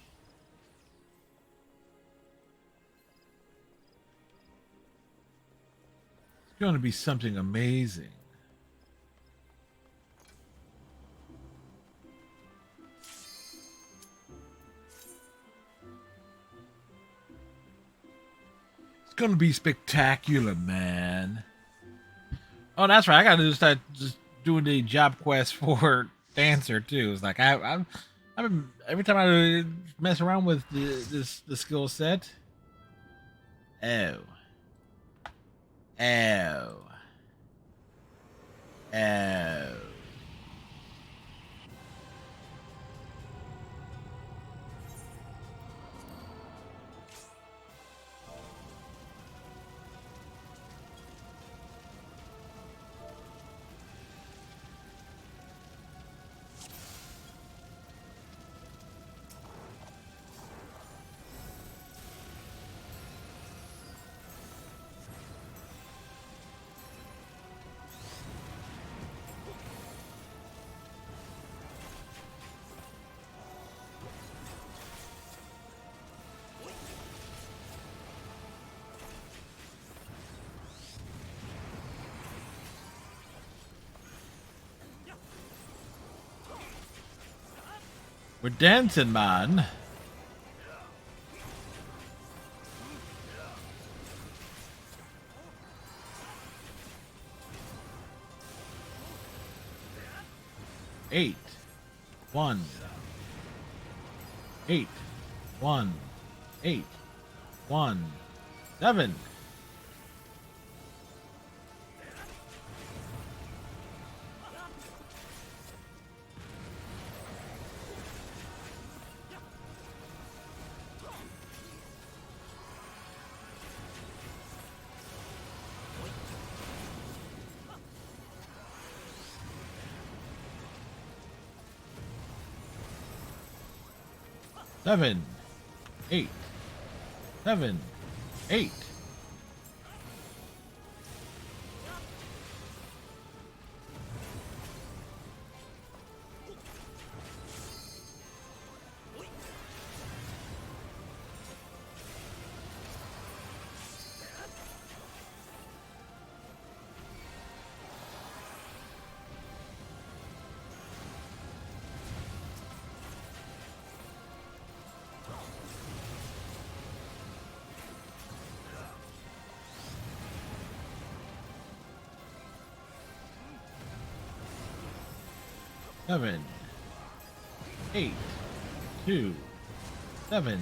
It's going to be something amazing. It's going to be spectacular, man. Oh, that's right. I got to start just doing the job quest for dancer too. It's like I've been, every time I mess around with the skill set. Oh. Oh. Oh. We're dancing, man. Eight. 1. 8. 1. 8. 1. 7. Seven, 8, 7, 8. Seven, 8, 2, 7.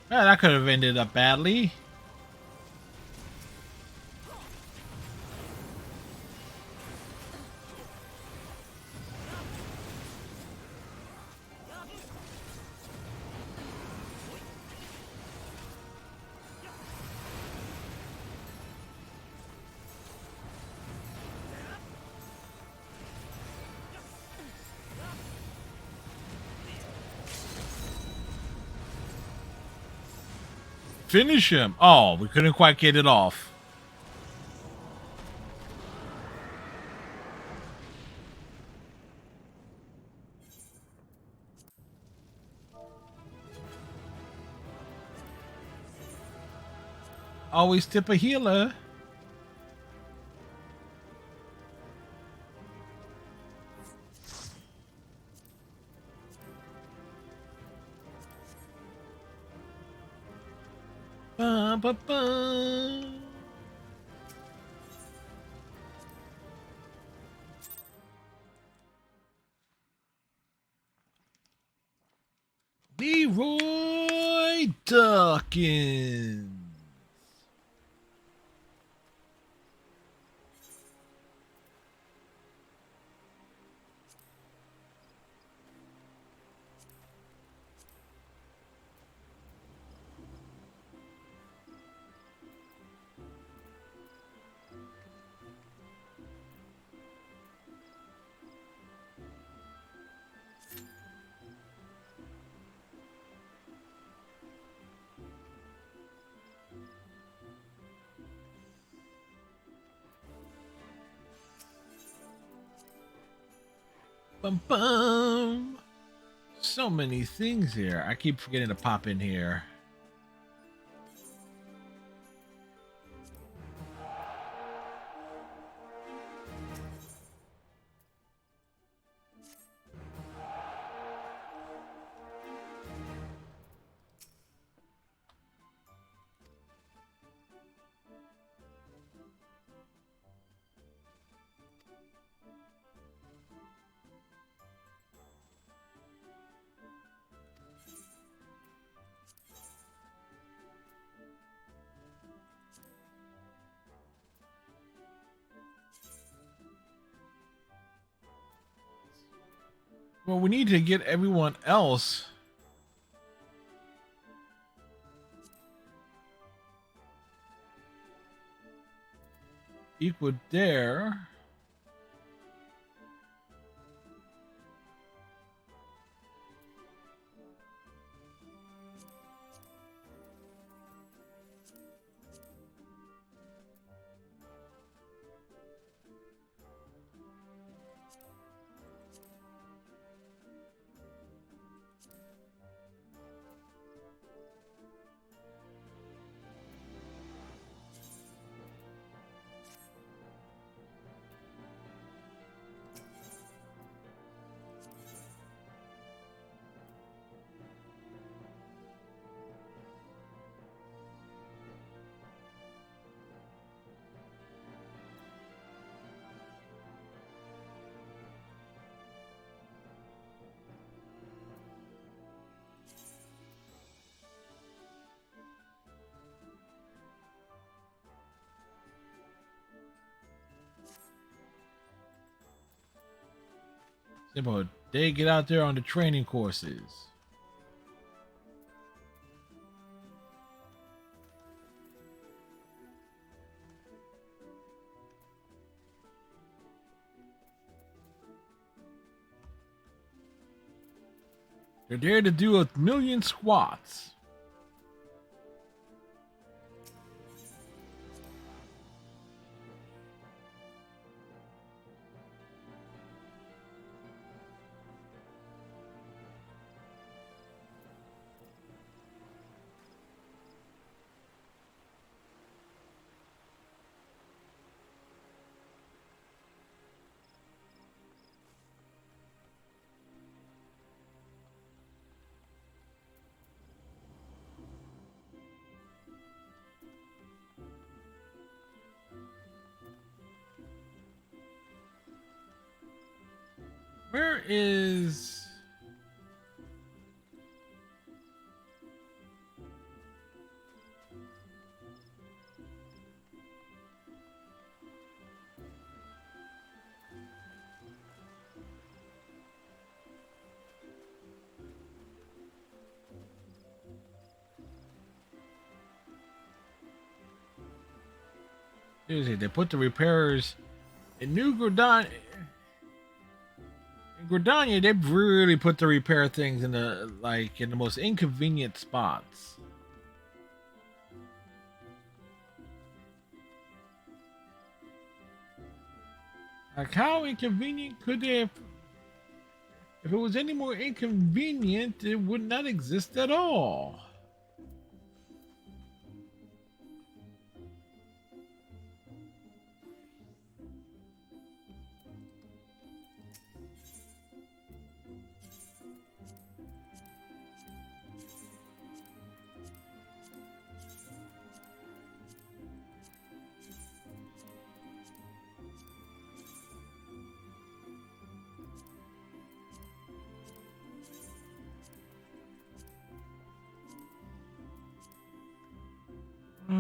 Well, that could have ended up badly. Finish him. Oh, we couldn't quite get it off. Always tip a healer. Ba, ba, ba. Leroy Dawkins. Bum bum. So many things here. I keep forgetting to pop in here. Well, we need to get everyone else equal there. Simple. They get out there on the training courses. They're there to do 1,000,000 squats. Where is... Seriously, they put the repairers in New Gridania. In Gridania, they've really put the repair things in the in the most inconvenient spots. Like, how inconvenient could they have? If it was any more inconvenient, it would not exist at all.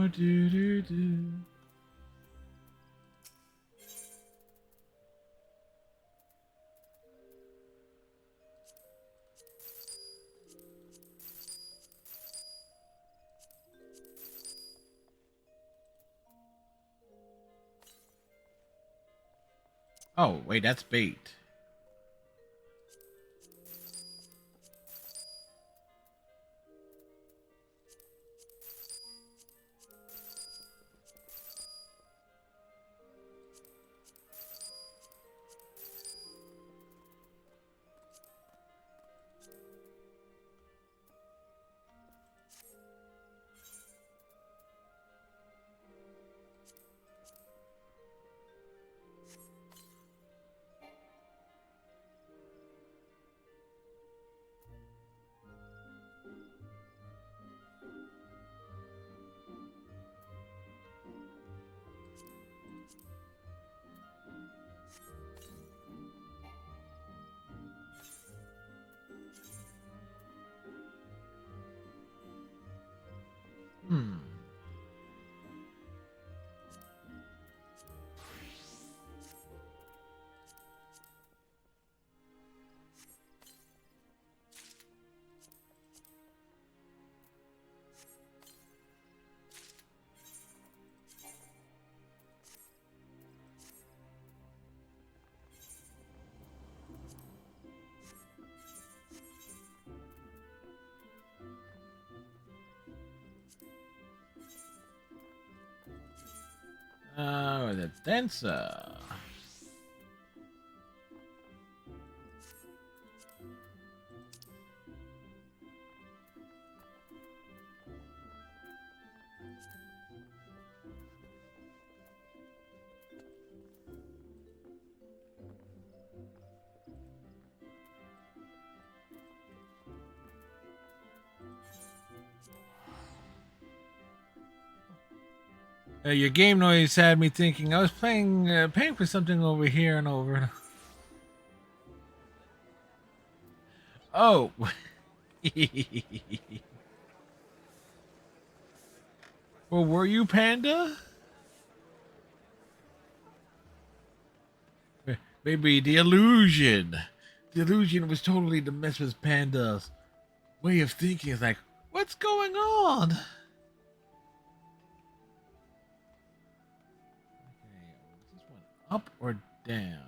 do, do, do. Oh, wait, that's bait. Hmm. Oh, the dancer. Your game noise had me thinking I was paying for something over here and over. Oh. Well, were you Panda? Maybe the illusion. The illusion was totally to mess with Panda's way of thinking. It's like, what's going on? Okay, is this one up or down?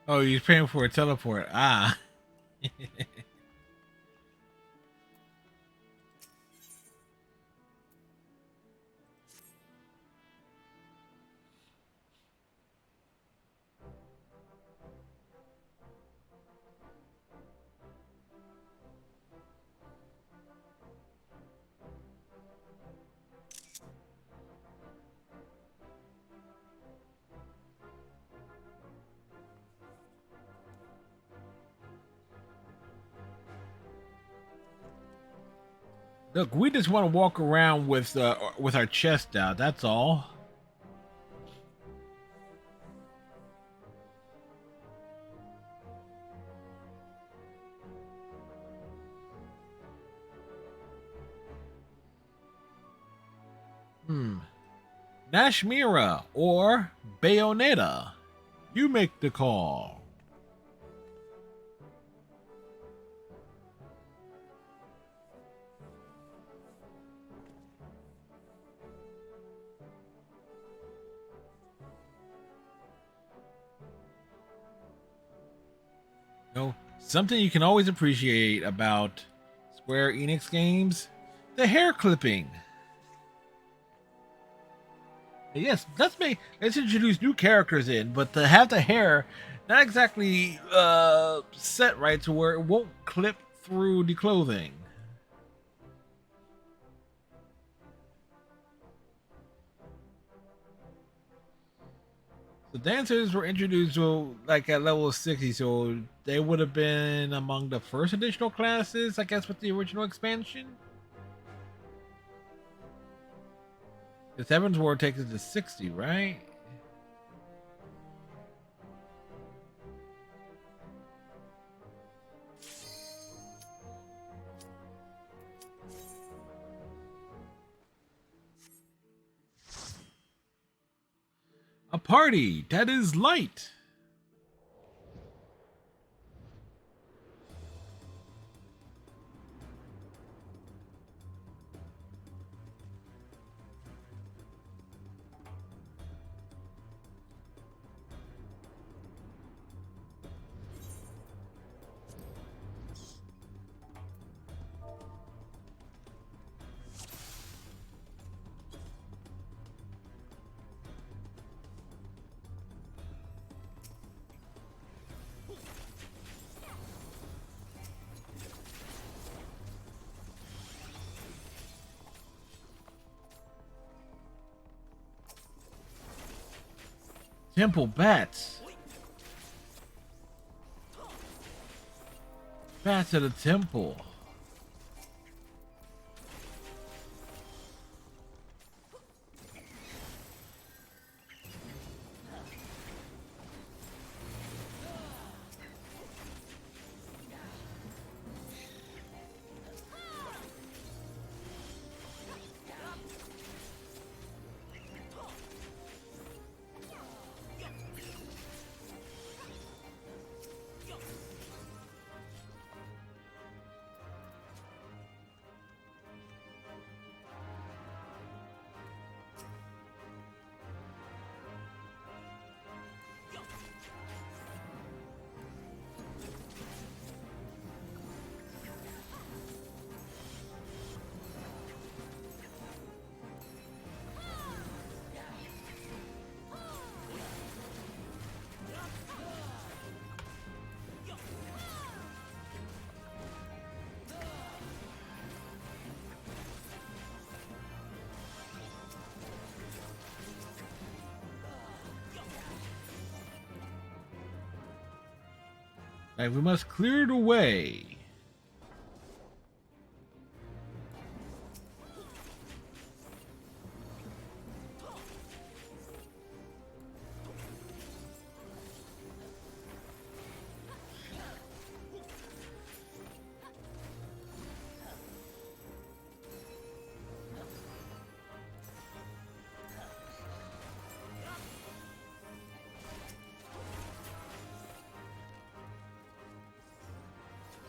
Oh, you're paying for a teleport. Ah. Look, we just want to walk around with our chest out. That's all. Nashmira or Bayonetta. You make the call. Something you can always appreciate about Square Enix games, the hair clipping. Yes, let's introduce new characters in, but to have the hair not exactly set right to where it won't clip through the clothing. The dancers were introduced like at level 60, so they would have been among the first additional classes, I guess, with the original expansion. Because Heaven's Ward takes it to 60, right? party that is light. Temple bats. Bats at a temple. Like, we must clear the way.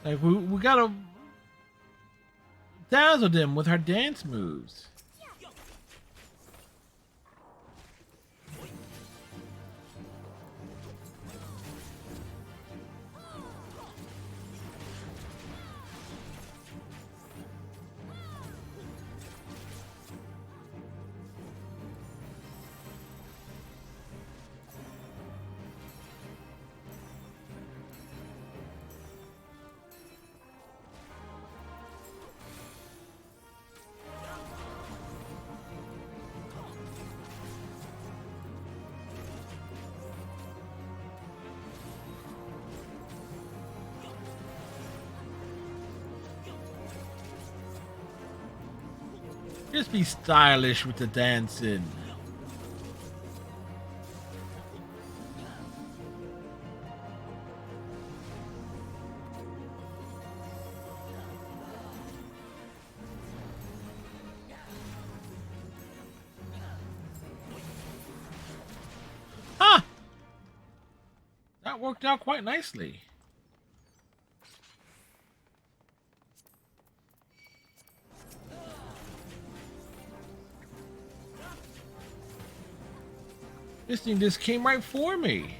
Like, we gotta dazzle them with her dance moves. Just be stylish with the dancing. Huh! That worked out quite nicely. This thing just came right for me.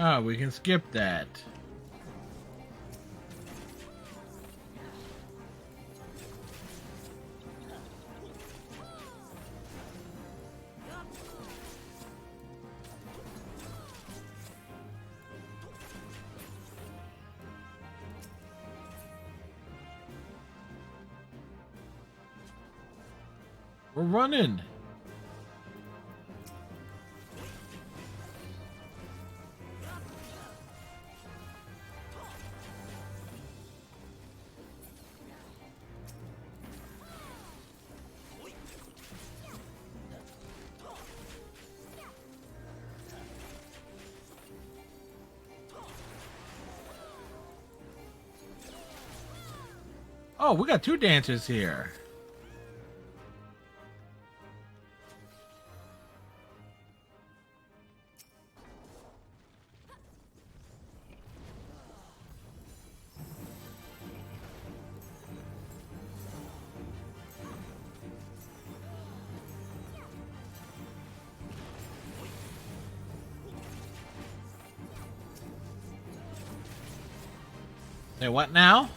Ah, we can skip that. We're running. Oh, we got two dancers here. Say what now?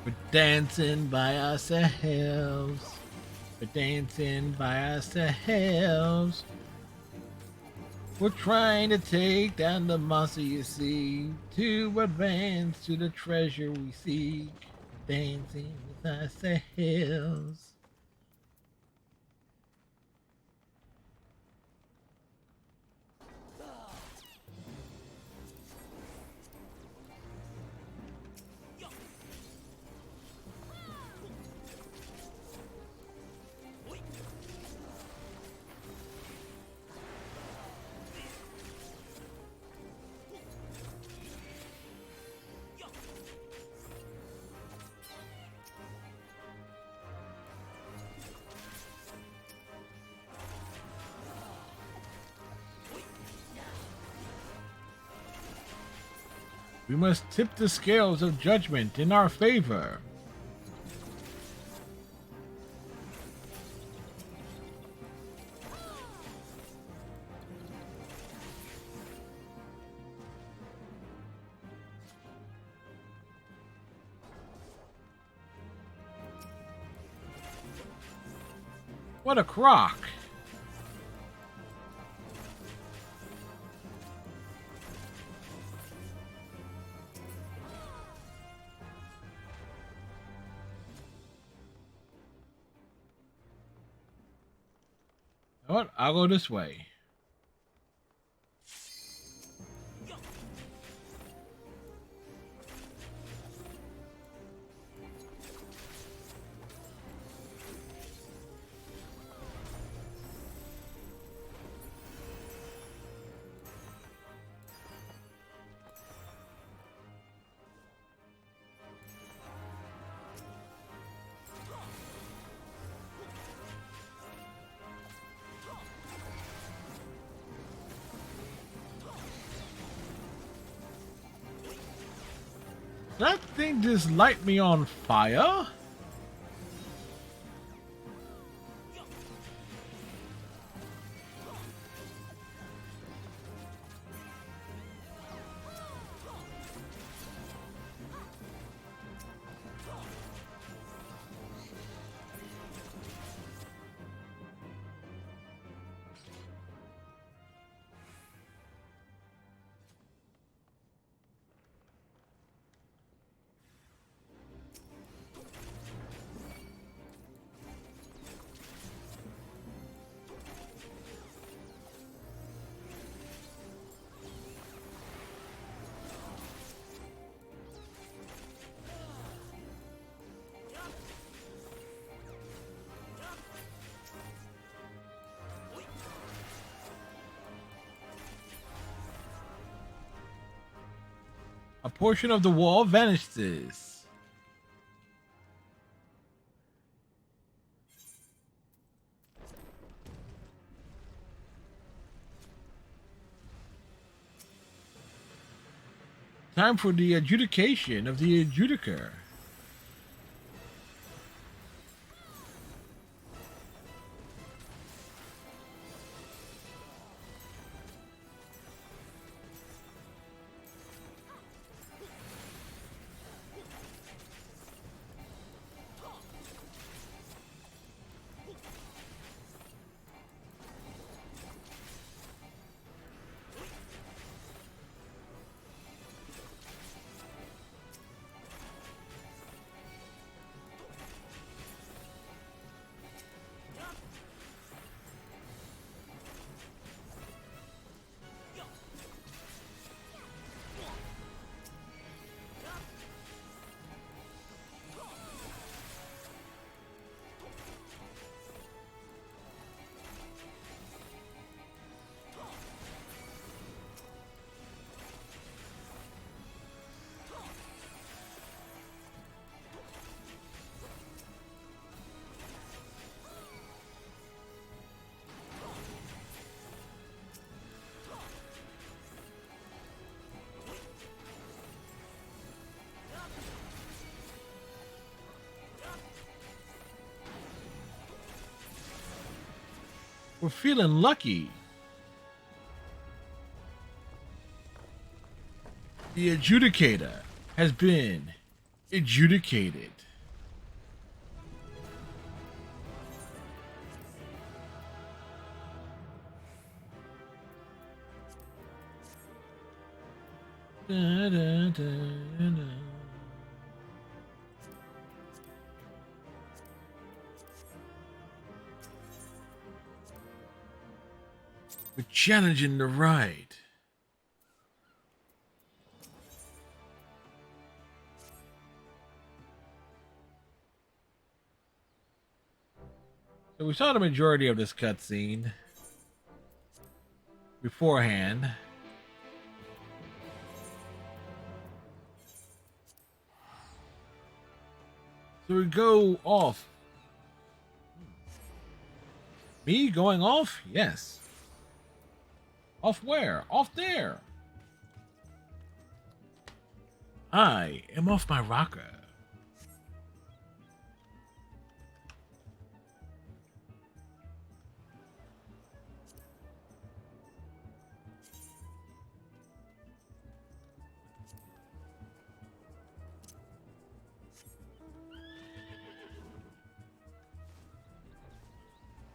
We're dancing by ourselves. We're dancing by ourselves. We're trying to take down the monster you see, to advance to the treasure we seek. Dancing with ourselves. We must tip the scales of judgment in our favor. What a crock! You know what? I'll go this way. That thing just light me on fire? portion of the wall vanishes. Time for the adjudication of the adjudicator. We're feeling lucky. The adjudicator has been adjudicated. Da, da, da, da. We're challenging the right. So we saw the majority of this cutscene beforehand. So we go off. Me going off? Yes. Off where? Off there. I am off my rocker.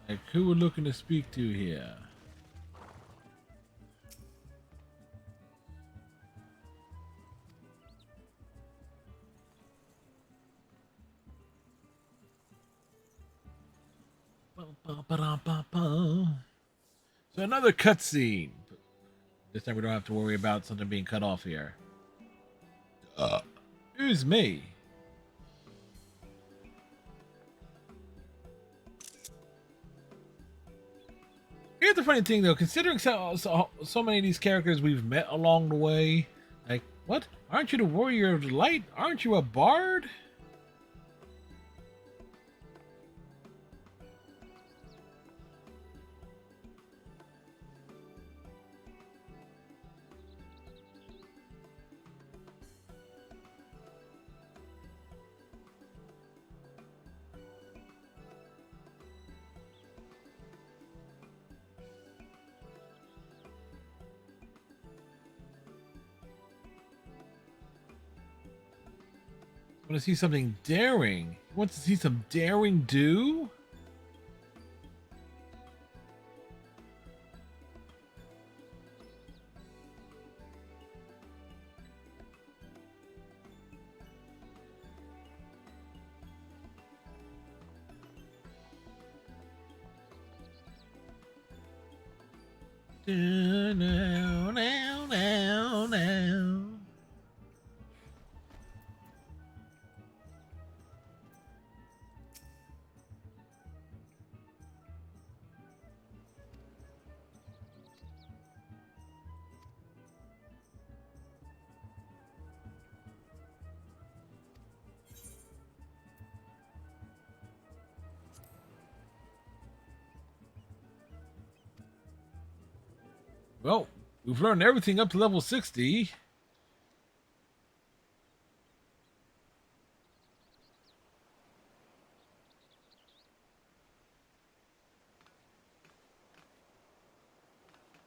Like, who we're looking to speak to here? So another cutscene. This time we don't have to worry about something being cut off here. Who's me? Here's the funny thing, though. Considering so many of these characters we've met along the way, like, what? Aren't you the warrior of the light? Aren't you a bard? Want to see something daring? Want to see some daring do? Now, now, now, now. Well, we've learned everything up to level 60.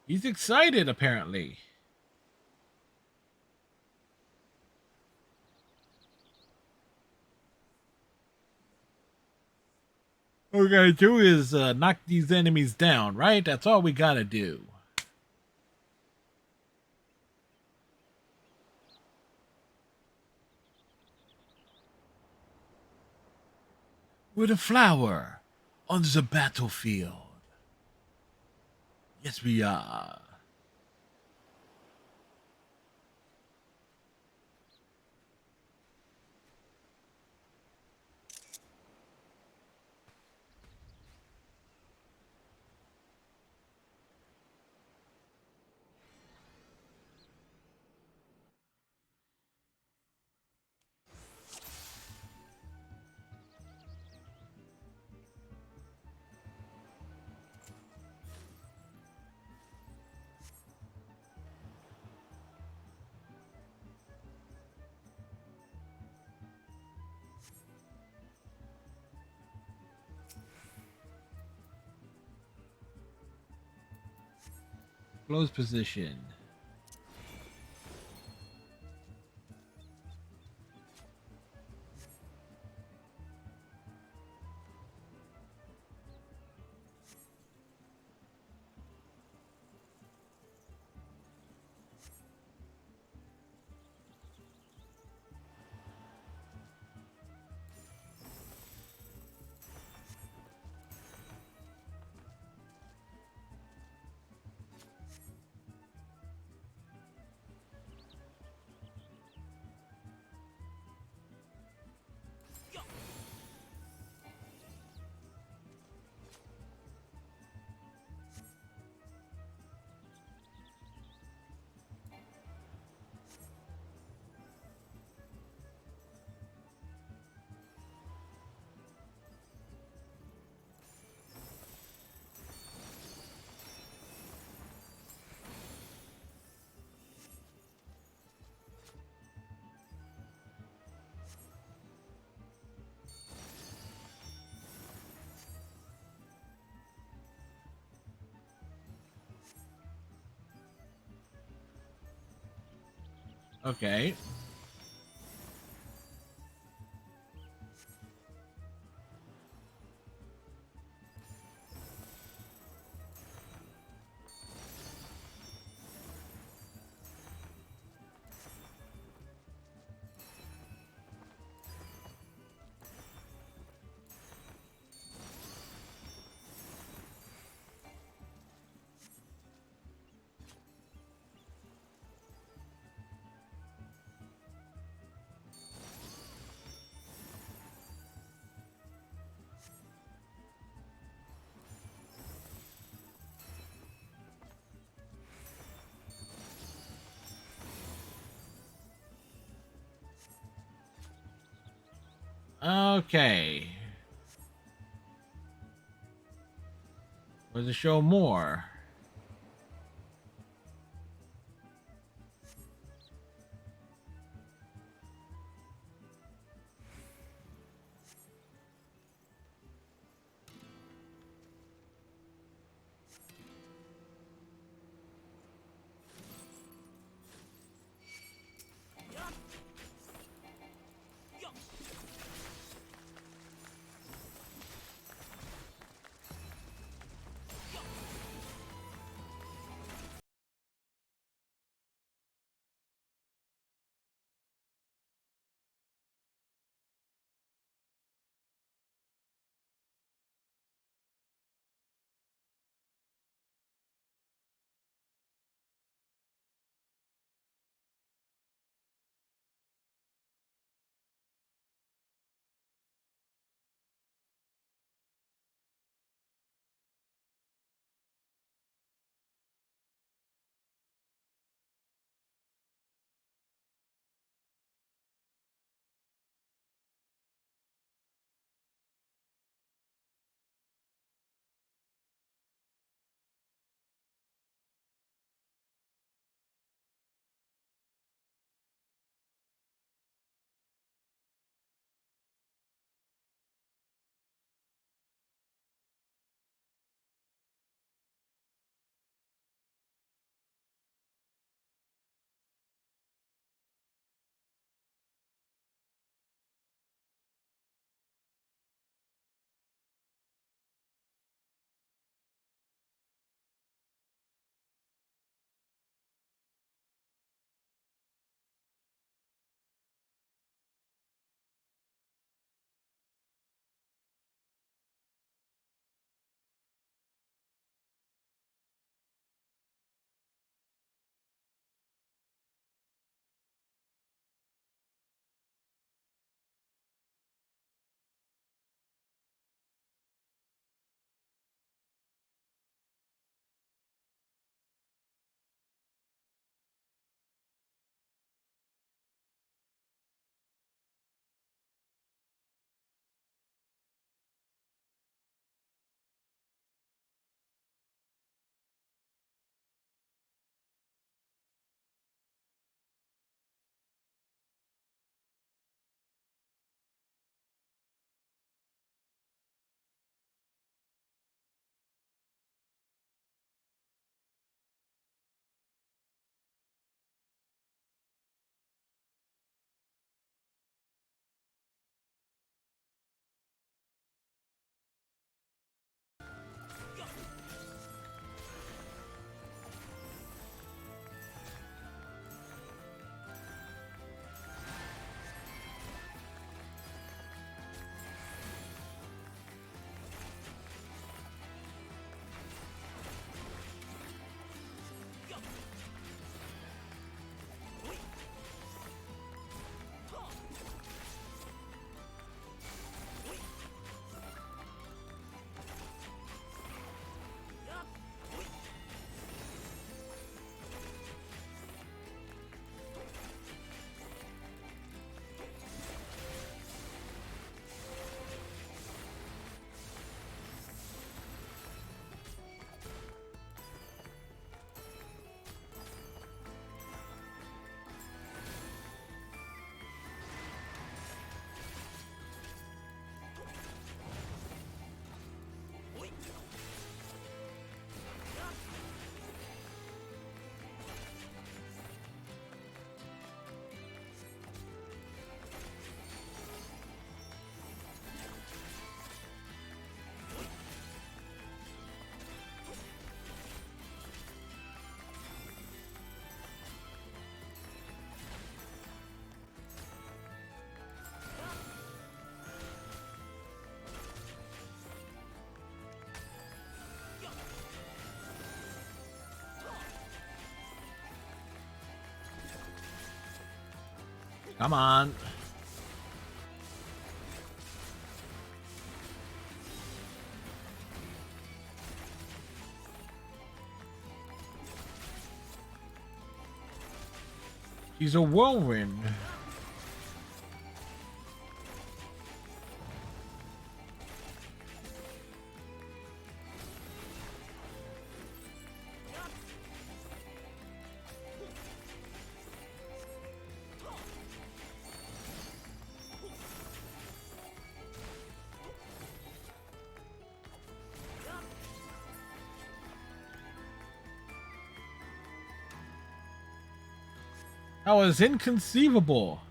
He's excited, apparently. All we gotta do is knock these enemies down, right? That's all we gotta do. We're a flower on the battlefield. Yes, we are. Close position. Okay. Okay. Let's show more. Come on. He's a whirlwind. That was inconceivable.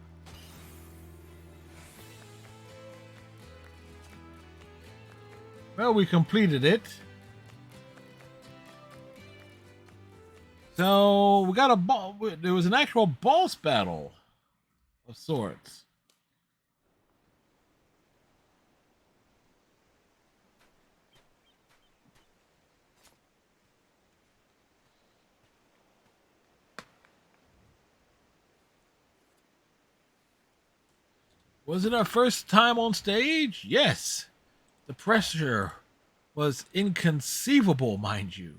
Well, we completed it. So we got a ball. There was an actual boss battle of sorts. Was it our first time on stage? Yes. The pressure was inconceivable, mind you.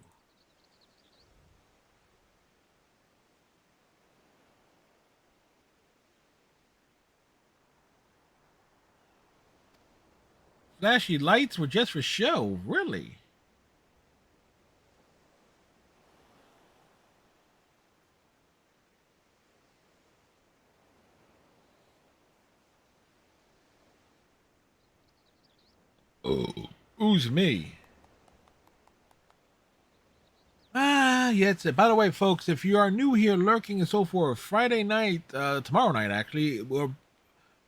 Flashy lights were just for show, really. Oh, ooze me. Yes. By the way, folks, if you are new here, lurking and so forth, Friday night, tomorrow night actually, we're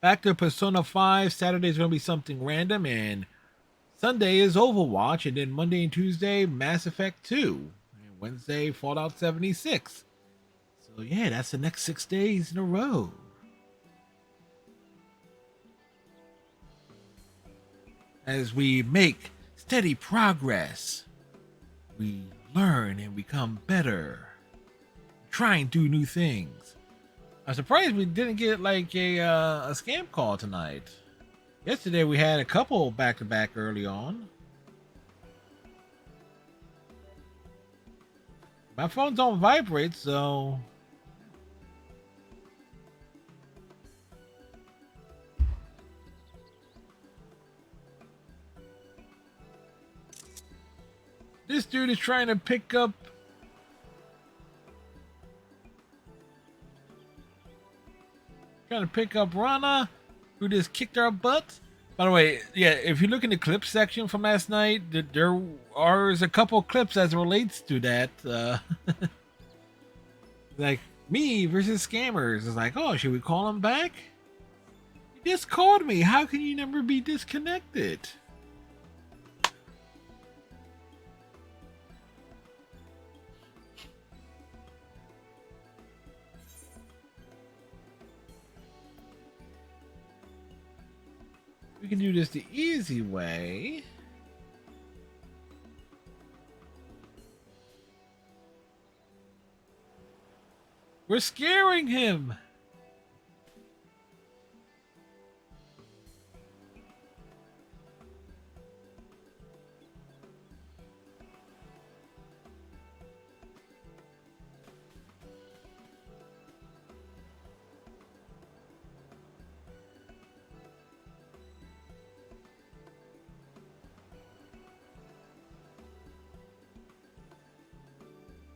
back to Persona 5. Saturday's going to be something random, and Sunday is Overwatch, and then Monday and Tuesday, Mass Effect 2, and Wednesday, Fallout 76. So yeah, that's the next 6 days in a row. As we make steady progress, we learn and become better. Try and do new things. I'm surprised we didn't get like a scam call tonight. Yesterday we had a couple back to back early on. My phone's on vibrate, so this dude is trying to pick up Rana, who just kicked our butt. By the way, yeah, if you look in the clip section from last night, there are a couple clips as it relates to that. Like me versus scammers. It's like, oh, should we call him back? You just called me. How can you never be disconnected? We can do this the easy way. We're scaring him.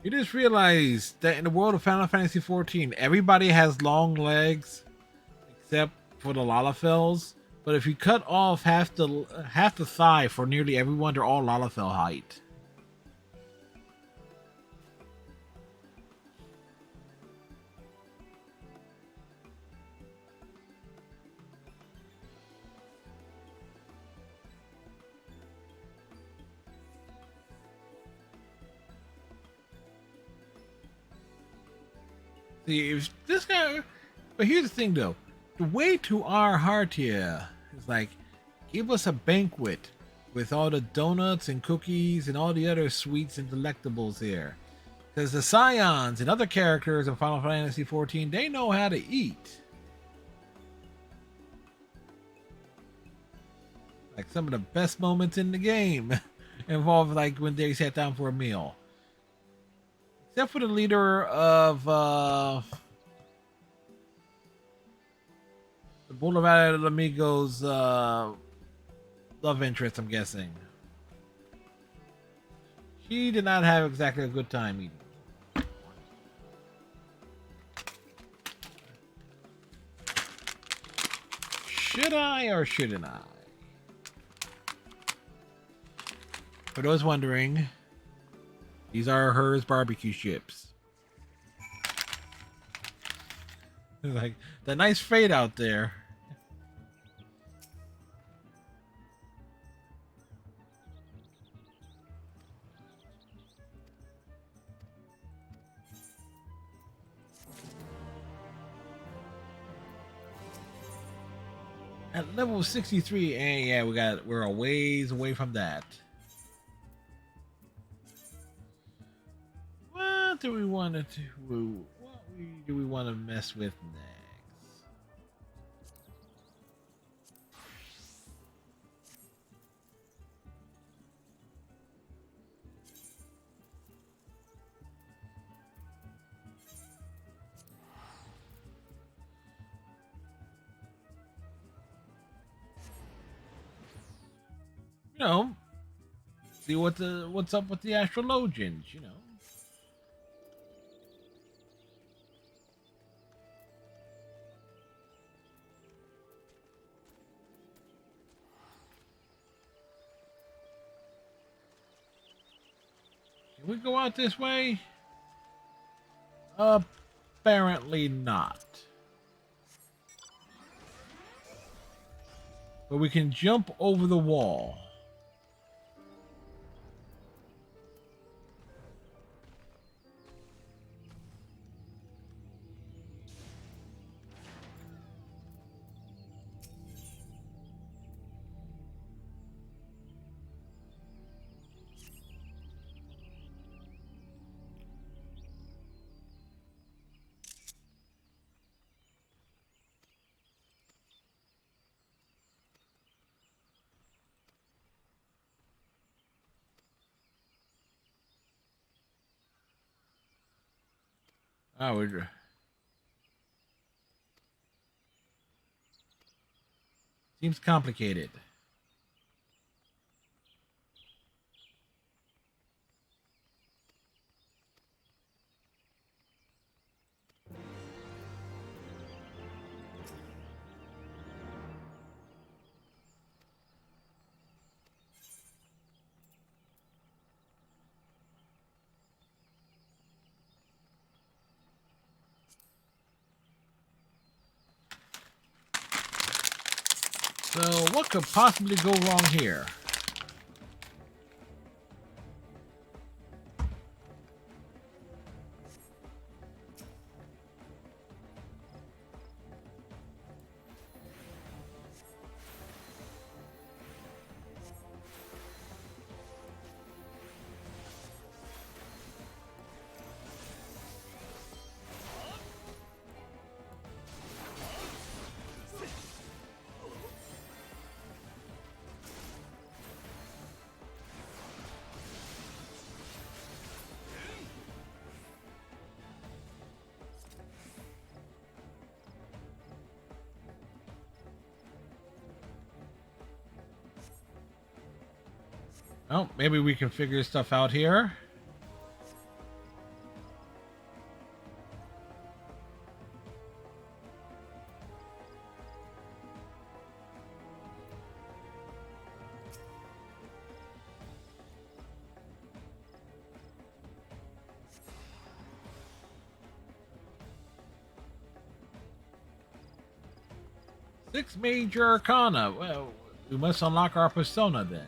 You just realize that in the world of Final Fantasy XIV, everybody has long legs, except for the Lalafels. But if you cut off half the thigh for nearly everyone, they're all Lalafell height. See, if this guy, but here's the thing though, the way to our heart here is like, give us a banquet with all the donuts and cookies and all the other sweets and delectables here. Because the Scions and other characters in Final Fantasy XIV, they know how to eat. Like some of the best moments in the game involved like when they sat down for a meal. Except for the leader of the Boulevard of Amigos love interest, I'm guessing. She did not have exactly a good time eating. Should I or shouldn't I? For those wondering, these are hers barbecue chips. Like the nice fade out there. At level 63, and yeah, we're a ways away from that. What do we want to do? Do we want to mess with next? You know, see what's up with the astrologians. You know. Can we go out this way? Apparently not. But we can jump over the wall. Oh, seems complicated. So, what could possibly go wrong here? Oh, maybe we can figure stuff out here. Six major arcana. Well, we must unlock our persona then.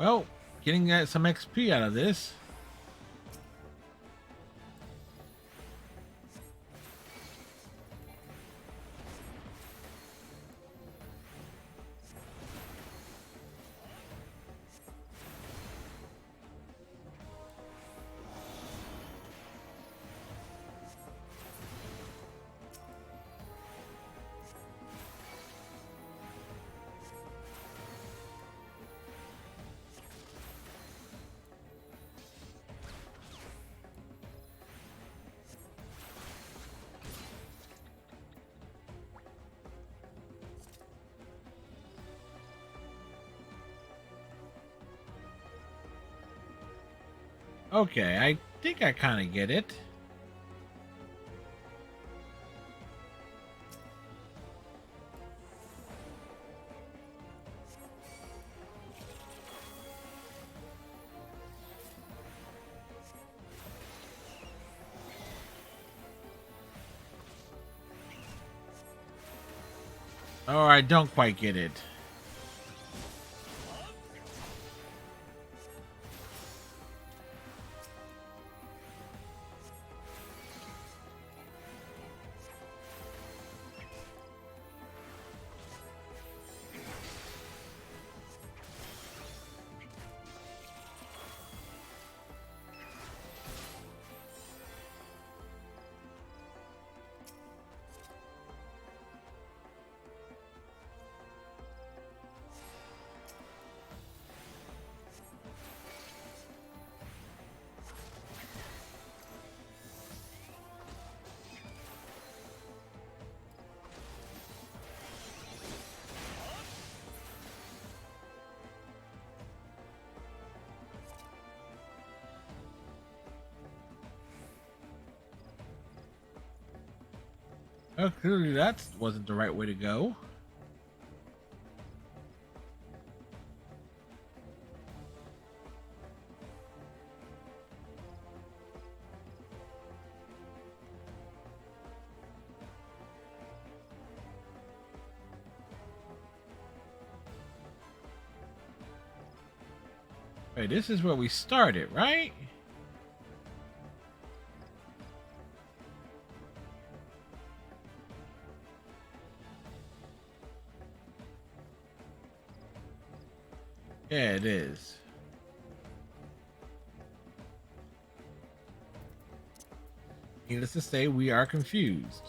Well, getting some XP out of this. Okay, I think I kind of get it. Or I don't quite get it. Oh, clearly that wasn't the right way to go. Wait, this is where we started, right? Yeah, it is. Needless to say, we are confused.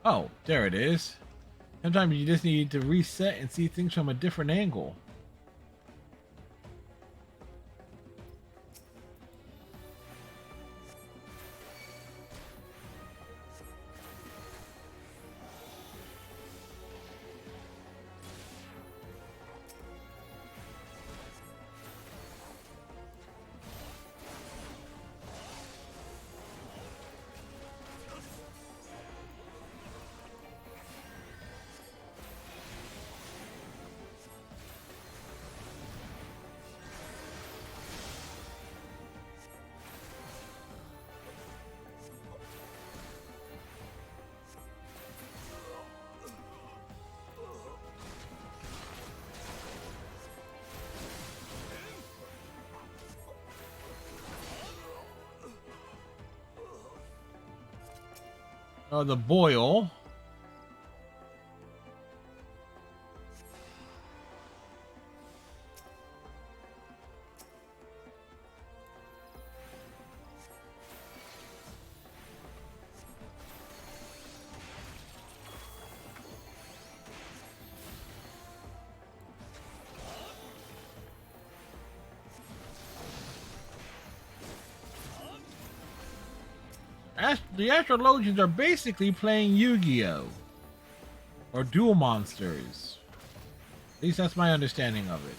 Oh, there it is. Sometimes you just need to reset and see things from a different angle. Oh, the boil. The astrologians are basically playing Yu-Gi-Oh! Or Duel Monsters. At least that's my understanding of it.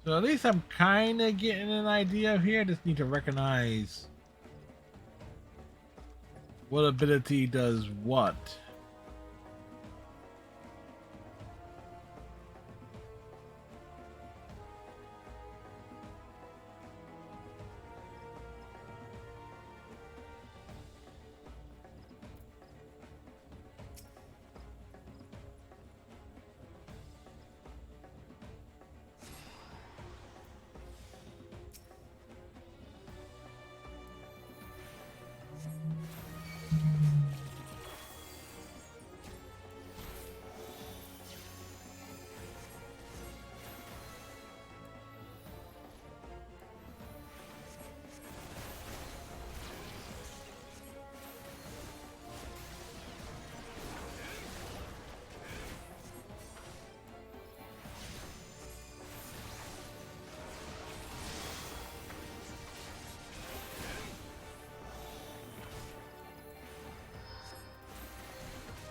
So at least I'm kind of getting an idea of here. Just need to recognize what ability does what.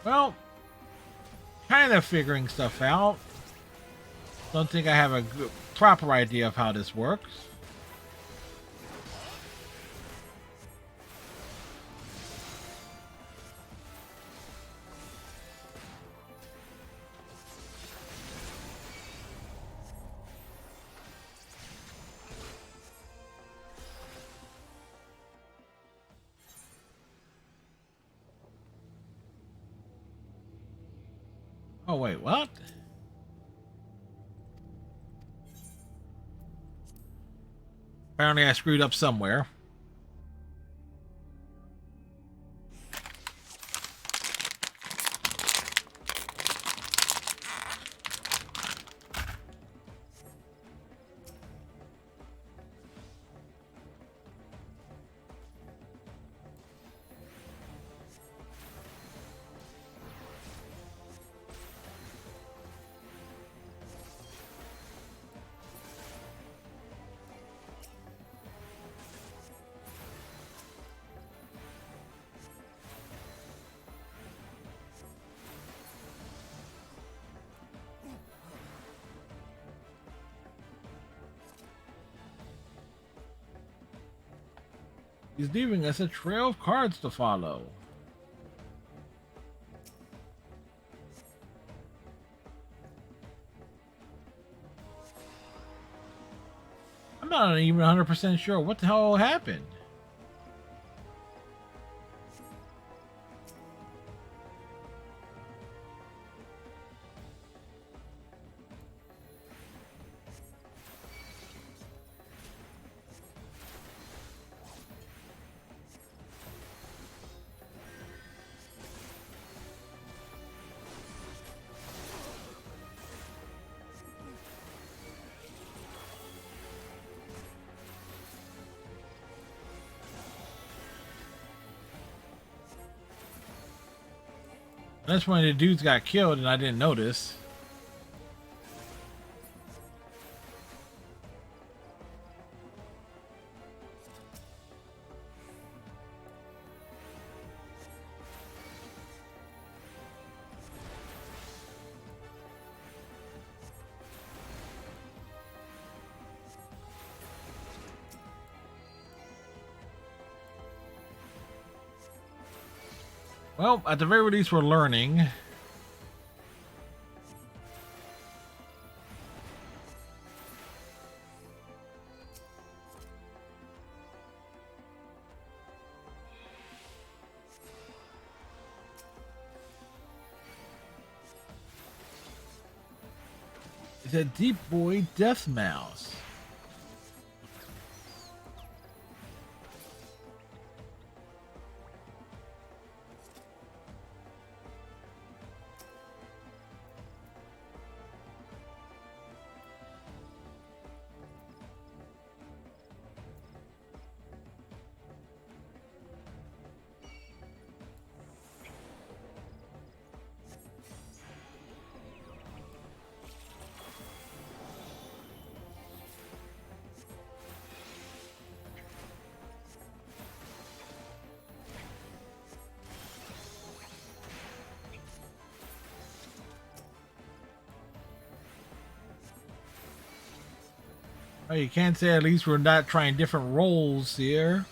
Well, kind of figuring stuff out. Don't think I have a good, proper idea of how this works. Oh, wait, what? Apparently I screwed up somewhere. He's leaving us a trail of cards to follow. I'm not even 100% sure what the hell happened. That's when the dudes got killed and I didn't notice. Well, at the very least, we're learning. It's a Deep Boy Death Mouse. Oh, you can't say at least we're not trying different roles here.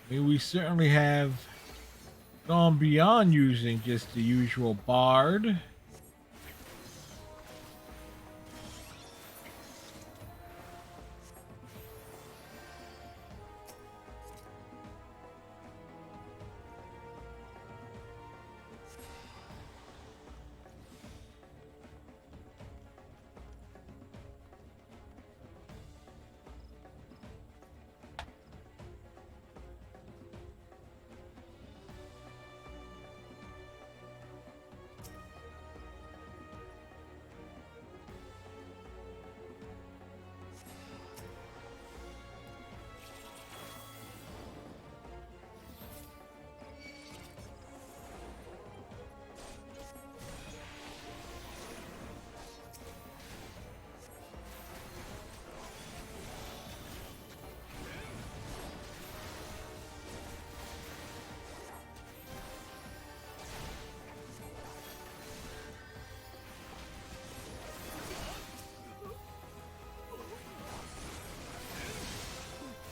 I mean, we certainly have gone beyond using just the usual bard.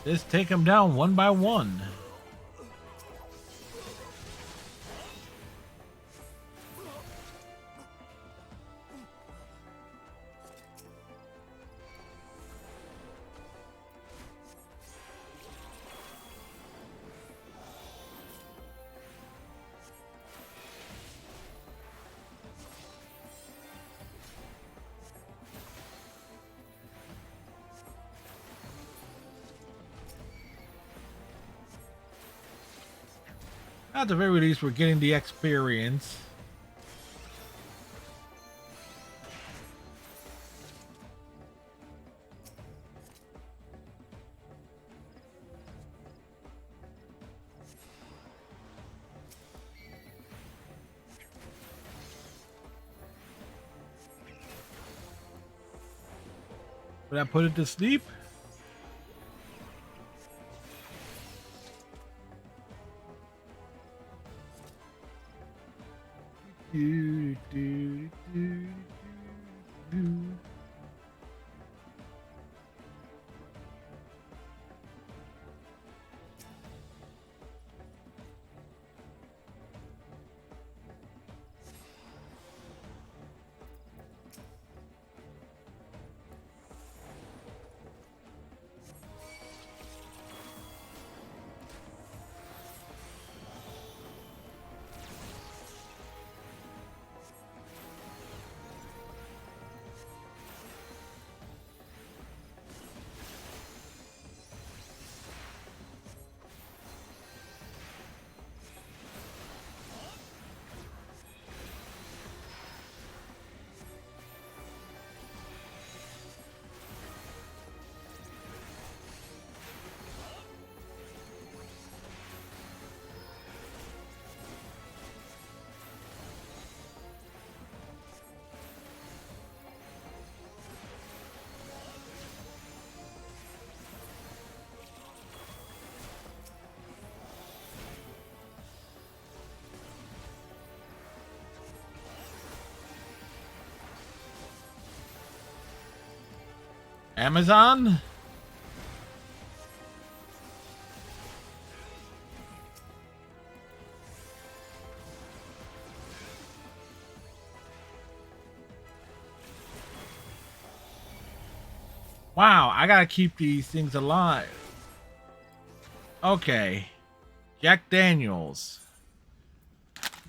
Just take them down one by one. At the very least, we're getting the experience. Would I put it to sleep? Do, do, do, do. Amazon? Wow, I gotta keep these things alive. Okay. Jack Daniels.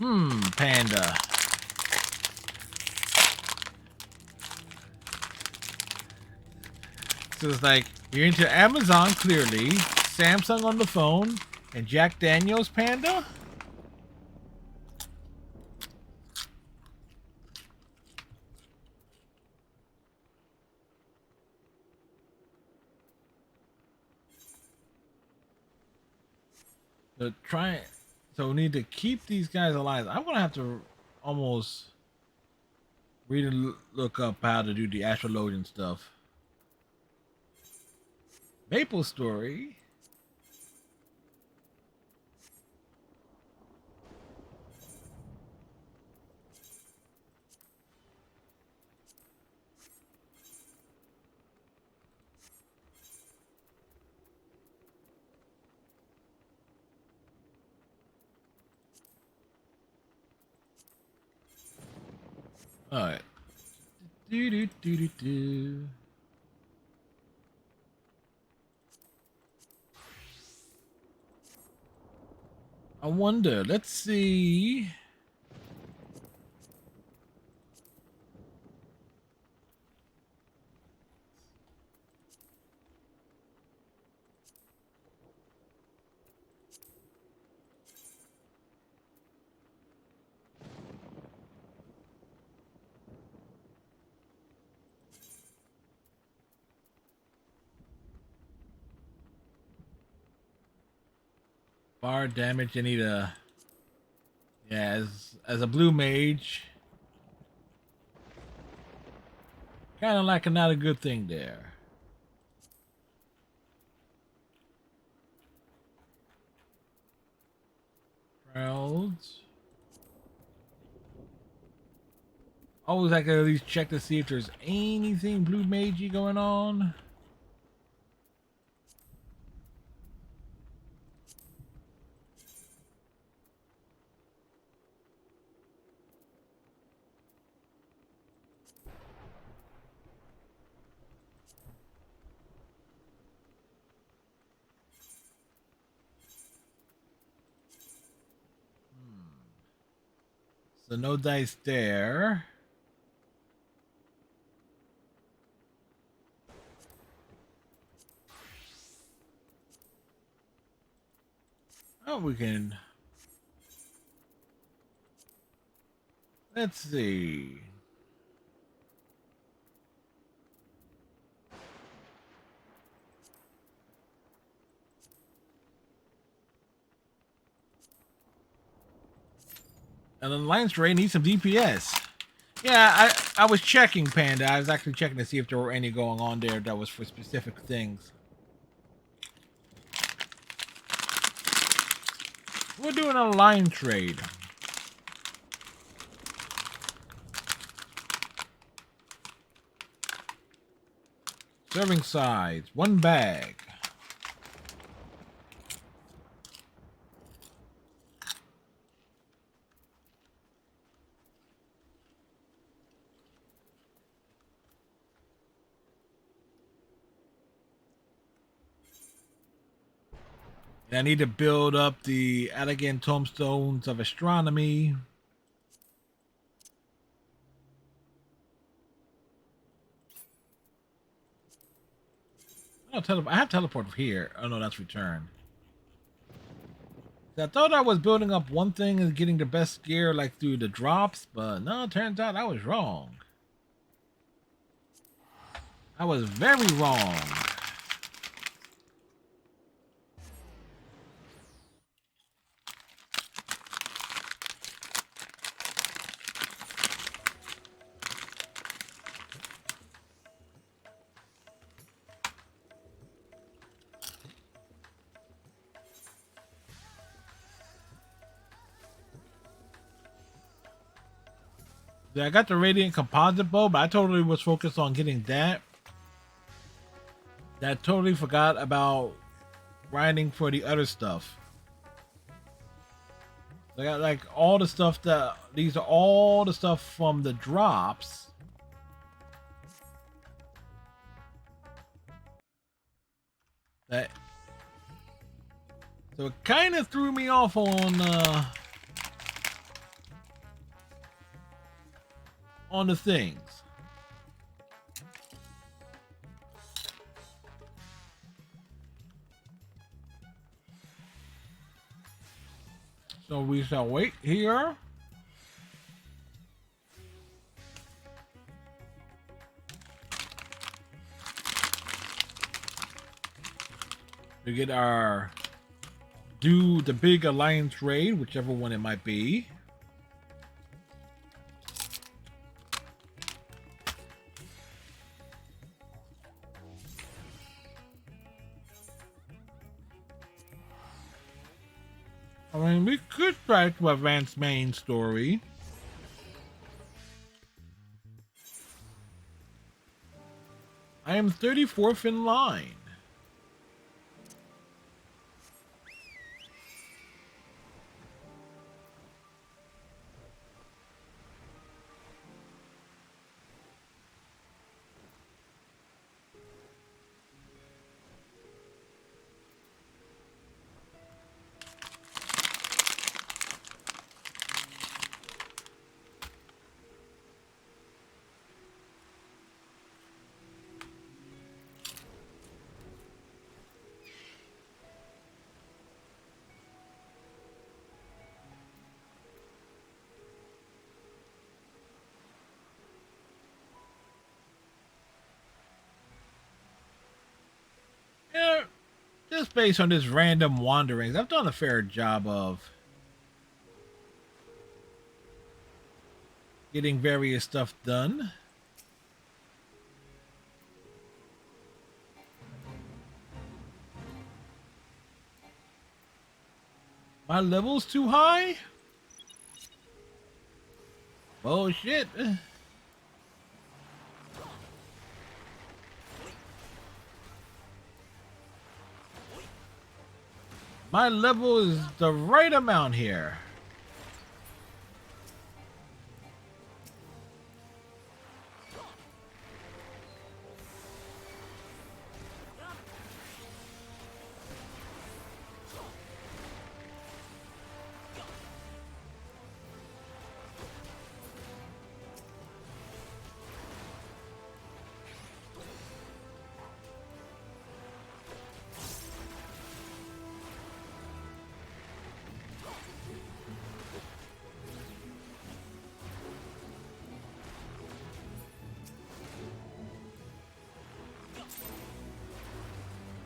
Panda. So it's like, you're into Amazon, clearly. Samsung on the phone. And Jack Daniels Panda? So we need to keep these guys alive. I'm gonna have to almost read and look up how to do the astrologian stuff. Maple Story. All right. Do do do do do. I wonder. Let's see. Fire damage. I need a. Yeah, as a blue mage. Kind of like not a good thing there. Crowds. Always like to at least check to see if there's anything blue magey going on. So no dice there. Oh, we can. Let's see. And the Alliance Ray needs some DPS. Yeah, I was checking, Panda. I was actually checking to see if there were any going on there that was for specific things. We're doing a line trade. Serving size, 1 bag. And I need to build up the elegant tombstones of astronomy. Oh, I have teleport here. Oh no, that's return. I thought I was building up one thing and getting the best gear like through the drops, but no, it turns out I was wrong. I was very wrong. Yeah, I got the Radiant Composite Bow, but I totally was focused on getting that. That totally forgot about grinding for the other stuff. I got like all the stuff that these are all the stuff from the drops. That so it kind of threw me off on the things. So we shall wait here. We get our do the big alliance raid, whichever one it might be. I mean, we could try to advance main story. I am 34th in line. just based on this random wanderings, I've done a fair job of getting various stuff done. My level's too high? Oh shit. My level is the right amount here.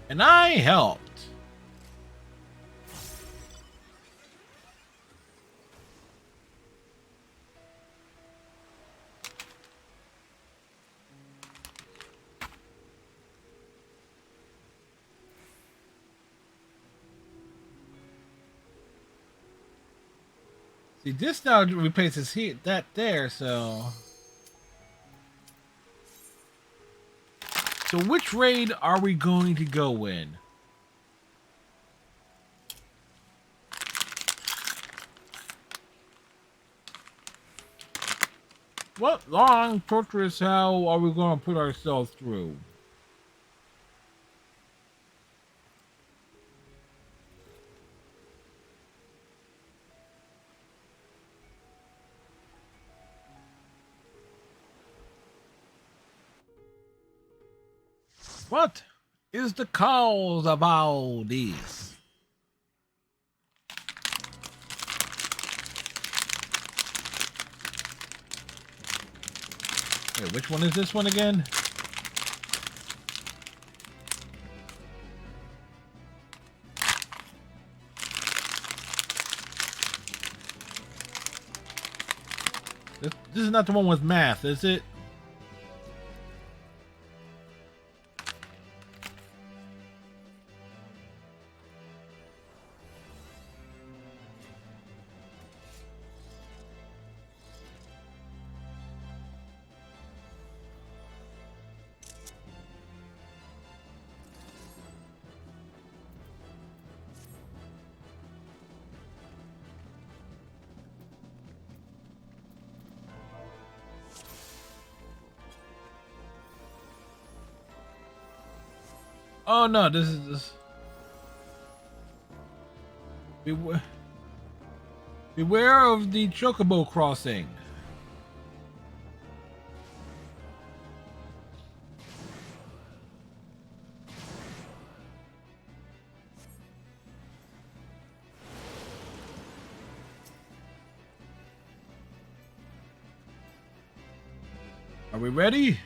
And I helped. See, this now replaces that there, so... So which raid are we going to go in? What long, torturous hell are we going to put ourselves through? What is the cause of all this? Wait, which one is this one again? This is not the one with math, is it? Oh no, this is this. Beware of the chocobo crossing. Are we ready?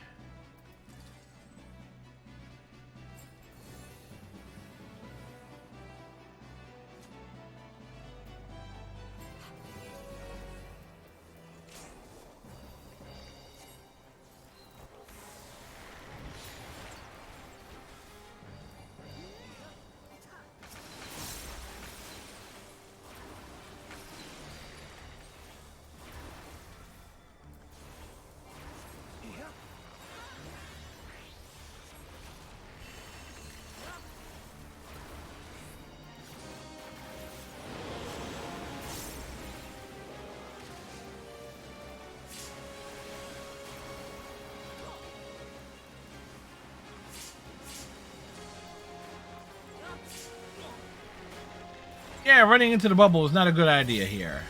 Yeah, running into the bubble is not a good idea here.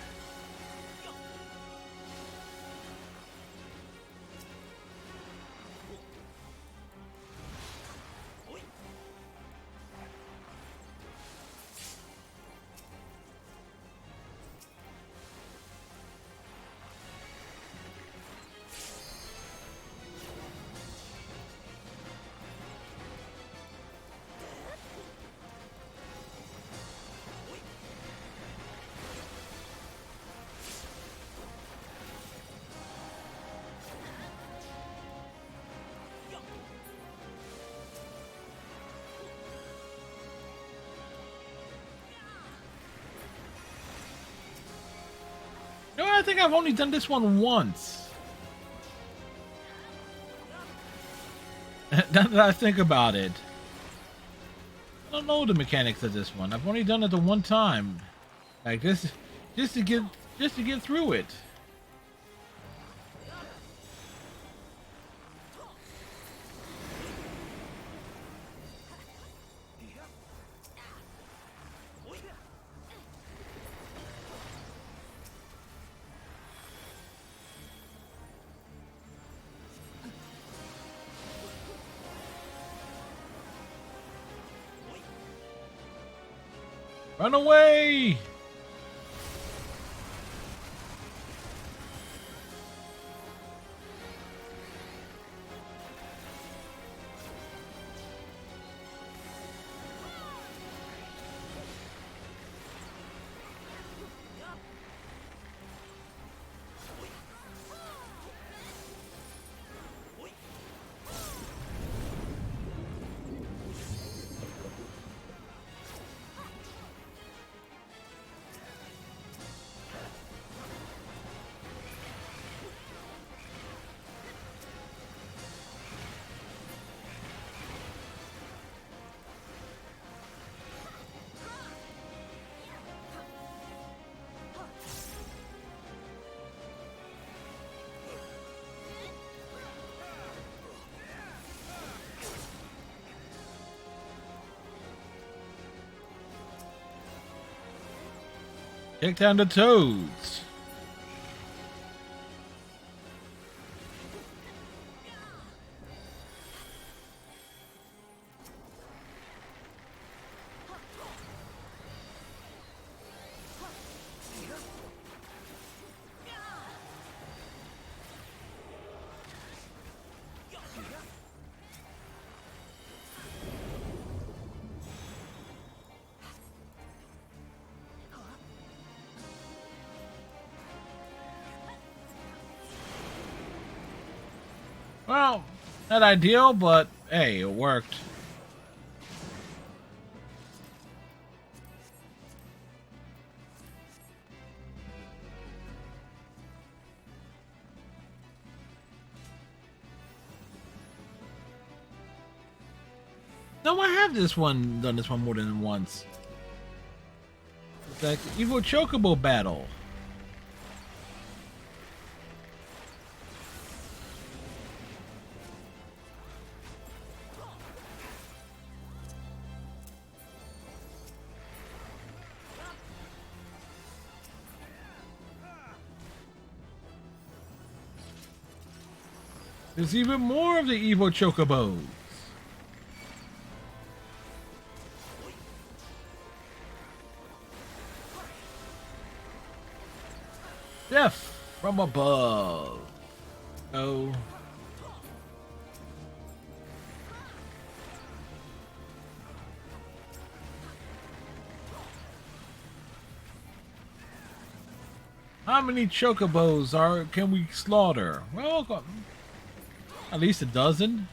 think I've only done this one once. Now that I think about it. I don't know the mechanics of this one. I've only done it the one time. Like this, just to get through it. Run away! Take down the toads. Well, not ideal, but hey, it worked. No, I have done this one more than once. It's like Evil Chocobo battle. There's even more of the evil chocobos. Death from above. Oh. How many chocobos can we slaughter? Well, at least a dozen.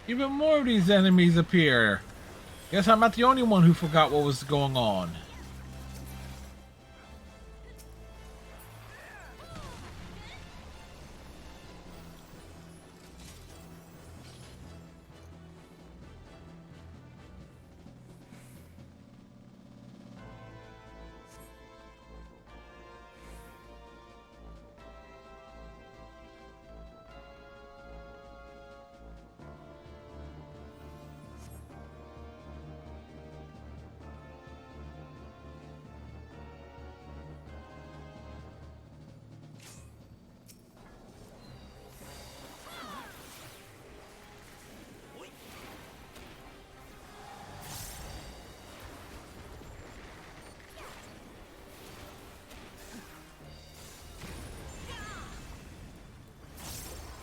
Even more of these enemies appear. Guess I'm not the only one who forgot what was going on.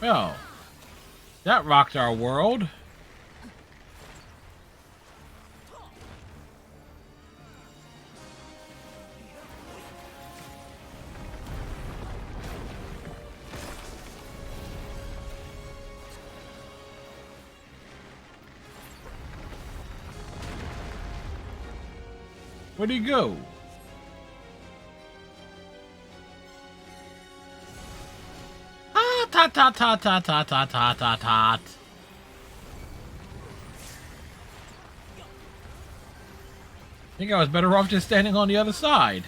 Well, that rocked our world. Where'd he go? Ah, ta ta ta ta ta ta ta ta ta. I think I was better off just standing on the other side.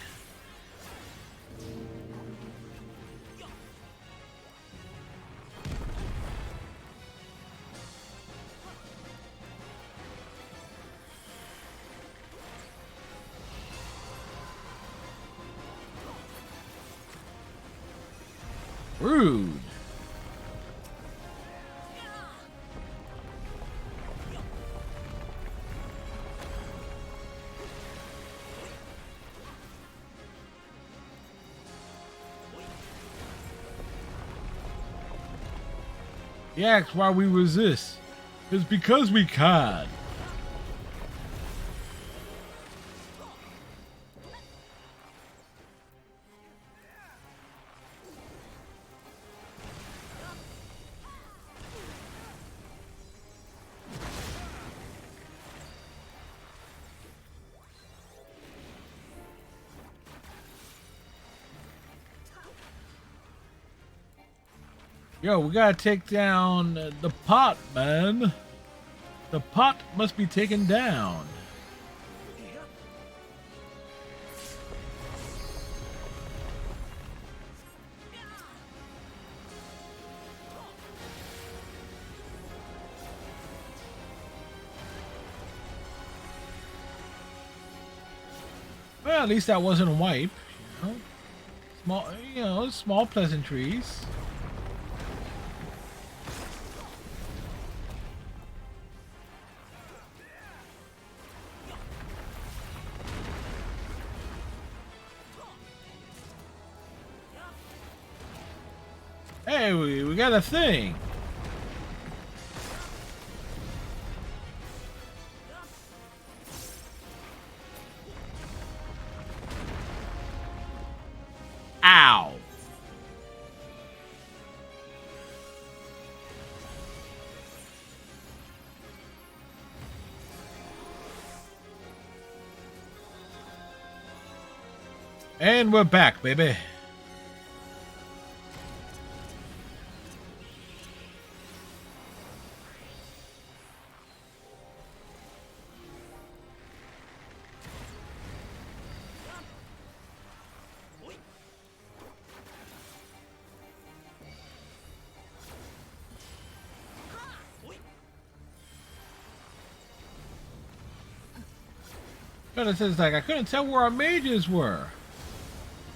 Rude. He asks why we resist. It's because we can. Yo, we gotta take down the pot, man. The pot must be taken down. Well, at least that wasn't a wipe. You know? Small pleasantries. Hey, we got a thing. Ow. And we're back, baby. But it says like I couldn't tell where our mages were.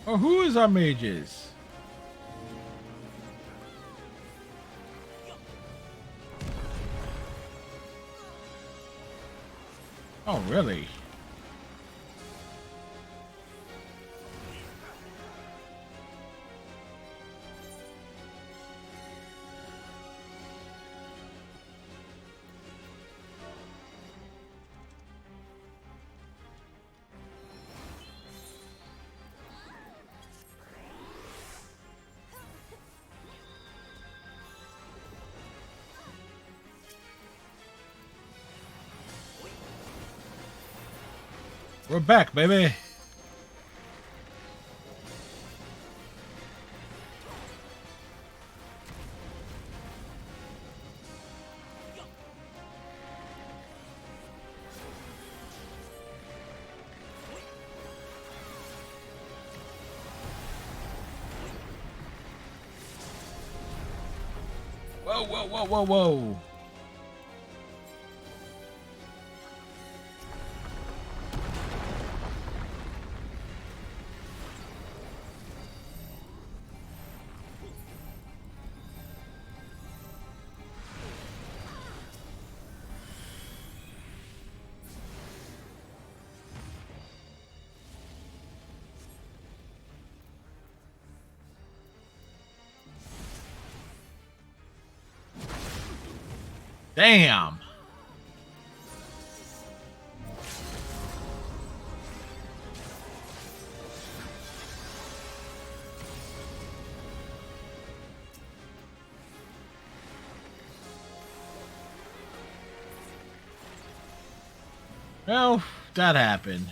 Or who is our mages? Oh, really? We're back, baby. Whoa, whoa, whoa, whoa, whoa. Damn. Well, that happened.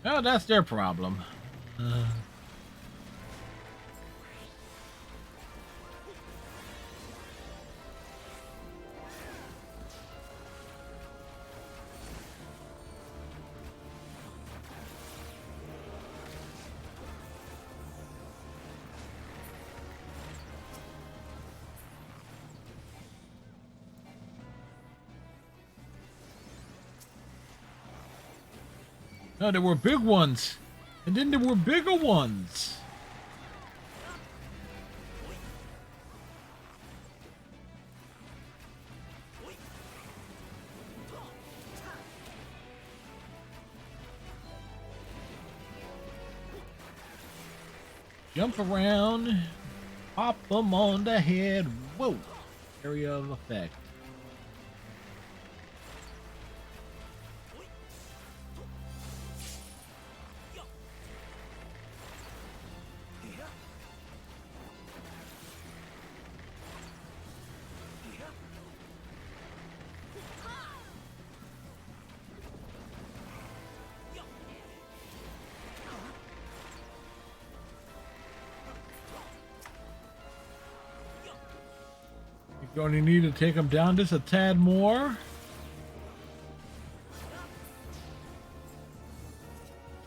Well, that's their problem. No, there were big ones. And then there were bigger ones. Jump around. Pop them on the head. Whoa. Area of effect. You only need to take them down just a tad more.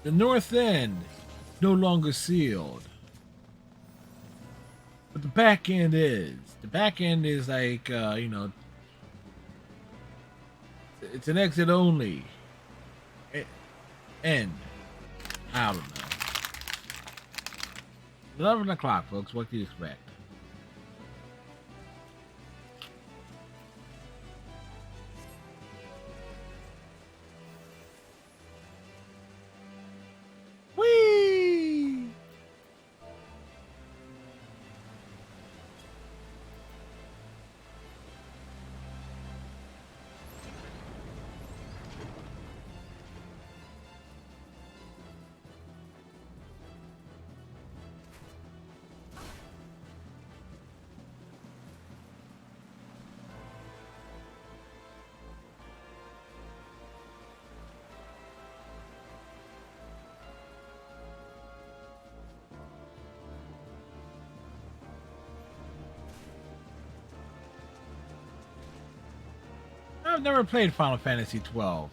The north end no longer sealed. But the back end is. The back end is like, you know, it's an exit only. End. I don't know. 11 o'clock, folks. What do you expect? Whee! I've never played Final Fantasy 12.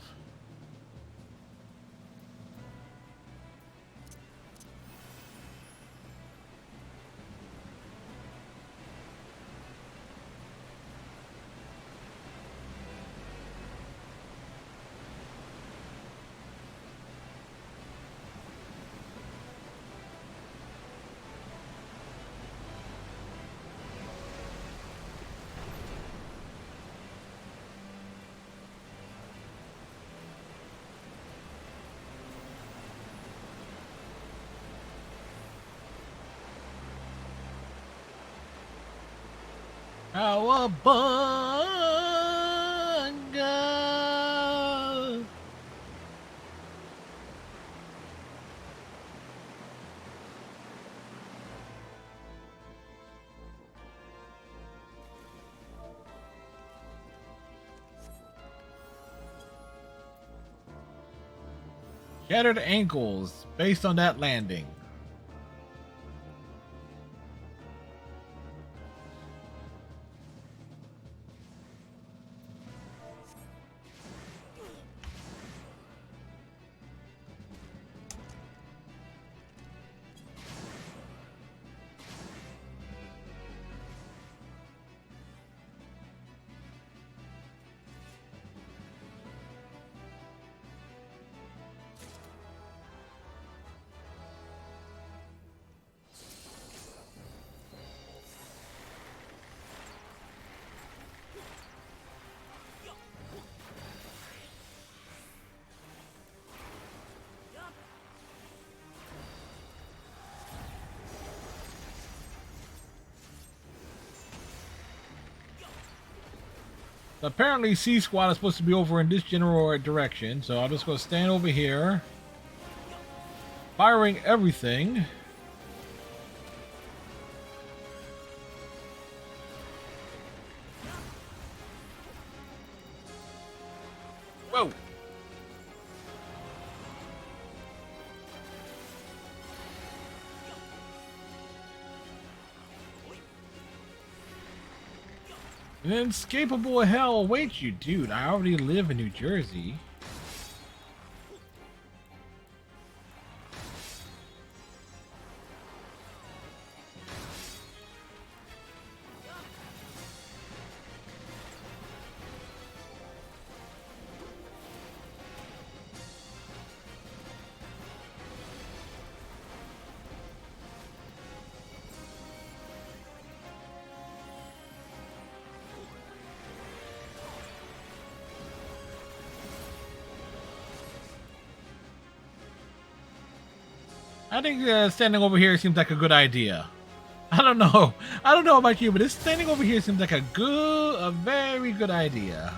Cowabunga! Shattered ankles based on that landing. Apparently C-Squad is supposed to be over in this general direction, so I'm just going to stand over here, firing everything. Whoa! An inescapable hell awaits you, dude. I already live in New Jersey. I think standing over here seems like a good idea. I don't know. I don't know about you, but this standing over here seems like a very good idea.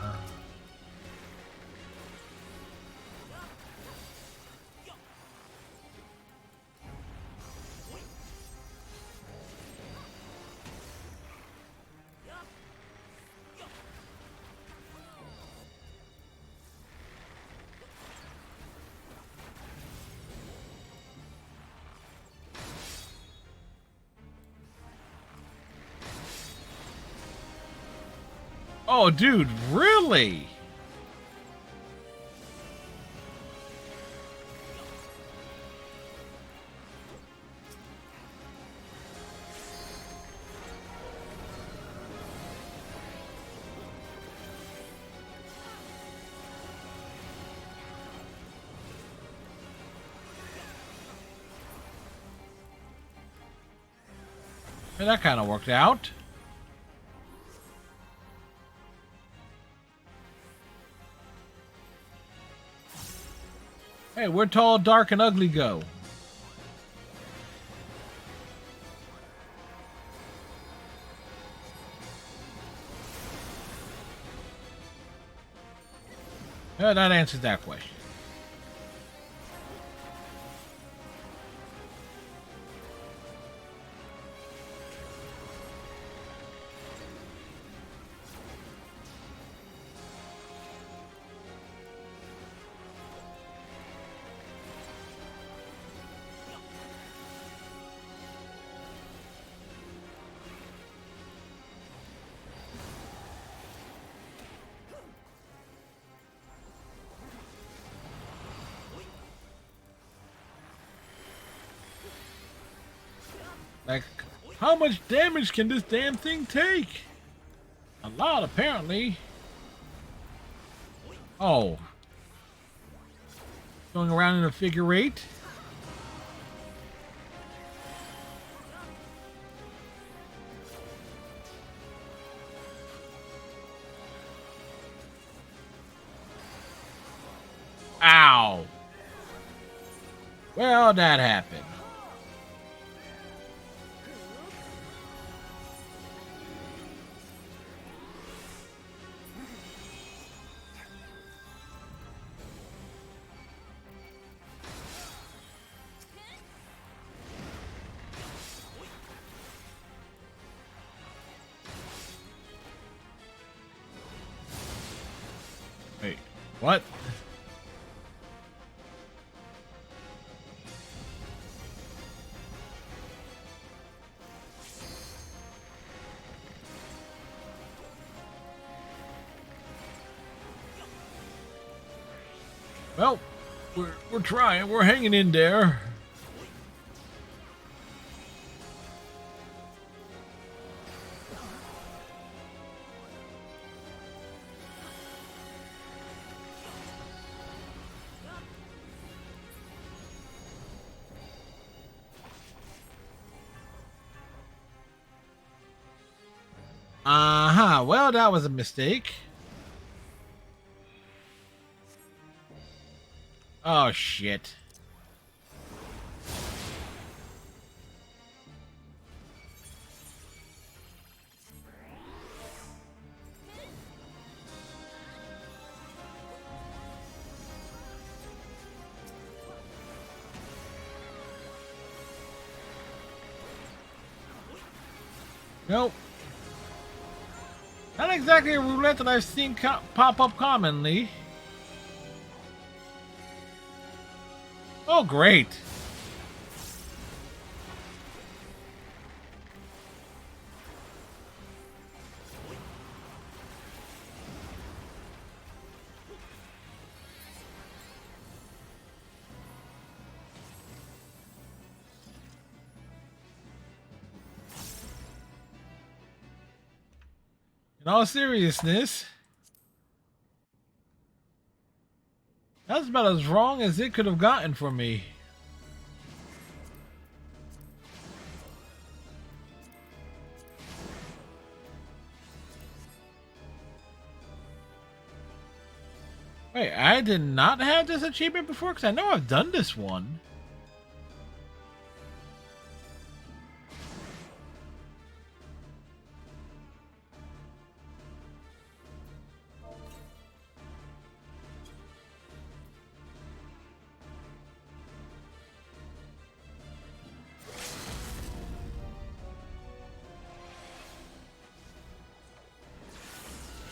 Oh, dude, really? Hey, that kind of worked out. Hey, where'd tall, dark, and ugly go? Yeah, that answers that question. Like, how much damage can this damn thing take? A lot, apparently. Oh. Going around in a figure eight? Ow. Well, that happened. Wait, what? Well, we're trying. We're hanging in there. Uh-huh. Well, that was a mistake. Oh, shit. Nope. Not exactly a roulette that I've seen pop up commonly. Oh, great. In all seriousness, that's about as wrong as it could have gotten for me. Wait, I did not have this achievement before? Because I know I've done this one.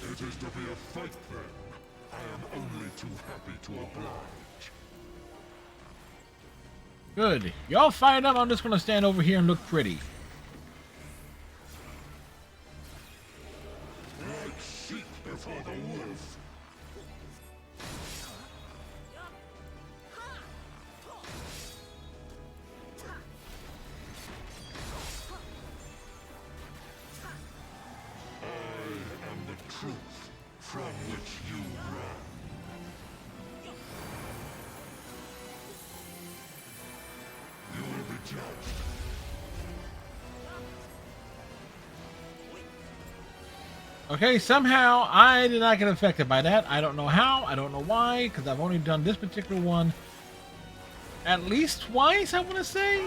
It is to be a fight then. I am only too happy to oblige. Good. Y'all fired up. I'm just going to stand over here and look pretty. Like sheep before the wolf. I am the truth from which you run. You will be judged. Okay, somehow I did not get affected by that. I don't know how. I don't know why. Because I've only done this particular one at least twice, I want to say.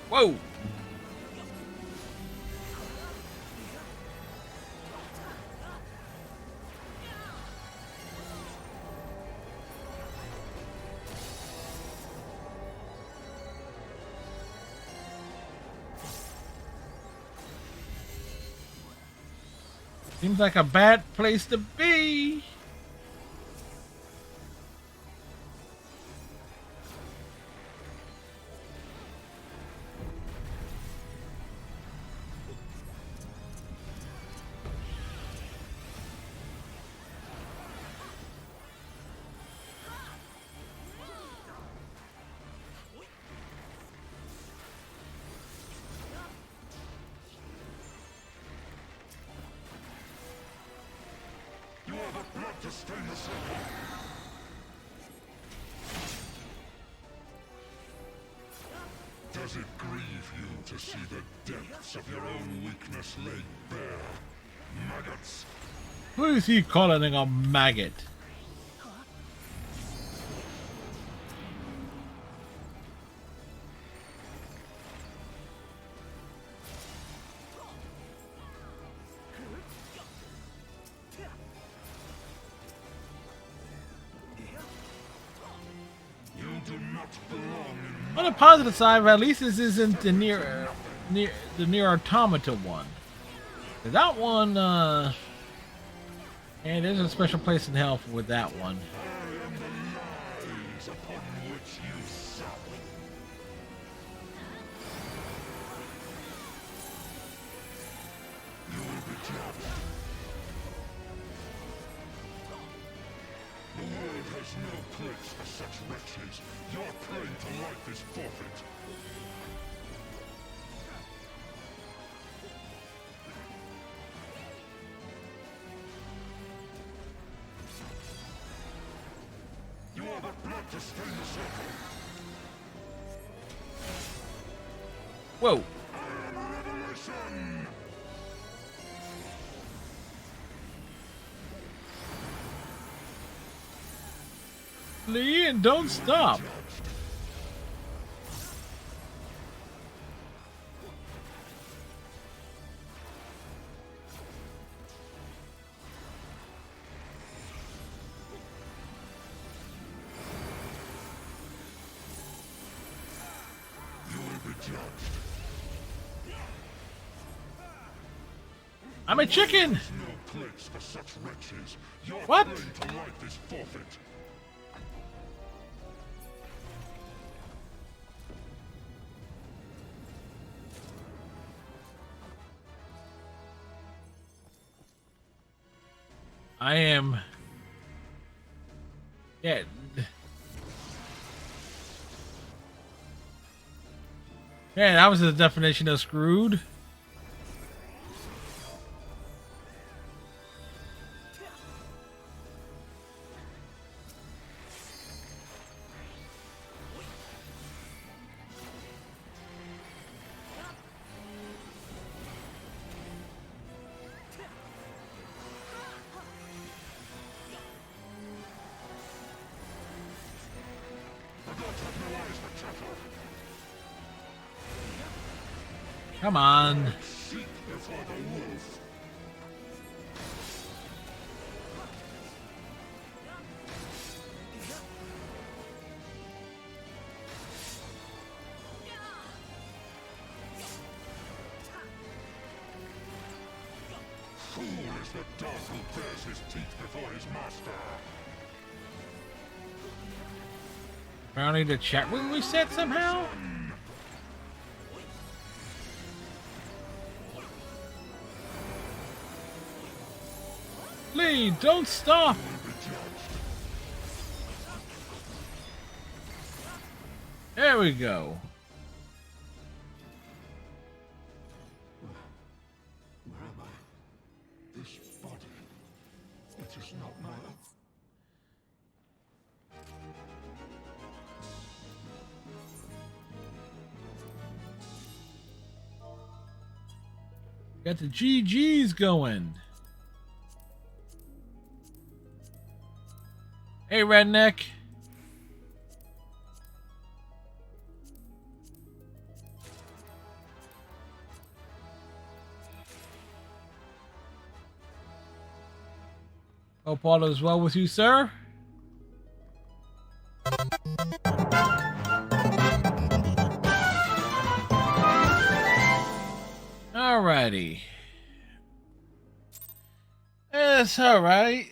Whoa! Seems like a bad place to be. To stay the circle. Does it grieve you to see the depths of your own weakness laid bare? Maggots! Who is he calling a maggot? On the positive side, at least this isn't the near automata one. That one, and there's a special place in hell with that one. The world has no place for such wretches. Your claim to life is forfeit. You are but blood to stain the circle. Whoa. I am a revelation! Lee, and don't stop. You will be judged. I'm a chicken. There's no place for such wretches. Your What? claim to life is forfeit. I am. Yeah. Yeah, that was the definition of screwed. Come on. Fool is the dog who bares his teeth before his master. Apparently the chat room reset somehow? Lee, don't stop! There we go. Where am I? This body. It is not my own. Got the GG's going. Hey, redneck. Hope all is well with you, sir. Alrighty. It's alright.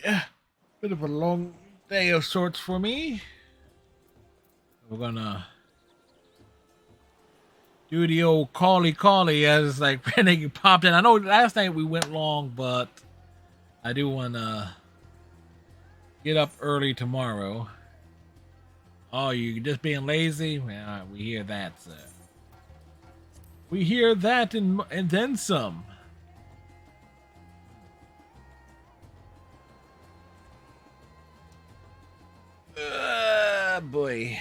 Bit of a long day of sorts for me. We're gonna do the old cally as like Renegade popped in. I know last night we went long, but I do wanna get up early tomorrow. Oh, you just being lazy? Well, we hear that, sir. We hear that and then some. Boy.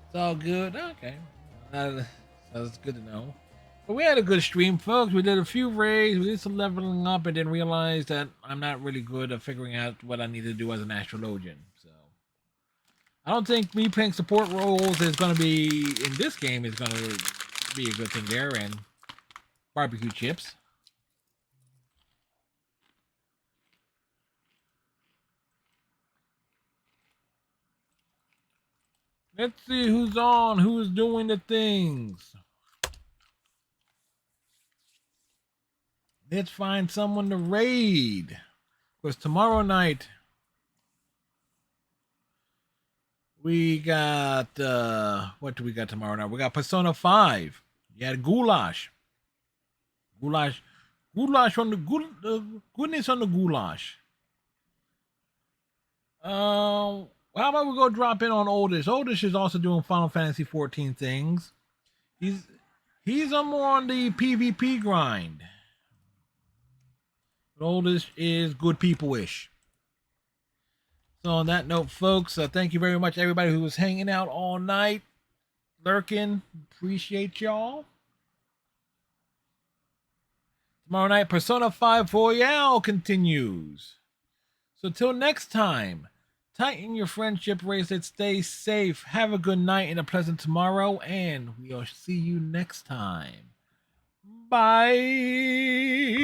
It's all good. Okay. That's good to know. But we had a good stream, folks. We did a few raids, we did some leveling up, and then realized that I'm not really good at figuring out what I need to do as an astrologian. So I don't think me playing support roles is going to be, in this game, is going to be a good thing there. And barbecue chips. Let's see who's on, who's doing the things. Let's find someone to raid. Because tomorrow night, we got, what do we got tomorrow night? We got Persona 5. You had Goulash. Goulash on the, goodness on the goulash. How about we go drop in on Oldest? Oldest is also doing Final Fantasy 14 things. He's more on the PvP grind. But Oldest is good people-ish. So on that note, folks, thank you very much everybody who was hanging out all night, lurking. Appreciate y'all. Tomorrow night, Persona 5 Royale continues. So till next time, tighten your friendship bracelet, stay safe, have a good night and a pleasant tomorrow, and we'll see you next time. Bye.